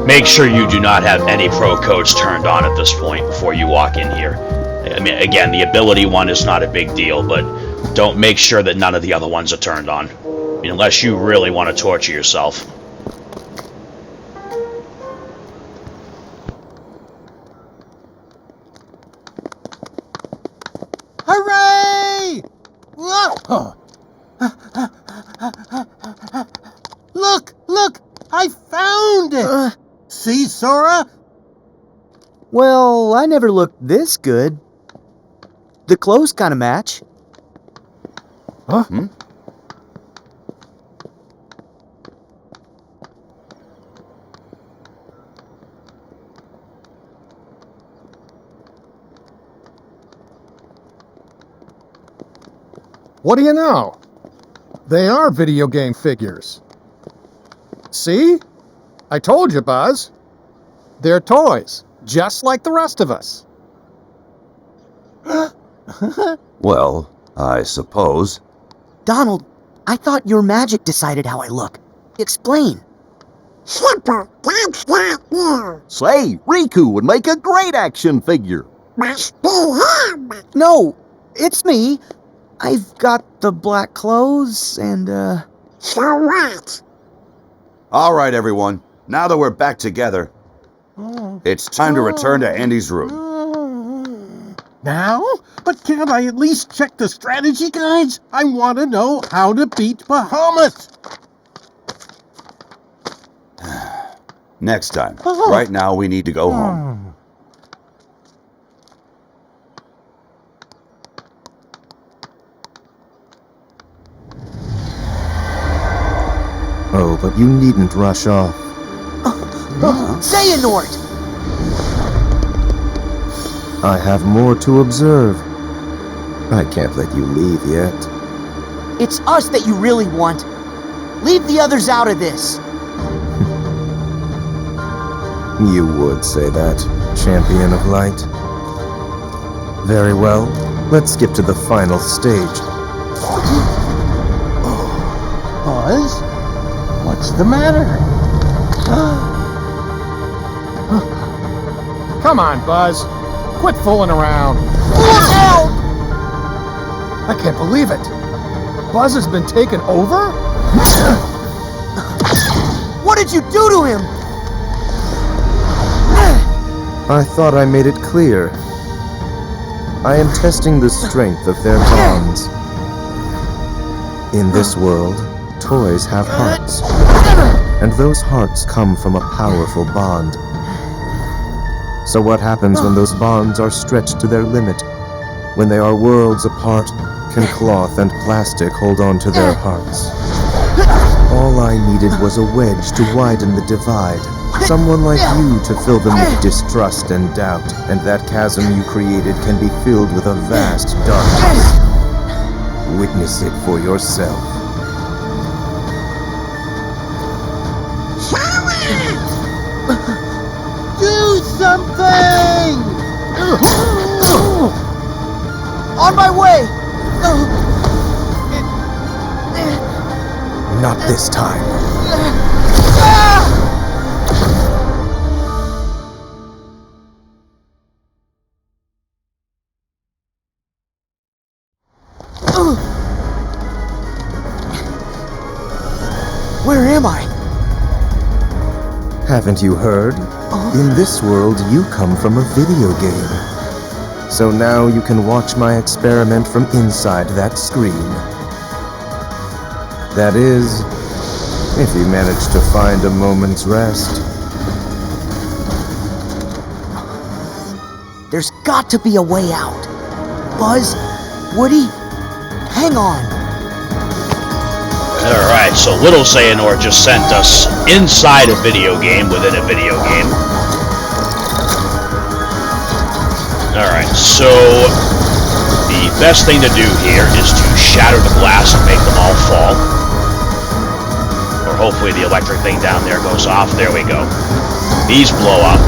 [SPEAKER 1] Make sure you do not have any pro codes turned on at this point before you walk in here. I mean, again, the ability one is not a big deal, but don't make sure that none of the other ones are turned on. I mean, unless you really want to torture yourself.
[SPEAKER 2] Hooray! Look! Look! I found it! See, Sora?
[SPEAKER 5] Well, I never looked this good. The The clothes kind of match.
[SPEAKER 3] Huh? What do you know? They are video game figures. See? I told you, Buzz. They're toys, just like the rest of us.
[SPEAKER 7] Well, I suppose.
[SPEAKER 5] Donald, I thought your magic decided how I look. Explain.
[SPEAKER 9] Simple, that's not you. Say, Riku would make a great action figure. Must be him.
[SPEAKER 5] No, it's me. I've got the black clothes and,
[SPEAKER 9] So what?
[SPEAKER 7] All right, everyone. Now that we're back together, it's time to return to Andy's room.
[SPEAKER 2] Now? But can't I at least check the strategy guides? I want to know how to beat Bahamut.
[SPEAKER 7] Next time. Right now, we need to go home.
[SPEAKER 10] Oh, but you needn't rush off.
[SPEAKER 5] Xehanort!
[SPEAKER 10] I have more to observe. I can't let you leave yet.
[SPEAKER 5] It's us that you really want. Leave the others out of this.
[SPEAKER 10] You would say that, champion of light. Very well, let's skip to the final stage.
[SPEAKER 2] Buzz? What's the matter?
[SPEAKER 3] Come on, Buzz. Quit fooling around.
[SPEAKER 5] Look out!
[SPEAKER 3] I can't believe it. Buzz has been taken over?
[SPEAKER 5] What did you do to him?
[SPEAKER 10] I thought I made it clear. I am testing the strength of their bonds. In this world, toys have hearts, and those hearts come from a powerful bond. So what happens when those bonds are stretched to their limit? When they are worlds apart, can cloth and plastic hold on to their hearts? All I needed was a wedge to widen the divide. Someone like you to fill them with distrust and doubt, and that chasm you created can be filled with a vast darkness. Witness it for yourself.
[SPEAKER 2] Do something!
[SPEAKER 5] On my way!
[SPEAKER 10] Not this time.
[SPEAKER 5] Where am I?
[SPEAKER 10] Haven't you heard? In this world, you come from a video game. So now you can watch my experiment from inside that screen. That is, if you manage to find a moment's rest.
[SPEAKER 5] There's got to be a way out. Buzz, Woody, hang on.
[SPEAKER 1] Alright, so little Xehanort just sent us inside a video game within a video game. Alright, so the best thing to do here is to shatter the glass and make them all fall. Or hopefully the electric thing down there goes off. There we go. These blow up.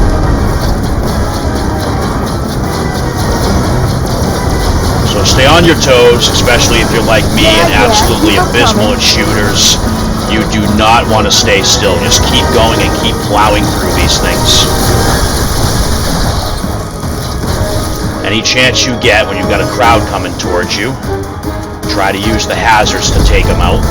[SPEAKER 1] So stay on your toes, especially if you're like me and absolutely abysmal at shooters. You do not want to stay still. Just keep going and keep plowing through these things. Any chance you get when you've got a crowd coming towards you, try to use the hazards to take them out.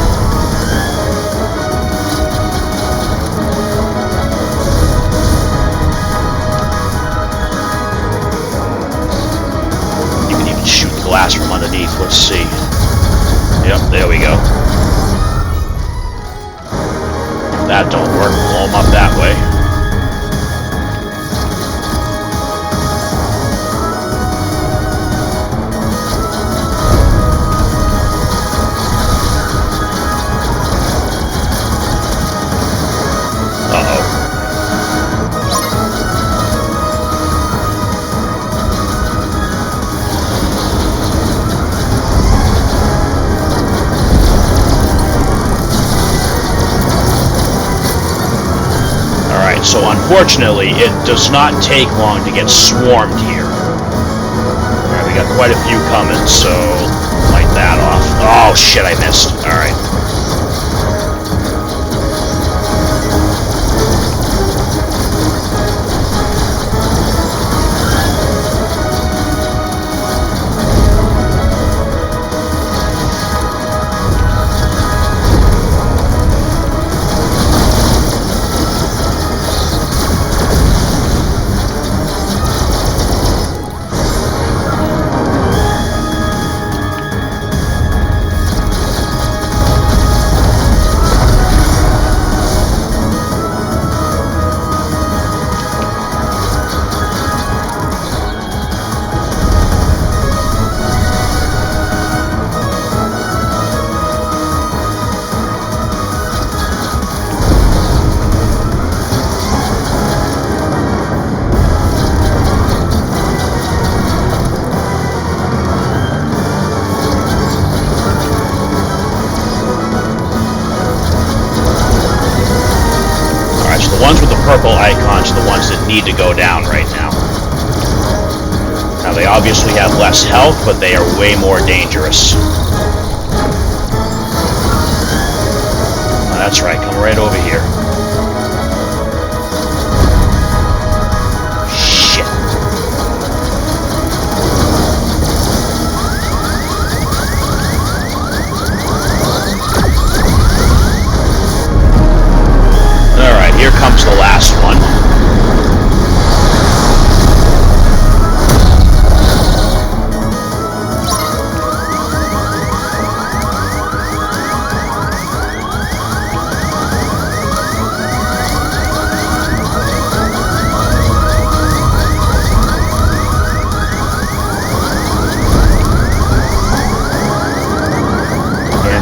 [SPEAKER 1] Glass from underneath. Let's see. Yep, there we go. That don't work. Blow them up that way. Unfortunately, it does not take long to get swarmed here. Alright, we got quite a few coming, so light that off. Oh shit, I missed. Alright. The ones with the purple icons are the ones that need to go down right now. Now they obviously have less health, but they are way more dangerous. Oh, that's right, come right over here. Shit. Alright, here comes the last one.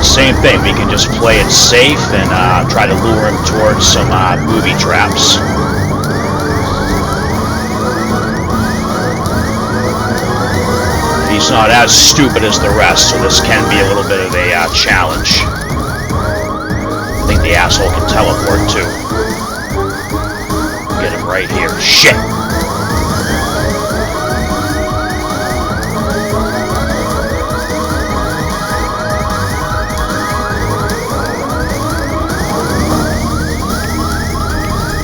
[SPEAKER 1] Same thing, we can just play it safe and try to lure him towards some booby traps. He's not as stupid as the rest, so this can be a little bit of a challenge. I think the asshole can teleport too. Get him right here. Shit!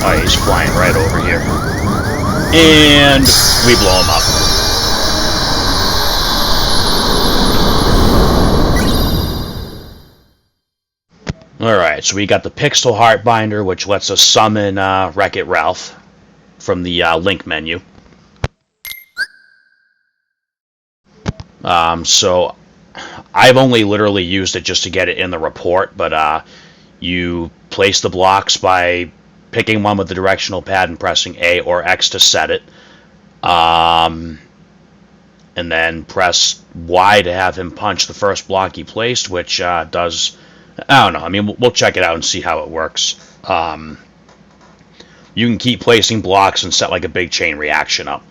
[SPEAKER 1] Oh, he's flying right over here. And we blow him up. Alright, so we got the Pixel Heart Binder, which lets us summon Wreck-It Ralph from the link menu. So I've only literally used it just to get it in the report, but you place the blocks by picking one with the directional pad and pressing A or X to set it. And then press Y to have him punch the first block he placed, which does... I don't know. I mean, we'll check it out and see how it works. You can keep placing blocks and set like a big chain reaction up.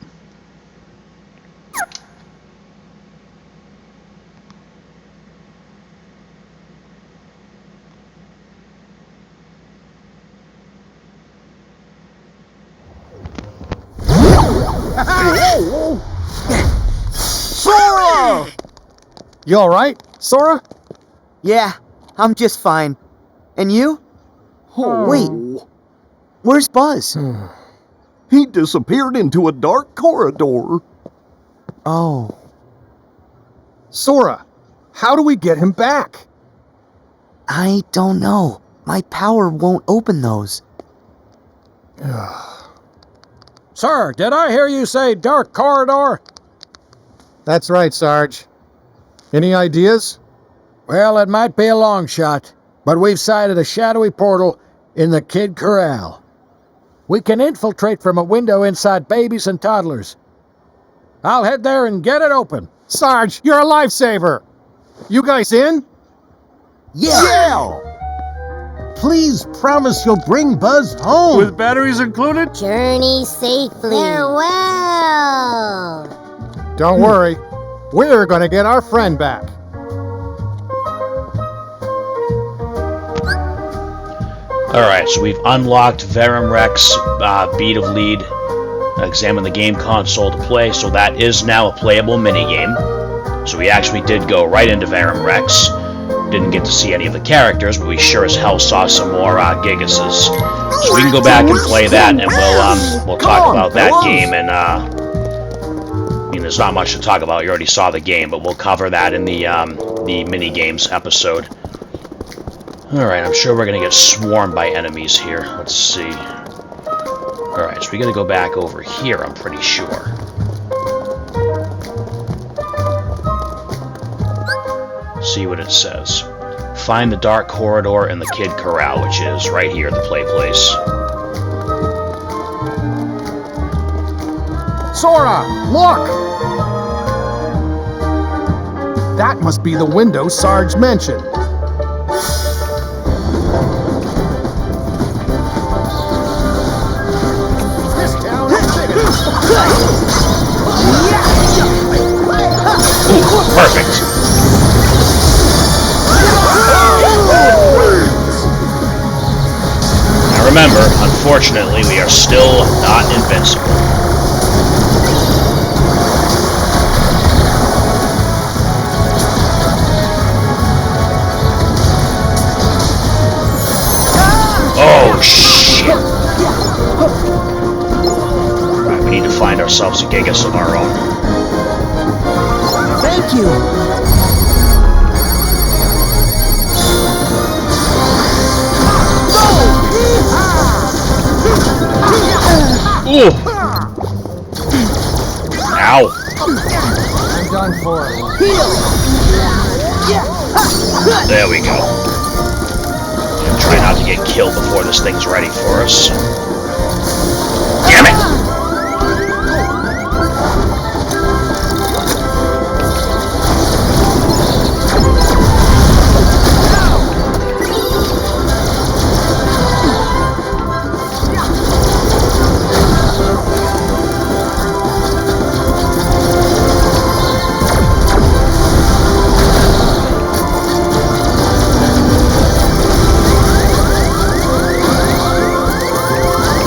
[SPEAKER 11] Sora!
[SPEAKER 3] You alright, Sora?
[SPEAKER 5] Yeah, I'm just fine. And you?
[SPEAKER 9] Oh.
[SPEAKER 5] Wait, where's Buzz?
[SPEAKER 9] He disappeared into a dark corridor.
[SPEAKER 5] Oh.
[SPEAKER 3] Sora, how do we get him back?
[SPEAKER 5] I don't know. My power won't open those.
[SPEAKER 8] Sir, did I hear you say dark corridor?
[SPEAKER 3] That's right, Sarge. Any ideas?
[SPEAKER 8] Well, it might be a long shot, but we've sighted a shadowy portal in the Kid Corral. We can infiltrate from a window inside babies and toddlers. I'll head there and get it open.
[SPEAKER 3] Sarge, you're a lifesaver! You guys in?
[SPEAKER 9] Yeah!
[SPEAKER 2] Please promise you'll bring Buzz home.
[SPEAKER 4] With batteries included?
[SPEAKER 6] Journey safely. Farewell.
[SPEAKER 3] Don't worry. We're gonna get our friend back.
[SPEAKER 1] Alright, so we've unlocked Verum Rex, Beat of Lead, examine the game console to play, so that is now a playable minigame. So we actually did go right into Verum Rex. Didn't get to see any of the characters, but we sure as hell saw some more Gigases. So we can go back and play that, and we'll talk about that game, and I mean, there's not much to talk about, you already saw the game, but we'll cover that in the mini-games episode. Alright, I'm sure we're gonna get swarmed by enemies here. Let's see. Alright, so we gotta go back over here, I'm pretty sure. See what it says. Find the dark corridor in the Kid Corral, which is right here, the play place.
[SPEAKER 3] Sora, look! That must be the window Sarge mentioned. This town is big enough.
[SPEAKER 1] Ooh, perfect. Now remember, unfortunately, we are still not invincible. Oh, shit! Alright, we need to find ourselves a Gigas of our own.
[SPEAKER 5] Thank you!
[SPEAKER 1] Ooh! Ow!
[SPEAKER 8] I'm done for.
[SPEAKER 1] There we go. And try not to get killed before this thing's ready for us. Damn it!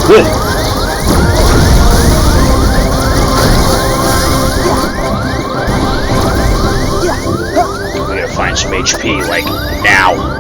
[SPEAKER 1] Good. We gotta find some HP, like, now.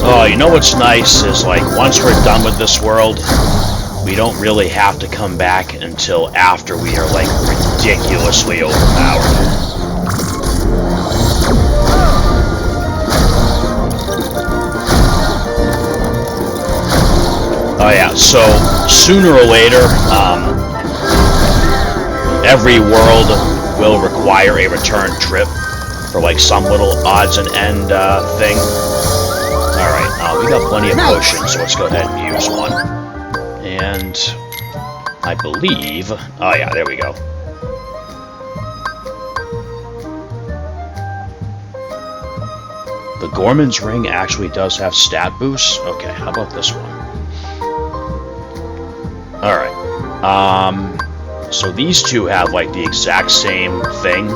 [SPEAKER 1] Oh, you know what's nice is, like, once we're done with this world, we don't really have to come back until after we are, like, ridiculously overpowered. Oh yeah, so sooner or later, every world will require a return trip for, like, some little odds and end thing. Alright, we got plenty of potions, so let's go ahead and use one. And I believe... Oh yeah, there we go. The Gorman's Ring actually does have stat boosts? Okay, how about this one? Alright. So these two have, like, the exact same thing.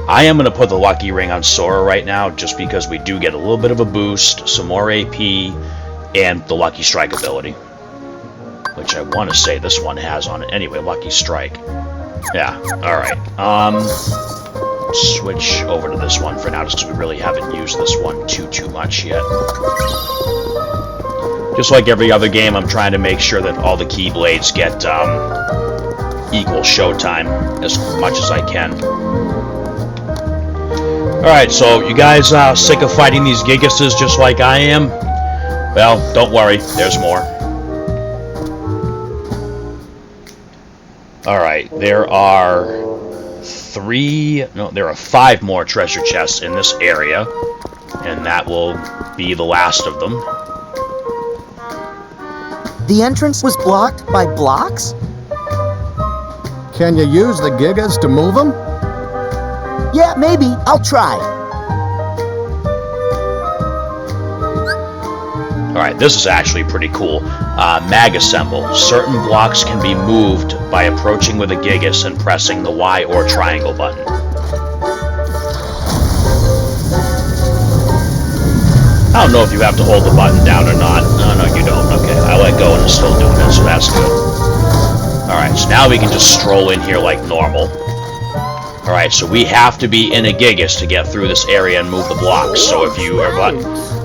[SPEAKER 1] I am going to put the Lucky Ring on Sora right now, just because we do get a little bit of a boost, some more AP, and the Lucky Strike ability. Which I want to say this one has on it. Anyway, Lucky Strike. Yeah, alright. Switch over to this one for now, just because we really haven't used this one too much yet. Just like every other game, I'm trying to make sure that all the Keyblades get equal showtime as much as I can. Alright, so you guys sick of fighting these Gigases just like I am? Well, don't worry, there's more. Alright, there are 5 more treasure chests in this area, and that will be the last of them.
[SPEAKER 5] The entrance was blocked by blocks?
[SPEAKER 3] Can you use the gigas to move them?
[SPEAKER 9] Yeah, maybe. I'll try.
[SPEAKER 1] Alright, this is actually pretty cool. Mag Assemble. Certain blocks can be moved by approaching with a gigas and pressing the Y or triangle button. I don't know if you have to hold the button down or not. No, you don't. Okay, I let go and it's still doing it, so that's good. Alright, so now we can just stroll in here like normal. Alright, so we have to be in a gigas to get through this area and move the blocks. So if you are...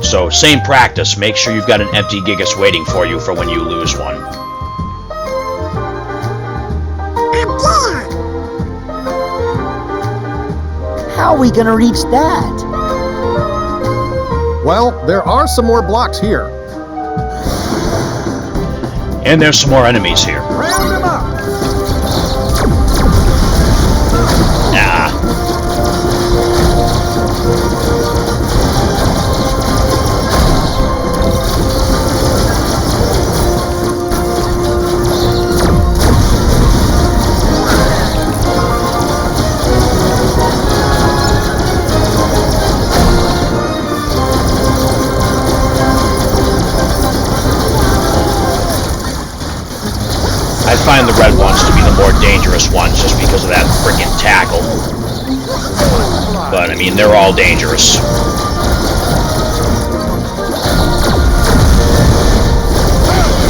[SPEAKER 1] So, same practice. Make sure you've got an empty gigas waiting for you for when you lose one.
[SPEAKER 9] How are we gonna reach that?
[SPEAKER 3] Well, there are some more blocks here.
[SPEAKER 1] And there's some more enemies here.
[SPEAKER 11] Round them up!
[SPEAKER 1] Nah. I find the red ones to be the more dangerous ones just because of that frickin' tackle. But, I mean, they're all dangerous.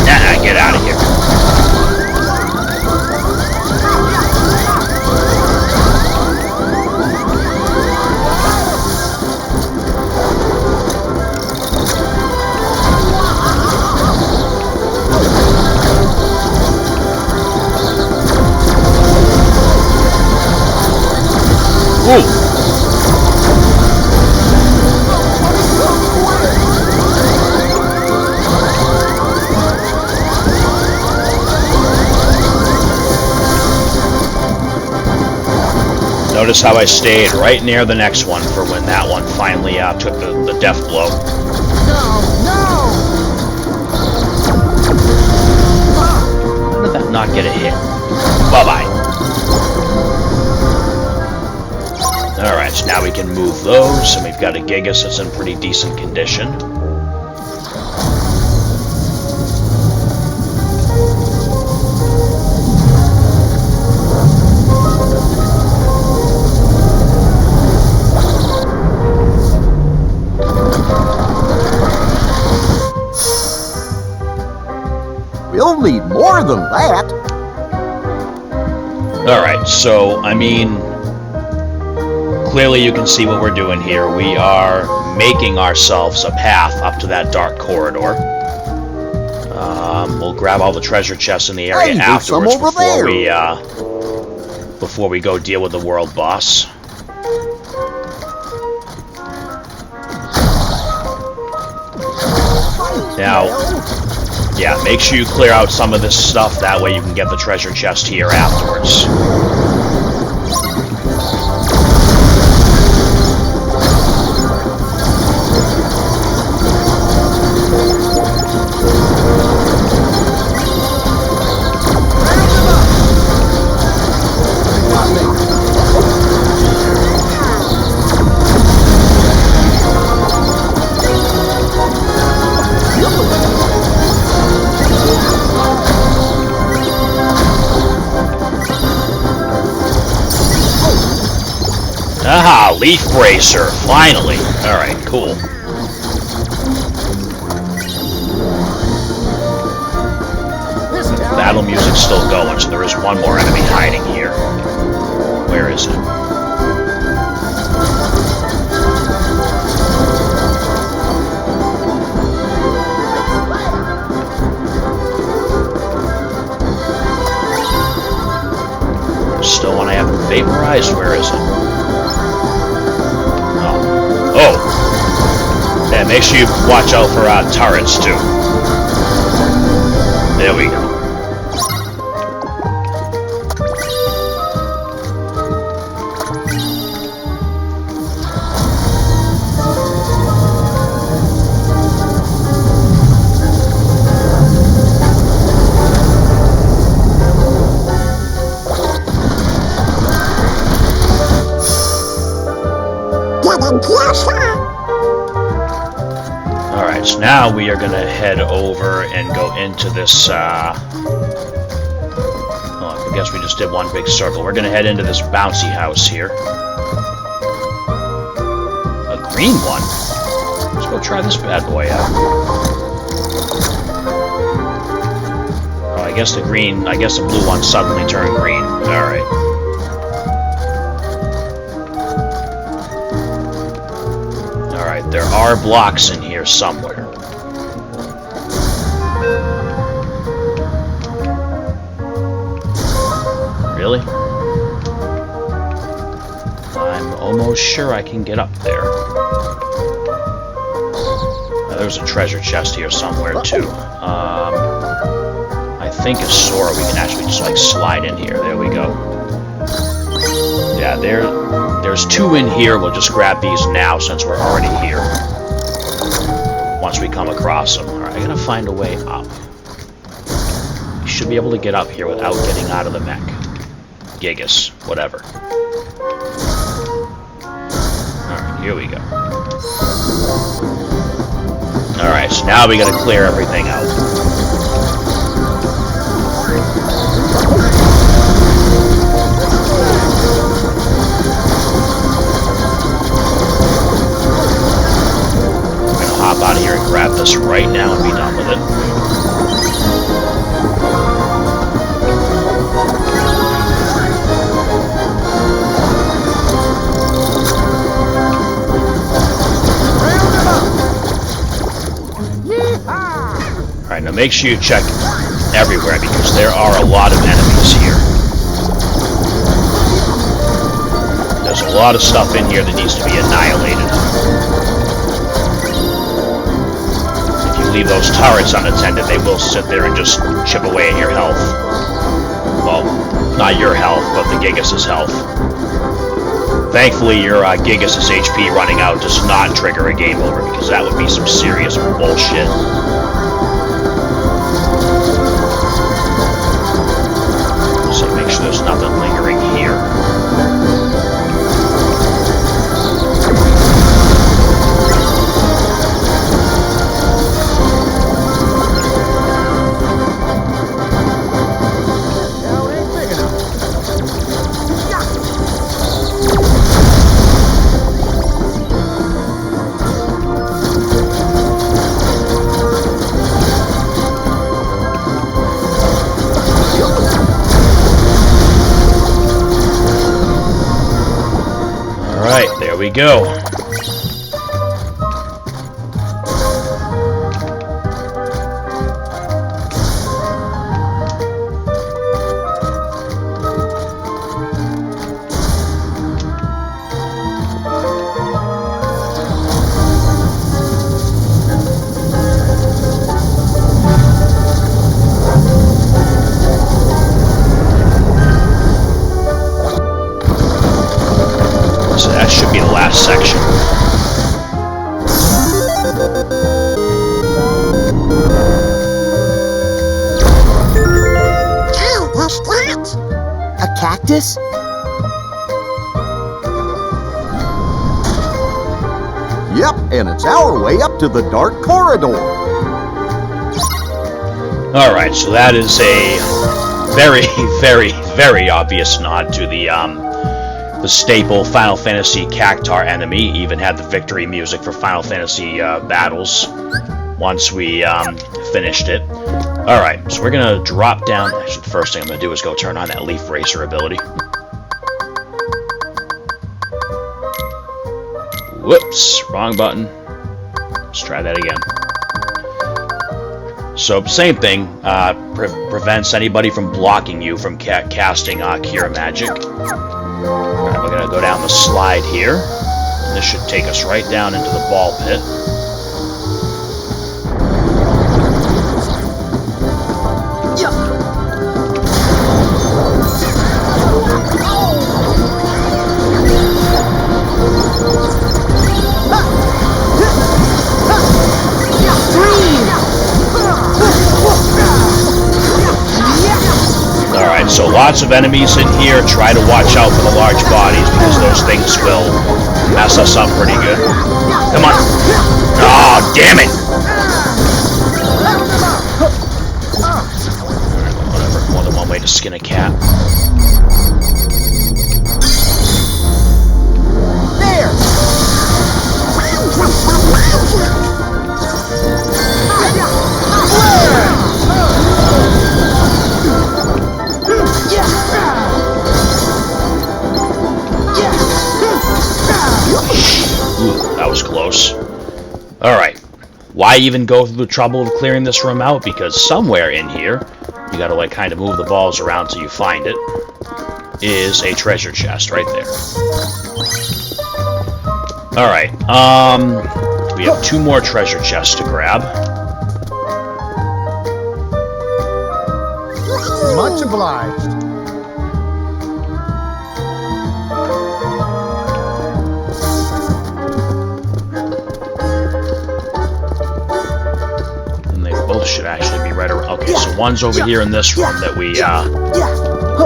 [SPEAKER 1] Nah, get out of here. Ooh. Notice how I stayed right near the next one for when that one finally took the death blow. How did that not get a hit? Bye-bye. Alright, so now we can move those, and we've got a gigas that's in pretty decent condition.
[SPEAKER 9] We'll need more than that.
[SPEAKER 1] Alright, so, I mean... Clearly you can see what we're doing here. We are making ourselves a path up to that dark corridor. We'll grab all the treasure chests in the area afterwards before we go deal with the world boss. Now, yeah, make sure you clear out some of this stuff, that way you can get the treasure chest here afterwards. Aha, Leaf Bracer, finally. Alright, cool. Battle music's still going, so there is one more enemy hiding here. Where is it? Still one I haven't vaporized? Where is it? Oh. Yeah, make sure you watch out for turrets, too. There we go. now we are going to head over and go into this, oh, I guess we just did one big circle. We're going to head into this bouncy house here. A green one? Let's go try this bad boy out. Oh, I guess the blue one suddenly turned green. Alright. Alright, there are blocks in here somewhere. Really? I'm almost sure I can get up there. There's a treasure chest here somewhere, too. I think a Sora we can actually just, like, slide in here. There we go. Yeah, there's two in here. We'll just grab these now since we're already here. Once we come across them. Alright, I gotta find a way up. You should be able to get up here without getting out of the mech. Gigas. Whatever. Alright, here we go. Alright, so now we gotta clear everything out. I'm gonna hop out of here and grab this right now and be done with it. Alright, now make sure you check everywhere because there are a lot of enemies here. There's a lot of stuff in here that needs to be annihilated. If you leave those turrets unattended, they will sit there and just chip away at your health. Well, not your health, but the Gigas' health. Thankfully, your Gigas' HP running out does not trigger a game over because that would be some serious bullshit. So make sure there's nothing lingering here. There we go. So that should be the last section.
[SPEAKER 6] Oh, what's that?
[SPEAKER 5] A cactus?
[SPEAKER 9] Yep, and it's our way up to the dark corridor.
[SPEAKER 1] Alright, so that is a very, very, very obvious nod to the staple Final Fantasy Cactar enemy. Even had the victory music for Final Fantasy battles once we finished it. Alright, so we're gonna drop down. Actually, the first thing I'm gonna do is go turn on that Leaf Racer ability. Whoops, wrong button. Let's try that again. So, same thing, prevents anybody from blocking you from casting Cure Magic. Alright, we're gonna go down the slide here. And this should take us right down into the ball pit. Alright, so lots of enemies in here. Try to watch out for the large bodies because those things will mess us up pretty good. Come on. Oh, damn it! to skin a cat.
[SPEAKER 11] There!
[SPEAKER 1] Ooh, that was close. Alright. Why even go through the trouble of clearing this room out? Because somewhere in here, you gotta like kind of move the balls around till you find it, is a treasure chest right there. Alright, we have 2 more treasure chests to grab.
[SPEAKER 2] Much obliged.
[SPEAKER 1] And they both should actually be right around. Okay, so one's over here in this room that we, that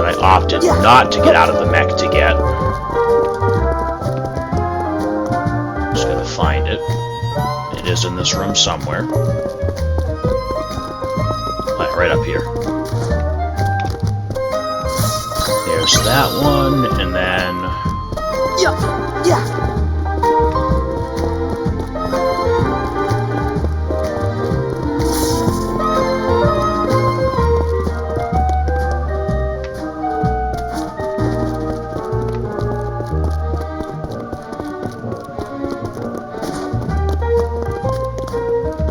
[SPEAKER 1] I opted not to get out of the mech to get. Just gotta find it. It is in this room somewhere. Right up here. There's that one, and then...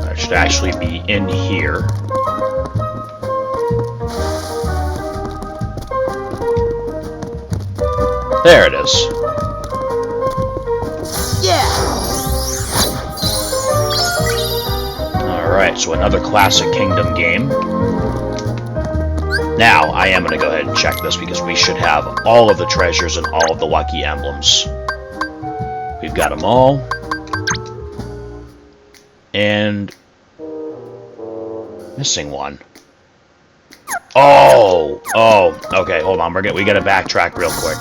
[SPEAKER 1] that should actually be in here. There it is.
[SPEAKER 11] Yeah!
[SPEAKER 1] Alright, so another classic Kingdom game. Now, I am going to go ahead and check this because we should have all of the treasures and all of the lucky emblems. We've got them all. And... missing one. Oh! Oh, okay, hold on. We gotta backtrack real quick.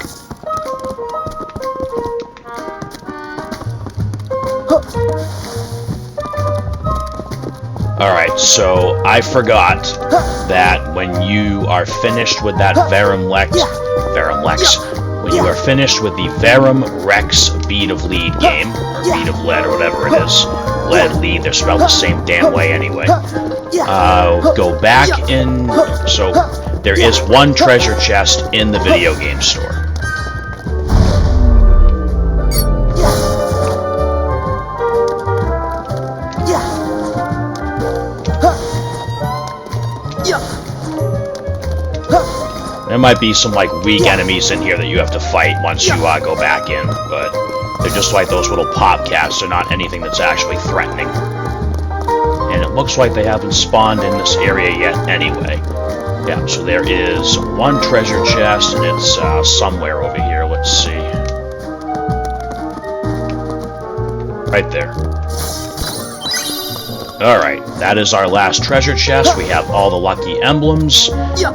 [SPEAKER 1] Alright, so I forgot that when you are finished with that Verum Rex, when you are finished with the Verum Rex Bead of Lead game, or Bead of Lead, or whatever it is, Lead, Lead, they're spelled the same damn way anyway, go back in, so there is one treasure chest in the video game store. There might be some like weak enemies in here that you have to fight once you go back in, but they're just like those little popcats. They're not anything that's actually threatening. And it looks like they haven't spawned in this area yet anyway. Yeah, so there is one treasure chest, and it's somewhere over here. Let's see. Right there. Alright, that is our last treasure chest. We have all the lucky emblems.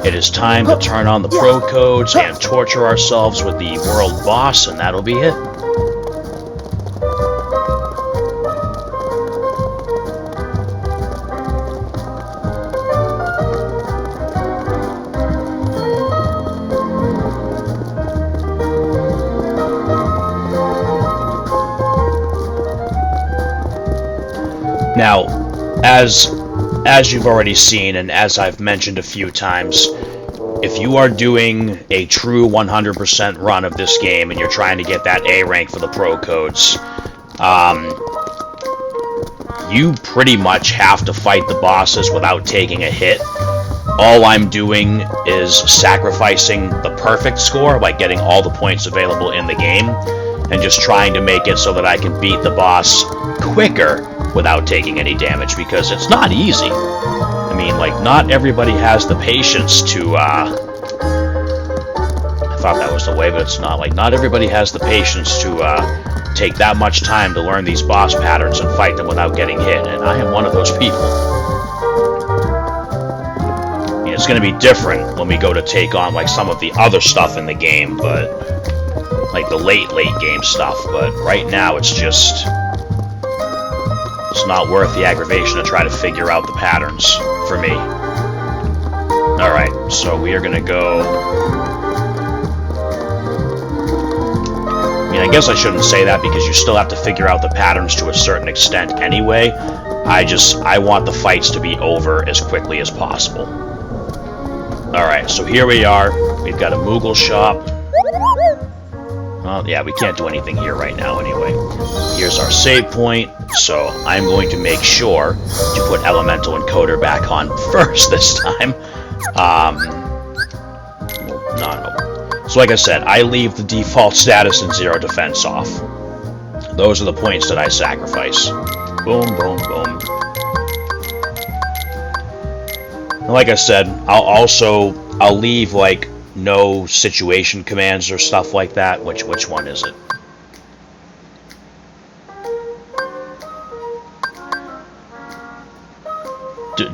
[SPEAKER 1] It is time to turn on the pro codes and torture ourselves with the world boss, and that'll be it. Now, as you've already seen, and as I've mentioned a few times, if you are doing a true 100% run of this game and you're trying to get that A rank for the pro codes, you pretty much have to fight the bosses without taking a hit. All I'm doing is sacrificing the perfect score by getting all the points available in the game and just trying to make it so that I can beat the boss quicker without taking any damage, because it's not easy. I mean, like, not everybody has the patience to, I thought that was the way, but it's not. Like, not everybody has the patience to, take that much time to learn these boss patterns and fight them without getting hit, and I am one of those people. I mean, it's gonna be different when we go to take on, like, some of the other stuff in the game, but, like, the late game stuff, but right now it's just... it's not worth the aggravation to try to figure out the patterns, for me. Alright, So we are going to go... I mean, I guess I shouldn't say that because you still have to figure out the patterns to a certain extent anyway. I want the fights to be over as quickly as possible. Alright, so here we are. We've got a Moogle shop. Yeah, we can't do anything here right now anyway. Here's our save point, so I'm going to make sure to put Elemental Encoder back on first this time. No. So like I said, I leave the default status and 0 defense off. Those are the points that I sacrifice. Boom, boom, boom. And like I said, I'll leave like no situation commands or stuff like that. Which one is it?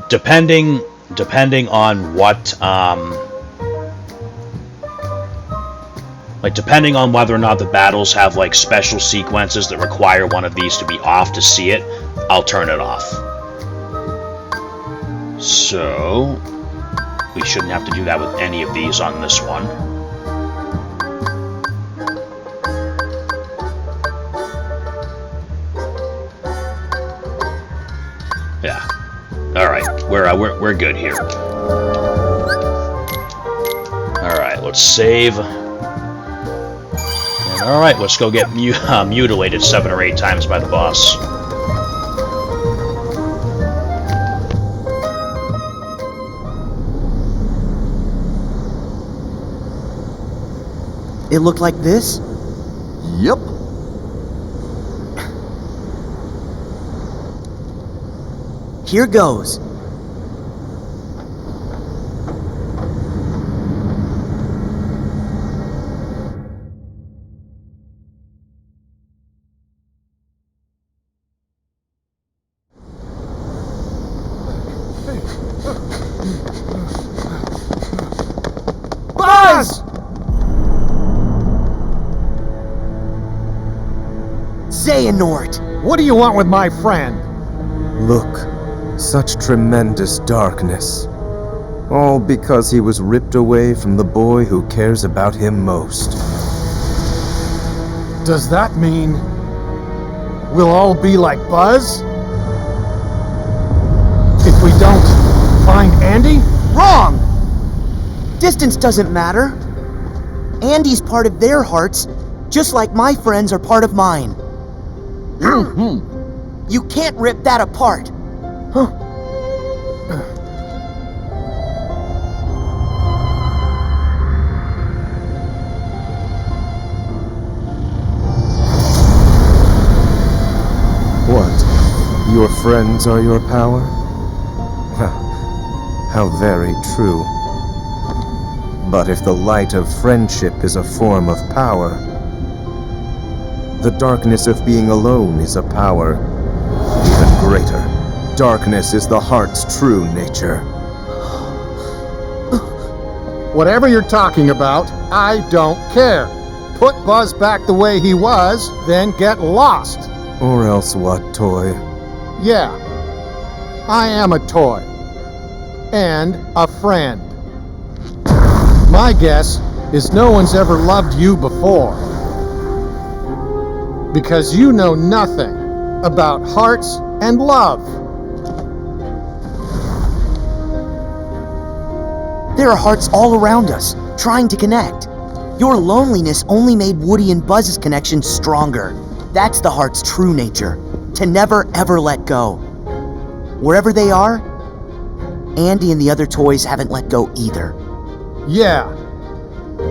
[SPEAKER 1] Depending on what depending on whether or not the battles have like special sequences that require one of these to be off to see it, I'll turn it off. So we shouldn't have to do that with any of these on this one. Yeah. All right, we're good here. All right, let's save. And all right, let's go get mutilated 7 or 8 times by the boss.
[SPEAKER 5] It looked like this?
[SPEAKER 9] Yep.
[SPEAKER 5] Here goes.
[SPEAKER 11] Buzz!
[SPEAKER 5] Xehanort!
[SPEAKER 8] What do you want with my friend?
[SPEAKER 10] Look, such tremendous darkness. All because he was ripped away from the boy who cares about him most.
[SPEAKER 8] Does that mean we'll all be like Buzz? If we don't find Andy?
[SPEAKER 5] Wrong! Distance doesn't matter. Andy's part of their hearts, just like my friends are part of mine. You can't rip that apart.
[SPEAKER 10] What? Your friends are your power? How very true. But if the light of friendship is a form of power, the darkness of being alone is a power even greater. Darkness is the heart's true nature.
[SPEAKER 8] Whatever you're talking about, I don't care. Put Buzz back the way he was, then get lost.
[SPEAKER 10] Or else what, Toy?
[SPEAKER 8] Yeah, I am a toy. And a friend. My guess is no one's ever loved you before. Because you know nothing about hearts and love.
[SPEAKER 5] There are hearts all around us, trying to connect. Your loneliness only made Woody and Buzz's connection stronger. That's the heart's true nature, to never ever let go. Wherever they are, Andy and the other toys haven't let go either.
[SPEAKER 8] Yeah,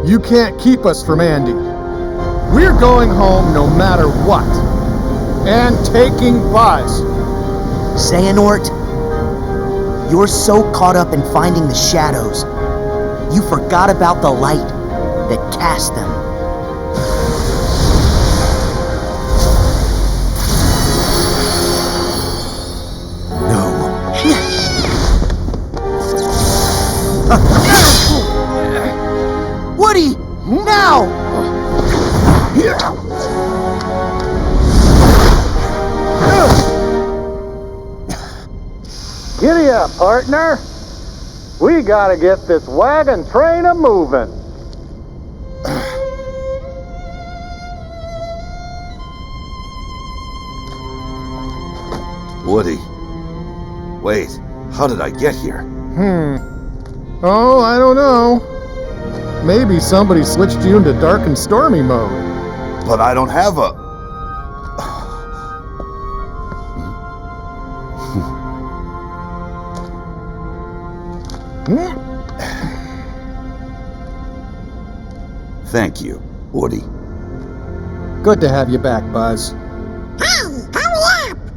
[SPEAKER 8] you can't keep us from Andy. We're going home no matter what. And taking Buzz.
[SPEAKER 5] Xehanort, you're so caught up in finding the shadows, you forgot about the light that cast them. Woody! Now!
[SPEAKER 8] Giddy up, partner.
[SPEAKER 3] We gotta get this wagon train a-moving.
[SPEAKER 7] Woody. Wait, how did I get here?
[SPEAKER 3] Oh, I don't know. Maybe somebody switched you into dark and stormy mode.
[SPEAKER 7] But I don't have a... Thank you, Woody.
[SPEAKER 3] Good to have you back, Buzz.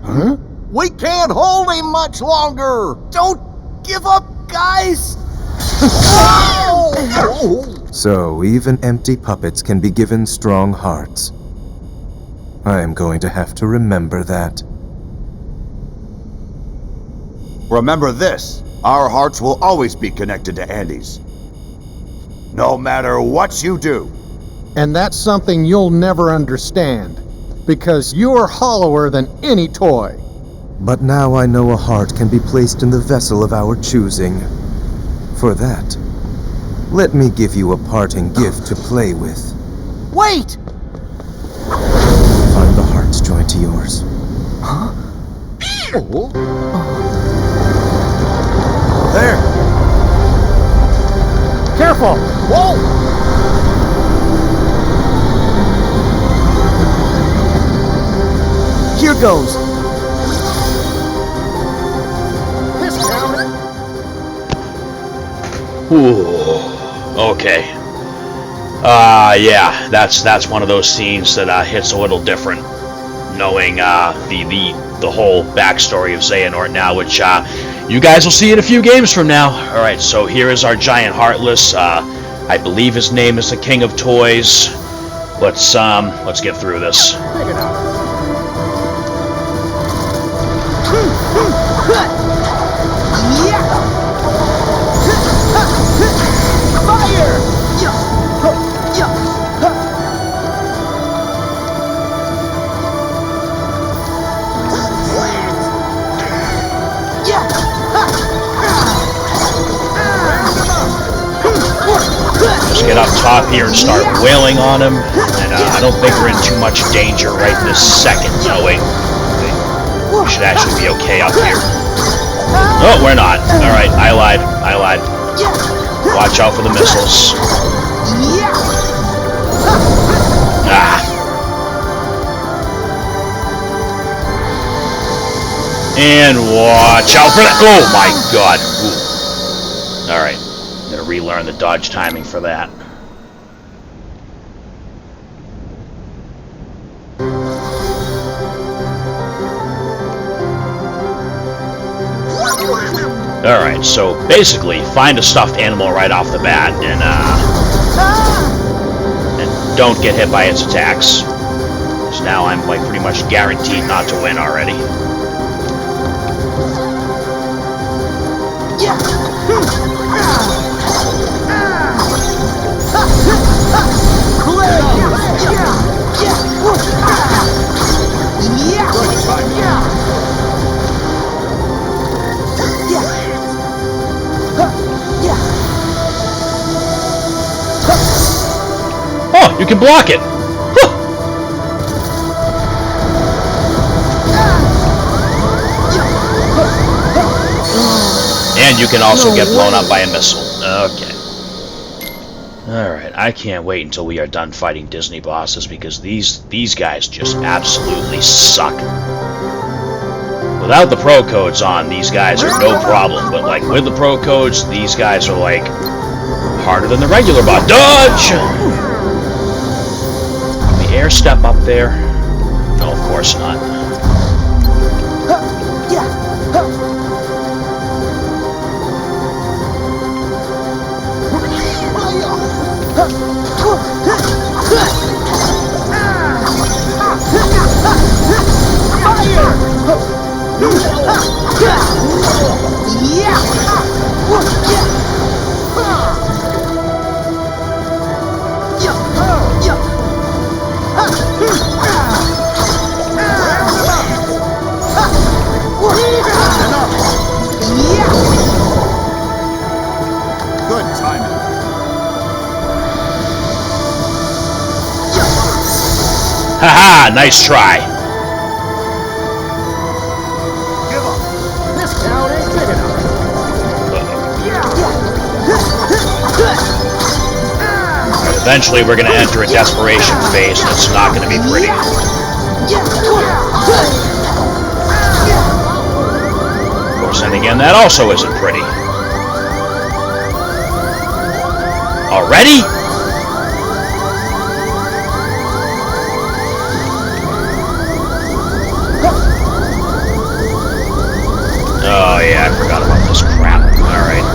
[SPEAKER 9] Huh? We can't hold him much longer!
[SPEAKER 5] Don't give up, guys!
[SPEAKER 10] So, even empty puppets can be given strong hearts. I am going to have to remember that.
[SPEAKER 7] Remember this, our hearts will always be connected to Andy's. No matter what you do.
[SPEAKER 3] And that's something you'll never understand, because you're hollower than any toy.
[SPEAKER 10] But now I know a heart can be placed in the vessel of our choosing. For that, let me give you a parting gift to play with.
[SPEAKER 5] Wait!
[SPEAKER 10] Find the heart's joint to yours.
[SPEAKER 5] Huh?
[SPEAKER 7] There!
[SPEAKER 3] Careful!
[SPEAKER 9] Whoa!
[SPEAKER 5] Here goes.
[SPEAKER 1] Ooh, okay. Yeah, that's one of those scenes that hits a little different, knowing the whole backstory of Xehanort now, which you guys will see in a few games from now. All right, so here is our giant Heartless. I believe his name is the King of Toys. Let's get through this. Just get up top here and start wailing on him, and I don't think we're in too much danger right this second. No, wait. We should actually be okay up here. Oh, we're not. Alright, I lied. Watch out for the missiles. Ah. And watch out for that. Oh my god. Ooh. Alright. Gotta relearn the dodge timing for that. Alright, so basically, find a stuffed animal right off the bat, and don't get hit by its attacks. So now I'm, like, pretty much guaranteed not to win already. Oh, you can block it! Huh. And you can also get blown up by a missile. Okay. Alright, I can't wait until we are done fighting Disney bosses, because these guys just absolutely suck. Without the pro codes on, these guys are no problem, but like with the pro codes, these guys are like harder than the regular boss. Dodge! Air step up there? No, of course not. Haha, nice try.
[SPEAKER 9] Give up. This town ain't big enough.
[SPEAKER 1] Eventually, we're going to enter a desperation phase, and it's not going to be pretty. Of course, then again, that also isn't pretty. Already? Oh, yeah, I forgot about this crap. Alright.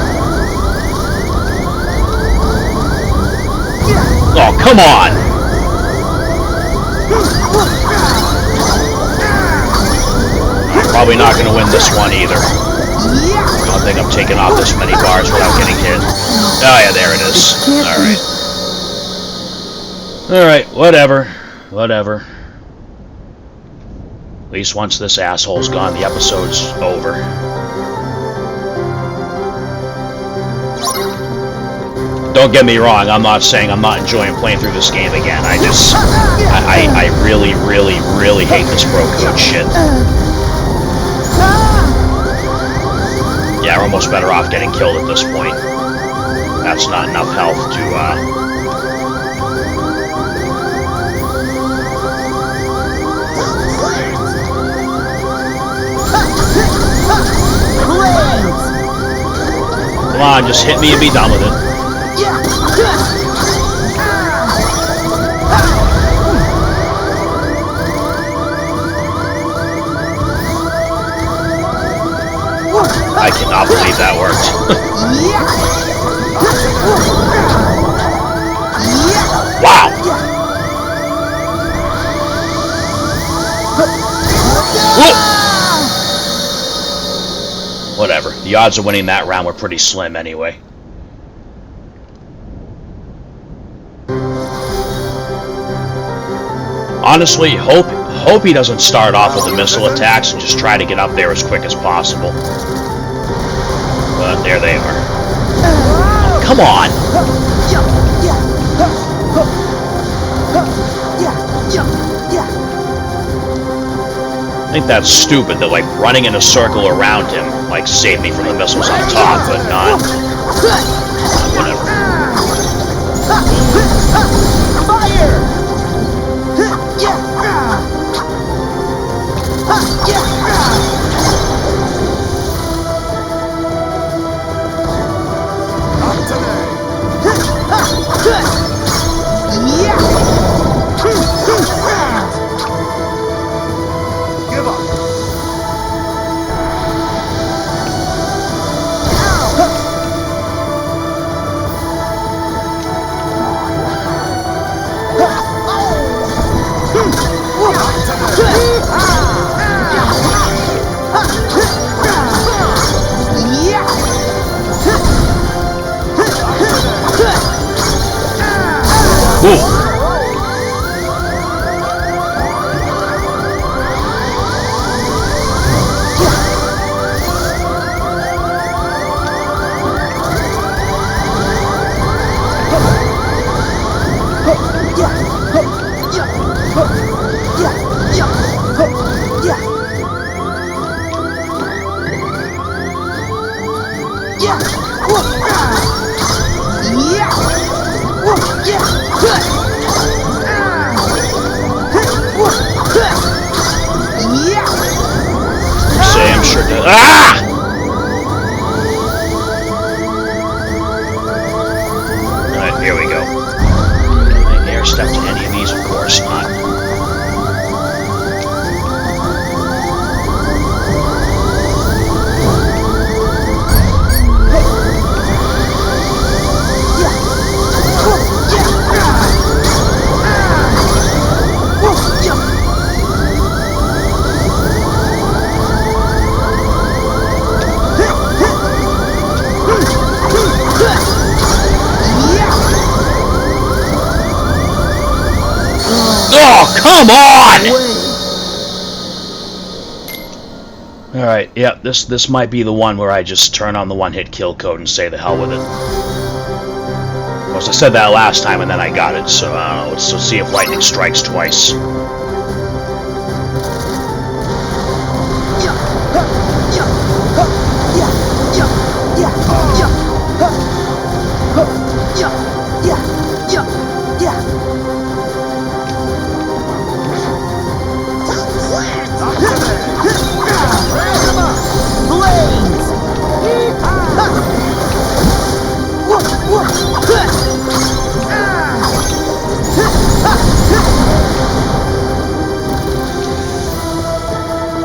[SPEAKER 1] Oh, come on! I'm probably not going to win this one either. I don't think I'm taking off this many bars without getting hit. Oh, yeah, there it is. Alright. Alright, whatever. Whatever. At least once this asshole's gone, the episode's over. Don't get me wrong, I'm not saying I'm not enjoying playing through this game again. I really, really, really hate this bro code shit. Yeah, we're almost better off getting killed at this point. That's not enough health to, Come on, just hit me and be done with it. I cannot believe that worked. Wow! Whoa. Whatever. The odds of winning that round were pretty slim anyway. Honestly, hope he doesn't start off with the missile attacks and just try to get up there as quick as possible. But there they are. Oh, come on! I think that's stupid that, like, running in a circle around him, like, saved me from the missiles on top, but not... whatever.
[SPEAKER 9] Fire! Give up.
[SPEAKER 1] Ooh. Ah! Alright, here we go. Can I air step to any of these? Of course not. Oh, come on! Alright, yeah, this might be the one where I just turn on the one-hit kill code and say the hell with it. course, I said that last time and then I got it, so I don't know. Let's see if lightning strikes twice.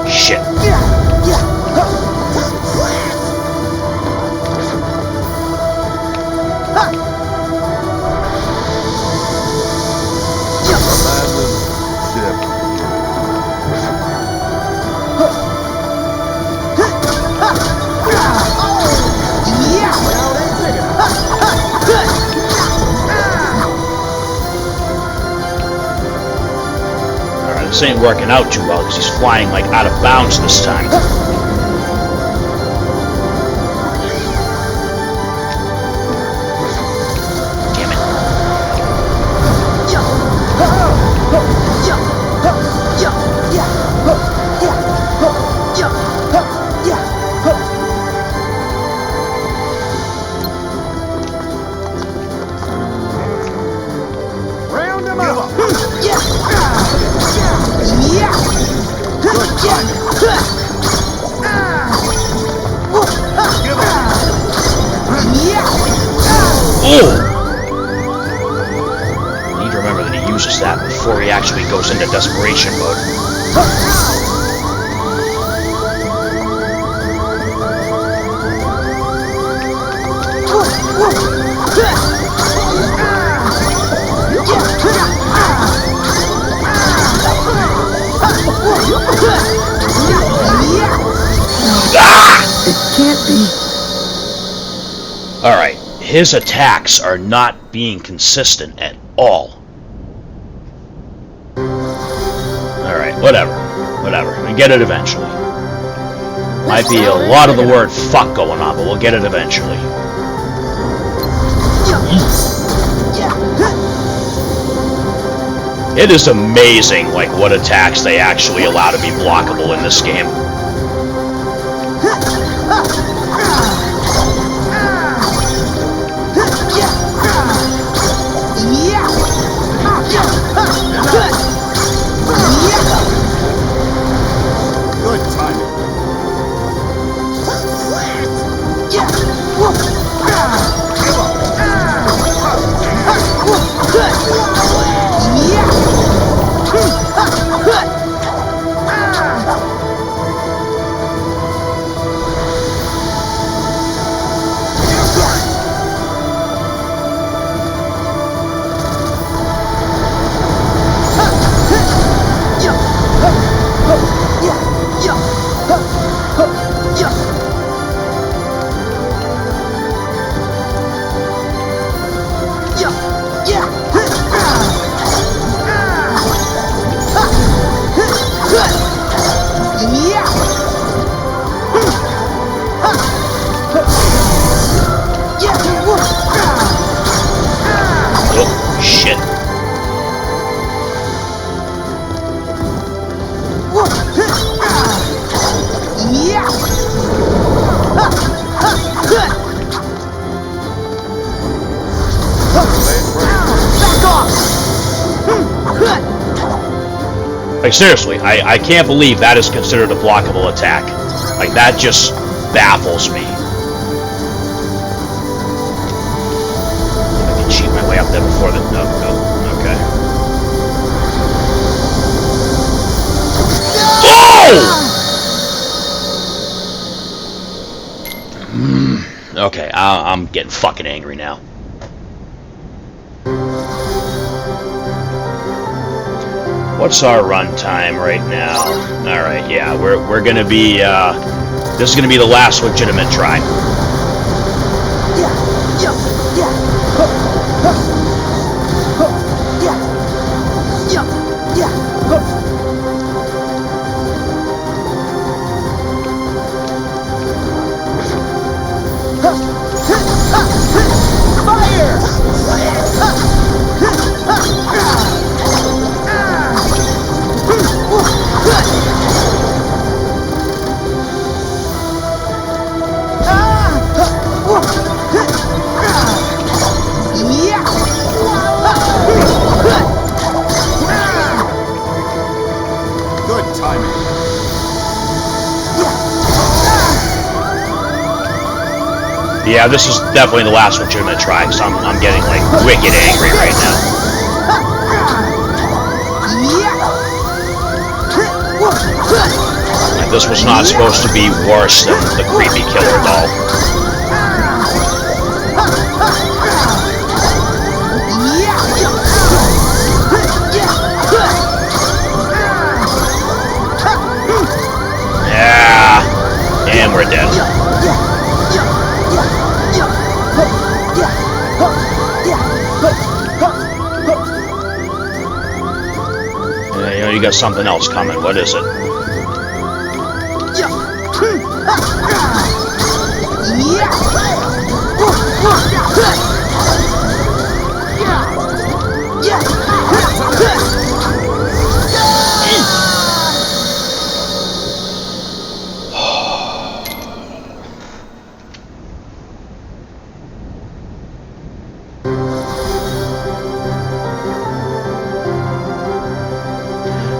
[SPEAKER 1] Shit. Alright, this ain't working out too well because he's flying like out of bounds this time. Damn it.
[SPEAKER 9] Round them up!
[SPEAKER 1] Oh! I need to remember that he uses that before he actually goes into desperation mode.
[SPEAKER 5] It can't be.
[SPEAKER 1] Alright, his attacks are not being consistent at all. Alright, whatever. Whatever. We get it eventually. Might be a lot of the word fuck going on, but we'll get it eventually. It is amazing, like, what attacks they actually allow to be blockable in this game.
[SPEAKER 9] Good timing.
[SPEAKER 1] Oh, shit. Like, seriously, I can't believe that is considered a blockable attack. Like, that just baffles me. I can cheat my way up there before the... No, okay. Oh! Okay, I'm getting fucking angry now. What's our run time right now? Alright, yeah, we're gonna be, this is gonna be the last legitimate try.
[SPEAKER 9] Fire!
[SPEAKER 1] Yeah, this is definitely the last legitimate try, because I'm getting, like, wicked angry right now. Like, this was not supposed to be worse than the creepy killer doll. Yeah, and we're dead. Yeah, you know, you got something else coming. What is it?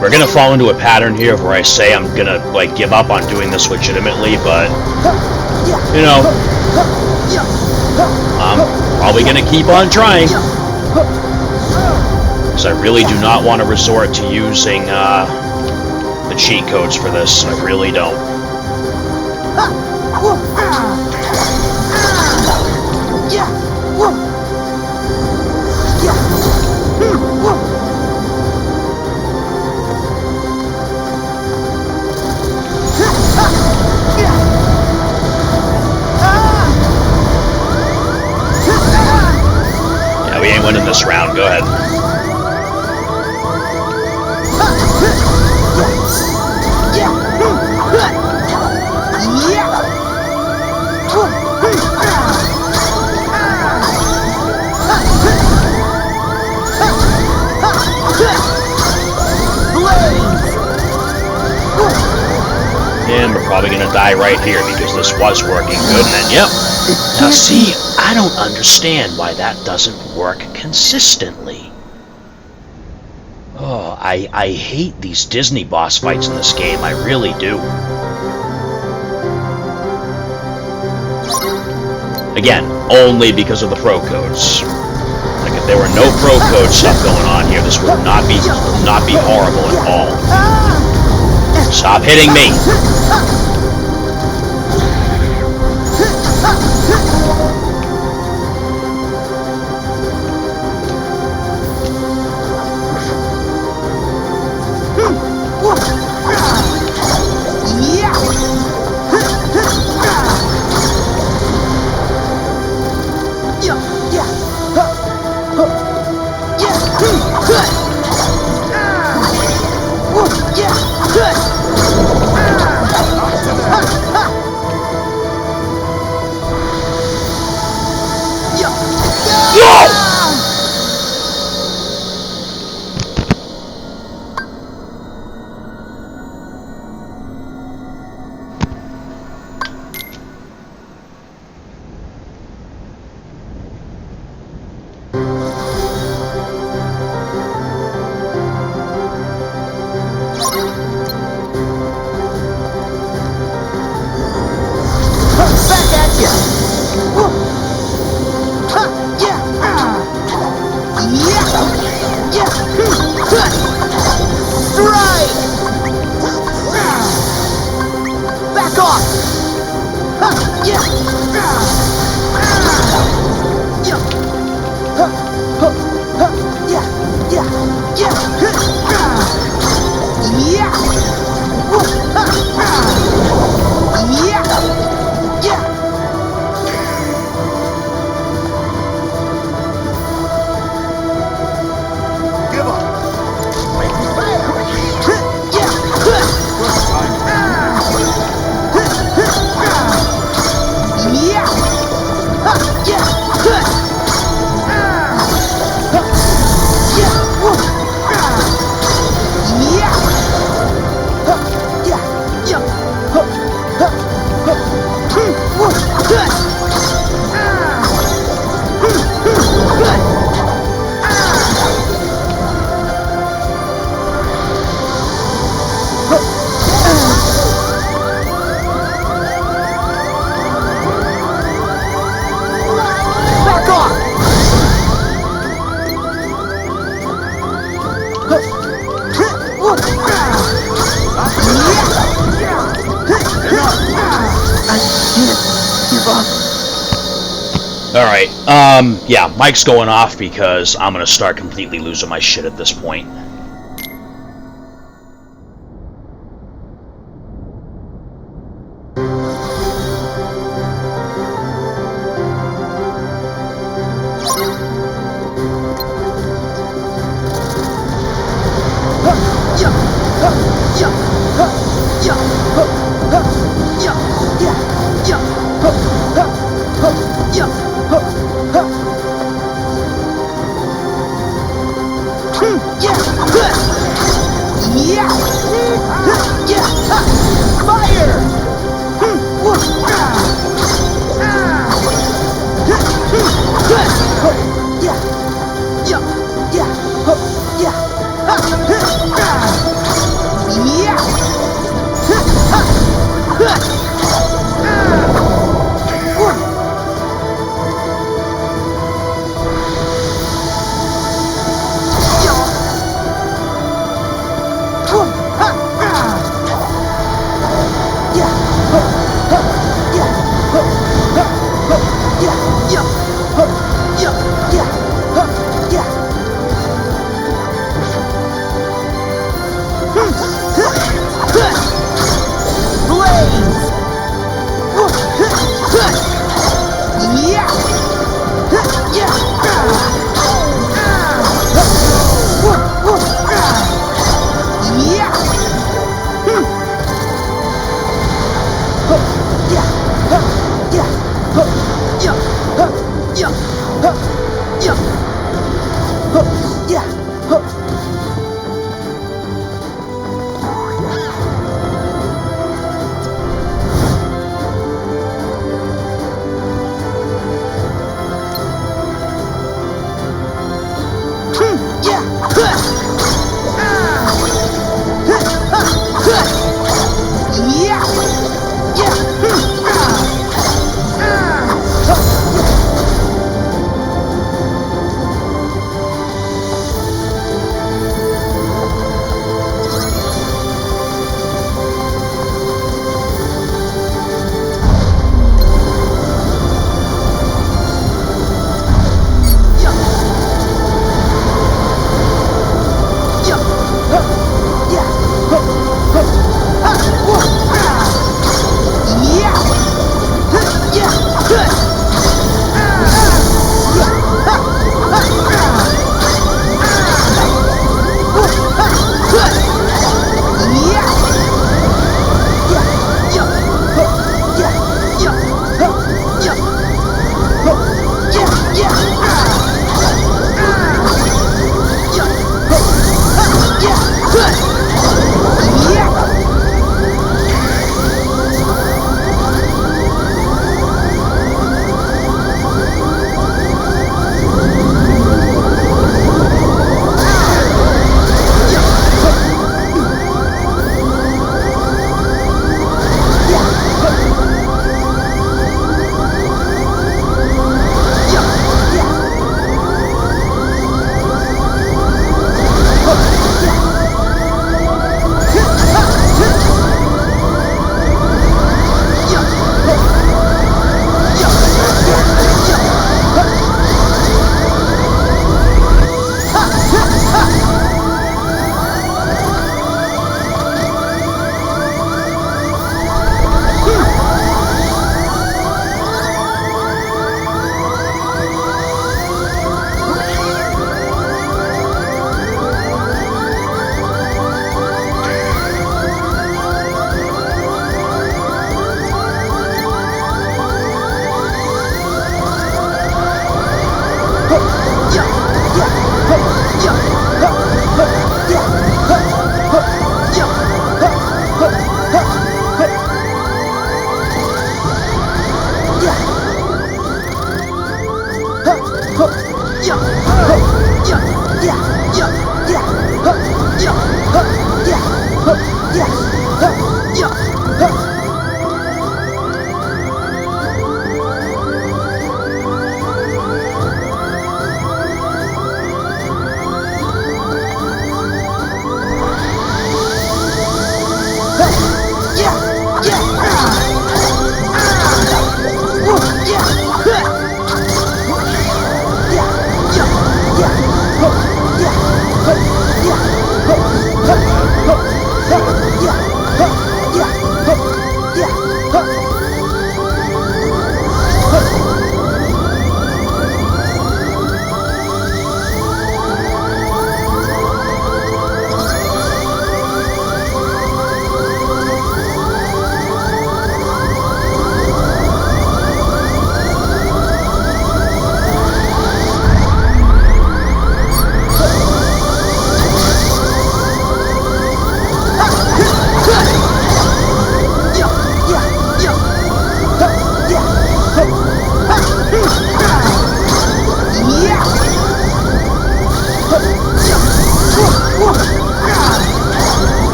[SPEAKER 1] We're gonna fall into a pattern here where I say I'm gonna, like, give up on doing this legitimately, but, you know, I'm probably gonna keep on trying. Because I really do not want to resort to using, the cheat codes for this. I really don't. Yeah, we ain't winning this round. Go ahead. And we're probably gonna die right here because this was working good, and then, yep. Now see, I don't understand why that doesn't work consistently. Oh, I hate these Disney boss fights in this game, I really do. Again, only because of the pro codes. Like, if there were no pro code stuff going on here, this would not be horrible at all. Stop hitting me! Yeah, Mike's going off because I'm gonna start completely losing my shit at this point.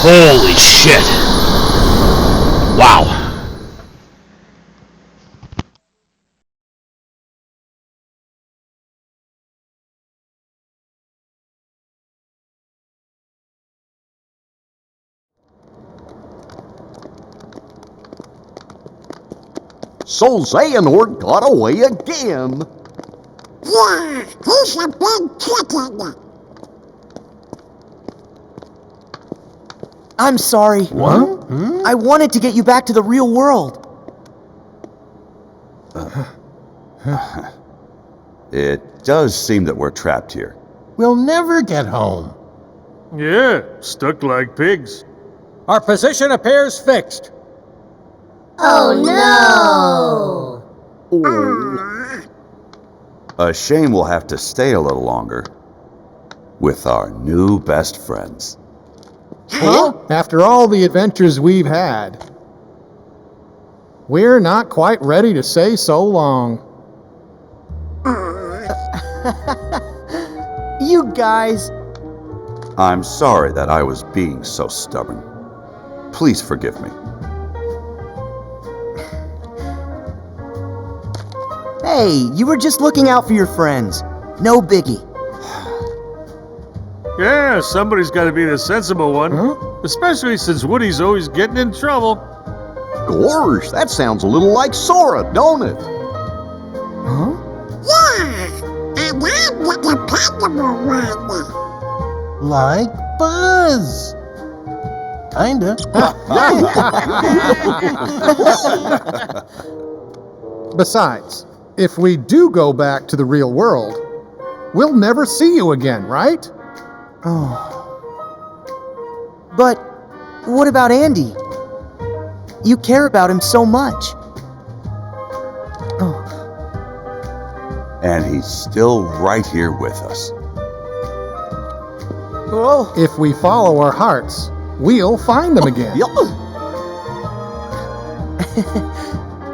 [SPEAKER 1] Holy shit. Wow.
[SPEAKER 9] So Xehanort got away again.
[SPEAKER 12] Yeah, he's a big chicken.
[SPEAKER 5] I'm sorry.
[SPEAKER 3] What?
[SPEAKER 5] I wanted to get you back to the real world.
[SPEAKER 7] It does seem that we're trapped here.
[SPEAKER 2] We'll never get home.
[SPEAKER 4] Yeah, stuck like pigs.
[SPEAKER 8] Our position appears fixed.
[SPEAKER 6] Oh no!
[SPEAKER 7] A shame we'll have to stay a little longer with our new best friends.
[SPEAKER 3] Huh? After all the adventures we've had, we're not quite ready to say so long.
[SPEAKER 5] You guys.
[SPEAKER 7] I'm sorry that I was being so stubborn. Please forgive me.
[SPEAKER 5] Hey, you were just looking out for your friends. No biggie.
[SPEAKER 4] Yeah, somebody's got to be the sensible one. Especially since Woody's always getting in trouble.
[SPEAKER 9] Gosh, that sounds a little like Sora, don't it?
[SPEAKER 12] Yeah, and I'm the dependable one.
[SPEAKER 2] Like Buzz. Kinda.
[SPEAKER 3] Besides, if we do go back to the real world, we'll never see you again, right?
[SPEAKER 5] Oh. But what about Andy? You care about him so much. Oh.
[SPEAKER 7] And he's still right here with us.
[SPEAKER 5] Whoa.
[SPEAKER 3] If we follow our hearts, we'll find them again.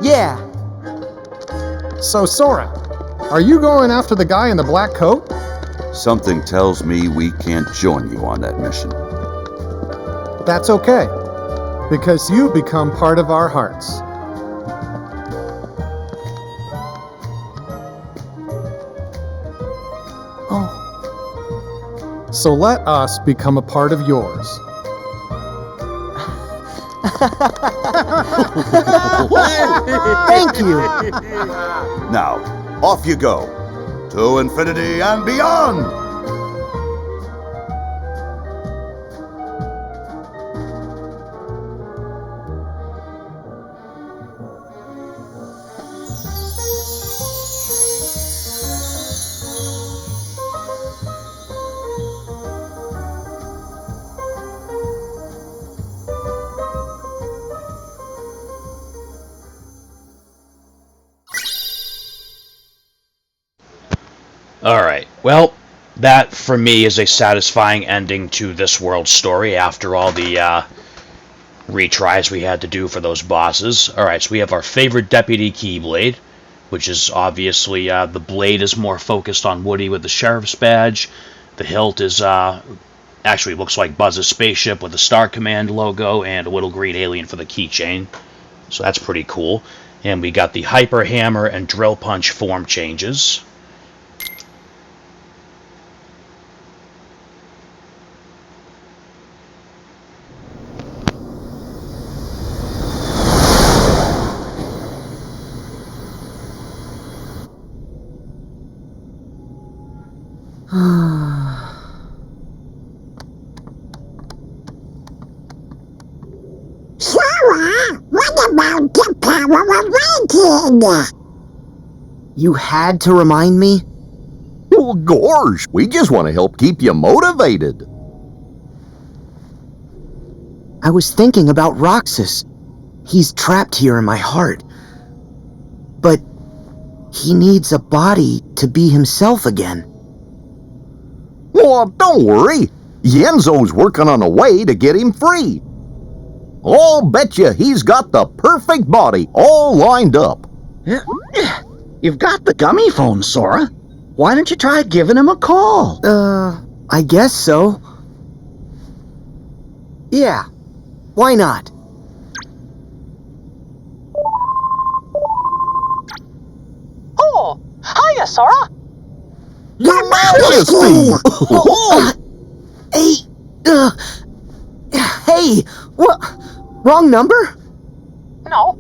[SPEAKER 5] Yeah.
[SPEAKER 3] So, Sora, are you going after the guy in the black coat?
[SPEAKER 7] Something tells me we can't join you on that mission.
[SPEAKER 3] That's okay, because you become part of our hearts.
[SPEAKER 5] Oh.
[SPEAKER 3] So let us become a part of yours.
[SPEAKER 5] Thank you.
[SPEAKER 7] Now, off you go. To infinity and beyond!
[SPEAKER 1] Alright, well, that for me is a satisfying ending to this world's story after all the retries we had to do for those bosses. Alright, so we have our favorite Deputy Keyblade, which is obviously the blade is more focused on Woody with the sheriff's badge. The hilt is actually looks like Buzz's spaceship with the Star Command logo and a little green alien for the keychain. So that's pretty cool. And we got the Hyper Hammer and Drill Punch form changes.
[SPEAKER 12] Sora, what about the power of waiting?
[SPEAKER 5] You had to remind me?
[SPEAKER 9] Well, gosh, we just want to help keep you motivated.
[SPEAKER 5] I was thinking about Roxas. He's trapped here in my heart. But he needs a body to be himself again.
[SPEAKER 9] Well, don't worry. Yenzo's working on a way to get him free. I'll bet you he's got the perfect body all lined up.
[SPEAKER 13] You've got the gummy phone, Sora. Why don't you try giving him a call?
[SPEAKER 5] I guess so. Yeah, why not?
[SPEAKER 14] Oh, hiya, Sora.
[SPEAKER 9] Your Majesty!
[SPEAKER 5] Hey, hey, what? Wrong number?
[SPEAKER 14] No,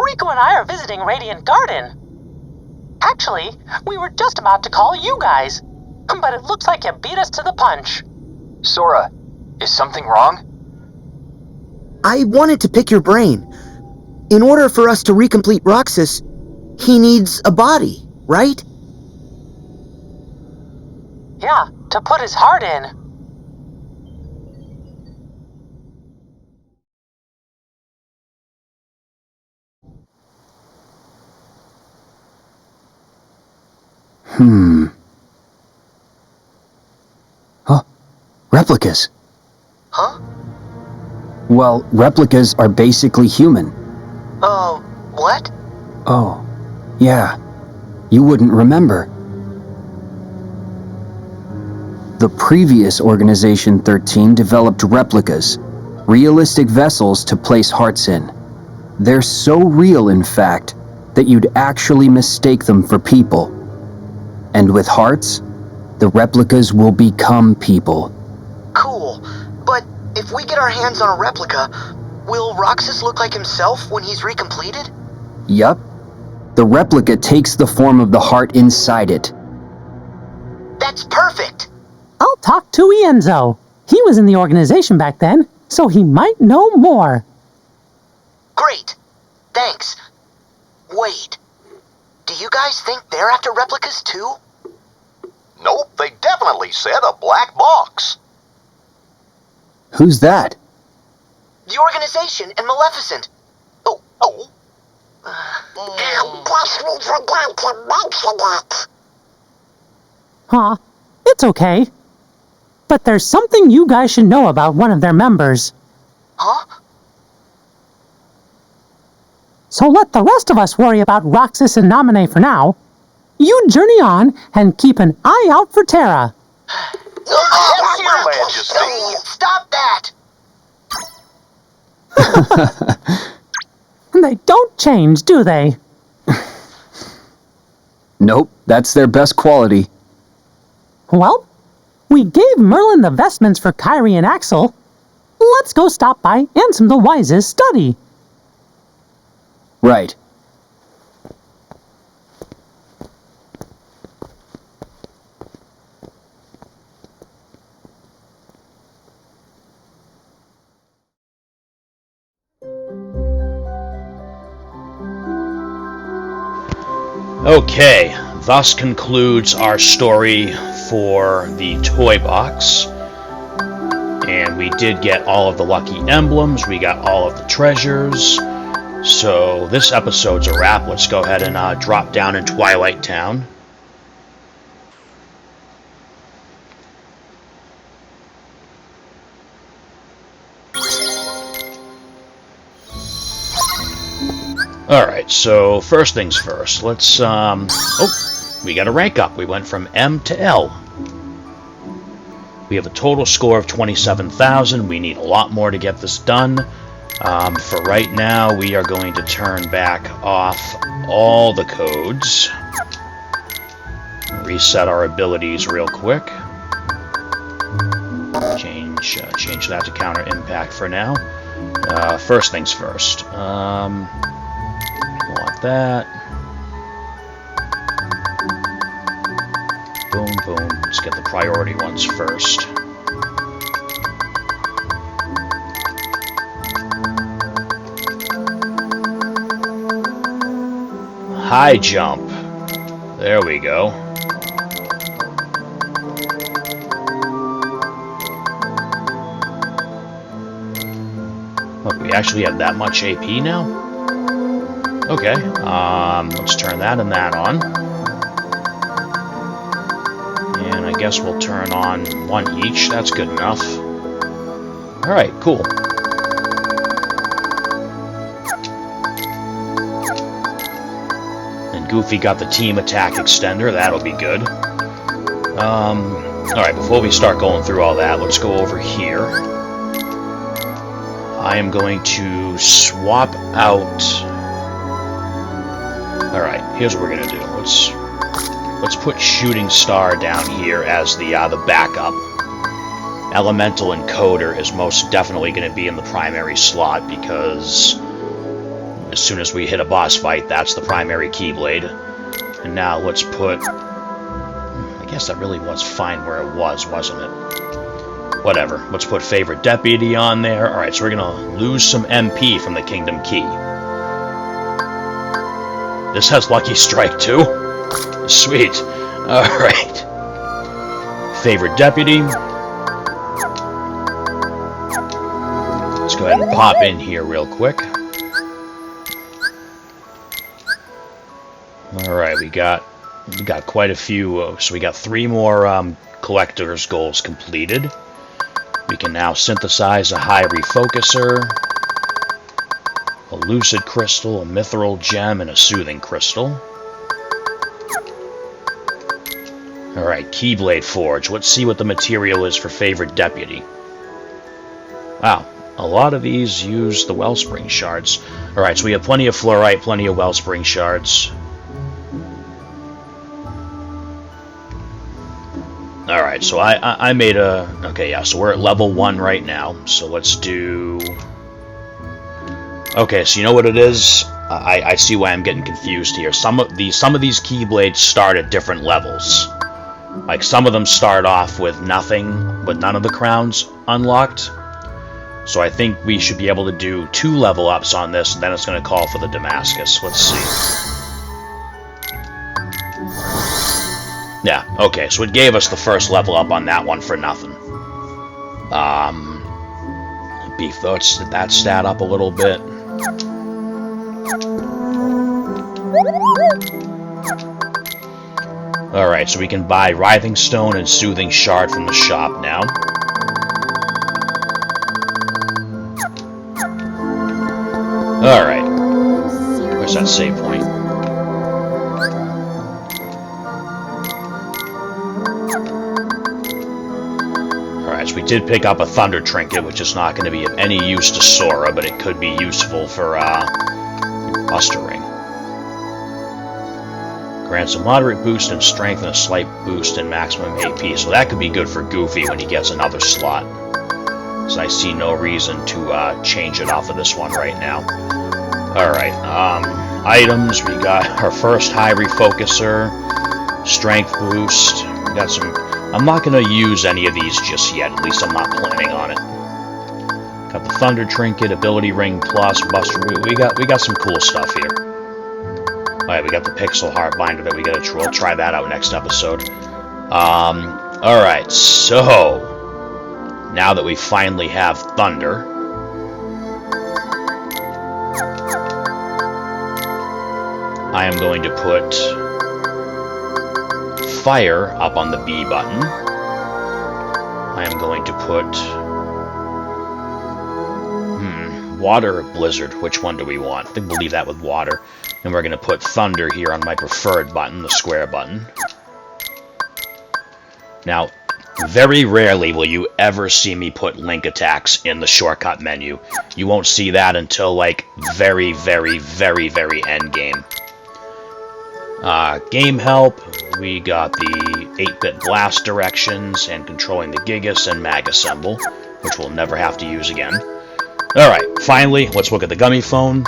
[SPEAKER 14] Rico and I are visiting Radiant Garden. Actually, we were just about to call you guys, but it looks like you beat us to the punch.
[SPEAKER 15] Sora, is something wrong?
[SPEAKER 5] I wanted to pick your brain. In order for us to recomplete Roxas, he needs a body, right?
[SPEAKER 14] Yeah, to put his heart in.
[SPEAKER 15] Huh? Replicas.
[SPEAKER 14] Huh?
[SPEAKER 15] Well, replicas are basically human.
[SPEAKER 14] What?
[SPEAKER 15] Oh, yeah. You wouldn't remember. The previous Organization 13 developed replicas, realistic vessels to place hearts in. They're so real, in fact, that you'd actually mistake them for people. And with hearts, the replicas will become people.
[SPEAKER 5] Cool, but if we get our hands on a replica, will Roxas look like himself when he's recompleted?
[SPEAKER 15] Yup. The replica takes the form of the heart inside it.
[SPEAKER 5] That's perfect!
[SPEAKER 14] I'll talk to Ienzo. He was in the organization back then, so he might know more.
[SPEAKER 5] Great. Thanks. Wait. Do you guys think they're after replicas too?
[SPEAKER 9] Nope, they definitely said a black box.
[SPEAKER 15] Who's that?
[SPEAKER 5] The organization and Maleficent.
[SPEAKER 12] I guess we forgot to mention it.
[SPEAKER 14] Huh? It's okay. But there's something you guys should know about one of their members.
[SPEAKER 5] Huh?
[SPEAKER 14] So let the rest of us worry about Roxas and Naminé for now. You journey on and keep an eye out for Terra.
[SPEAKER 9] Yes, Your Majesty!
[SPEAKER 5] Stop that!
[SPEAKER 14] They don't change, do they?
[SPEAKER 15] Nope, that's their best quality.
[SPEAKER 14] Well, we gave Merlin the vestments for Kyrie and Axel. Let's go stop by Ansem the Wise's study.
[SPEAKER 15] Right.
[SPEAKER 1] Okay, thus concludes our story for the Toybox. And we did get all of the lucky emblems, we got all of the treasures. So this episode's a wrap. Let's go ahead and drop down in Twilight Town. Alright, so first things first. Let's, oh, we got a rank up. We went from M to L. We have a total score of 27,000. We need a lot more to get this done. For right now, we are going to turn back off all the codes. Reset our abilities real quick. Change that to counter impact for now. First things first. Want that. Boom, boom. Let's get the priority ones first. High jump. There we go. Look, we actually have that much AP now? Okay, let's turn that and that on. And I guess we'll turn on one each. That's good enough. Alright, cool. And Goofy got the team attack extender. That'll be good. Alright, before we start going through all that, let's go over here. I am going to swap out... Alright, here's what we're going to do. Let's put Shooting Star down here as the backup. Elemental Encoder is most definitely going to be in the primary slot, because as soon as we hit a boss fight, that's the primary Keyblade. And now let's put... I guess that really was fine where it was, wasn't it? Whatever. Let's put Favorite Deputy on there. Alright, so we're going to lose some MP from the Kingdom Key. This has Lucky Strike too? Sweet. Alright. Favorite Deputy. Let's go ahead and pop in here real quick. Alright, we got quite a few. So we got 3 more collector's goals completed. We can now synthesize a high refocuser, a lucid crystal, a mithril gem, and a soothing crystal. Alright, Keyblade Forge. Let's see what the material is for Favorite Deputy. Wow, a lot of these use the Wellspring Shards. Alright, so we have plenty of Fluorite, plenty of Wellspring Shards. Alright, so I made a... Okay, yeah, so we're at level 1 right now. So let's do... Okay, so you know what it is? I see why I'm getting confused here. Some of these Keyblades start at different levels. Like, some of them start off with nothing, with none of the crowns unlocked. So I think we should be able to do 2 level ups on this, and then it's going to call for the Damascus. Let's see. Yeah, okay, so it gave us the first level up on that one for nothing. Beef that stat up a little bit. Alright, so we can buy Writhing Stone and Soothing Shard from the shop now. Alright. Where's that save point? Alright, so we did pick up a Thunder Trinket, which is not going to be of any use to Sora, but it could be useful for Buster Ring. Grants a moderate boost in strength and a slight boost in maximum AP, so that could be good for Goofy when he gets another slot. So I see no reason to change it off of this one right now. Alright, items, we got our first high refocuser, strength boost, we got some... I'm not going to use any of these just yet, at least I'm not planning on it. Got the Thunder Trinket, Ability Ring Plus, Buster... We got some cool stuff here. Alright, we got the Pixel Heart Binder that we gotta try. We'll try that out next episode. Alright, so... Now that we finally have Thunder... I am going to put... Fire up on the B button. I am going to put... Water or Blizzard? Which one do we want? I think we'll leave that with Water. And we're going to put Thunder here on my preferred button, the square button. Now, very rarely will you ever see me put link attacks in the shortcut menu. You won't see that until, like, very, very, very, very end game. Game help, we got the 8-bit blast directions and controlling the Gigas and Mag Assemble, which we'll never have to use again. Alright, finally, let's look at the Gummy Phone.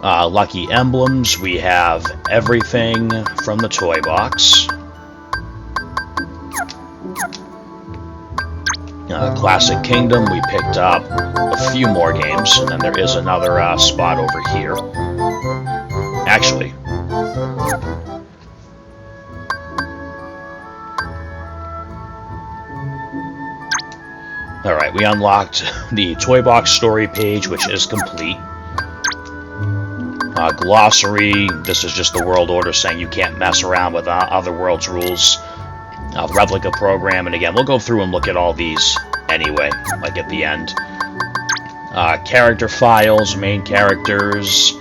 [SPEAKER 1] Lucky Emblems, we have everything from the Toybox. Classic Kingdom, we picked up a few more games, and then there is another spot over here. Actually, alright, we unlocked the Toybox story page, which is complete. Glossary, this is just the world order saying you can't mess around with other world's rules. Replica program, and again, we'll go through and look at all these anyway, like at the end. Character files, main characters,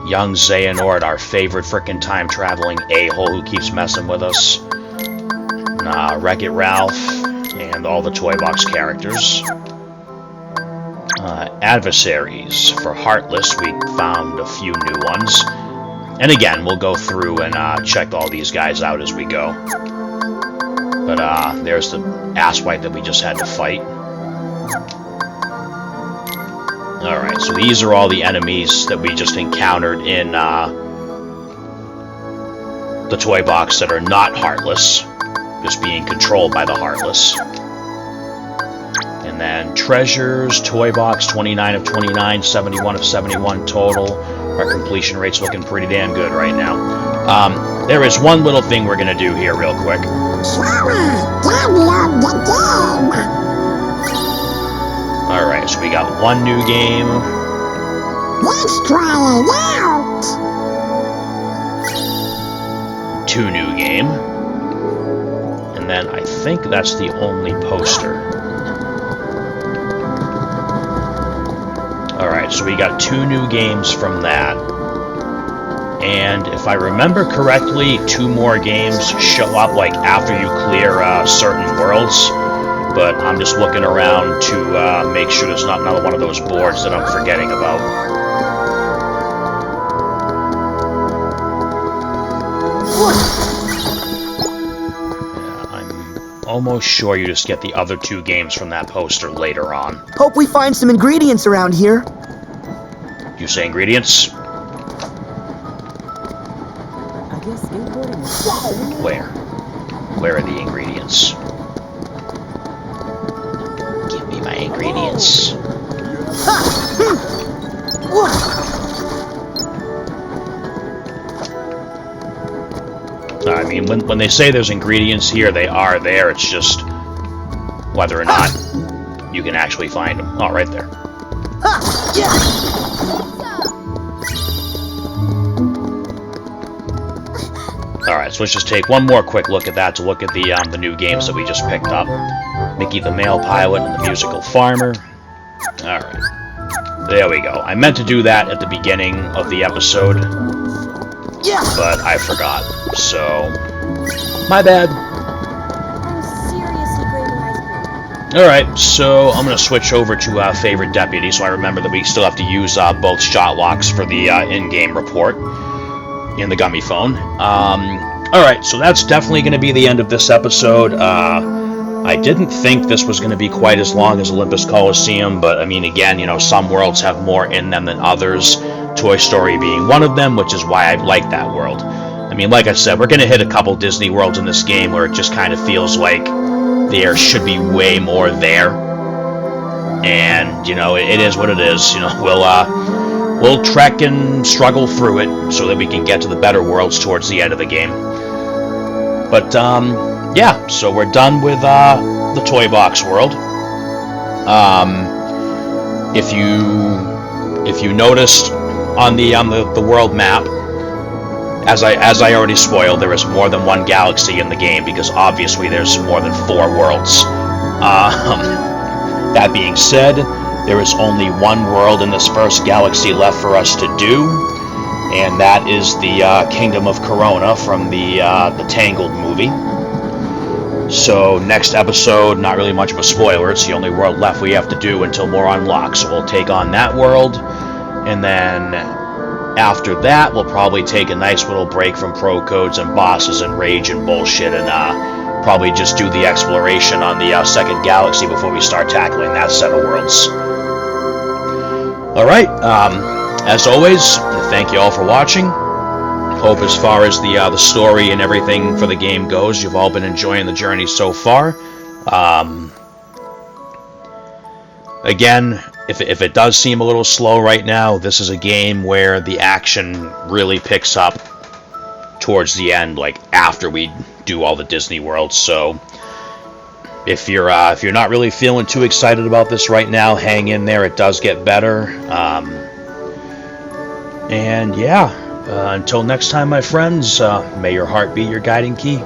[SPEAKER 1] young Xehanort, our favorite frickin' time-traveling a-hole who keeps messing with us. Wreck-It Ralph, and all the Toybox characters. Adversaries. For Heartless, we found a few new ones. And again, we'll go through and check all these guys out as we go. But there's the asswipe that we just had to fight. Alright, so these are all the enemies that we just encountered in the Toybox that are not Heartless, just being controlled by the Heartless. And then treasures, Toybox, 29 of 29, 71 of 71 total. Our completion rate's looking pretty damn good right now. There is one little thing we're gonna do here real quick. Alright, so we got one new game.
[SPEAKER 12] Let's try it out!
[SPEAKER 1] Two new game. And then I think that's the only poster. Alright, so we got two new games from that. And if I remember correctly, two more games show up like after you clear certain worlds. But I'm just looking around to make sure there's not another one of those boards that I'm forgetting about. Yeah, I'm almost sure you just get the other two games from that poster later on.
[SPEAKER 5] Hope we find some ingredients around here.
[SPEAKER 1] You say ingredients? Where? Where are the ingredients? Give me my ingredients. I mean, when they say there's ingredients here, they are there. It's just whether or not you can actually find them. Oh, right there. Alright, so let's just take one more quick look at that to look at the new games that we just picked up. Mickey the Mail Pilot and the Musical Farmer. Alright. There we go. I meant to do that at the beginning of the episode, but I forgot. So, my bad. Alright, so I'm going to switch over to Favorite Deputy, so I remember that we still have to use both shot locks for the in-game report in the gummy phone. Alright, so that's definitely going to be the end of this episode. I didn't think this was going to be quite as long as Olympus Coliseum, but I mean, again, you know, some worlds have more in them than others, Toy Story being one of them, which is why I like that world. I mean, like I said, we're going to hit a couple Disney worlds in this game where it just kind of feels like there should be way more there. And, you know, it is what it is. You know, we'll trek and struggle through it so that we can get to the better worlds towards the end of the game. But, yeah, so we're done with the Toybox world. If you noticed on the world map, as I already spoiled, there is more than one galaxy in the game because obviously there's more than 4 worlds. That being said, there is only one world in this first galaxy left for us to do, and that is the Kingdom of Corona from the Tangled movie. So next episode, not really much of a spoiler, it's the only world left we have to do until more unlocks. So we'll take on that world, and then after that, we'll probably take a nice little break from pro codes and bosses and rage and bullshit, and probably just do the exploration on the second galaxy before we start tackling that set of worlds. Alright, as always, thank you all for watching. Hope as far as the story and everything for the game goes, you've all been enjoying the journey so far. Again, if it does seem a little slow right now, this is a game where the action really picks up towards the end, like after we do all the Disney worlds. So if you're not really feeling too excited about this right now, hang in there. It does get better. And yeah, until next time, my friends, may your heart be your guiding key.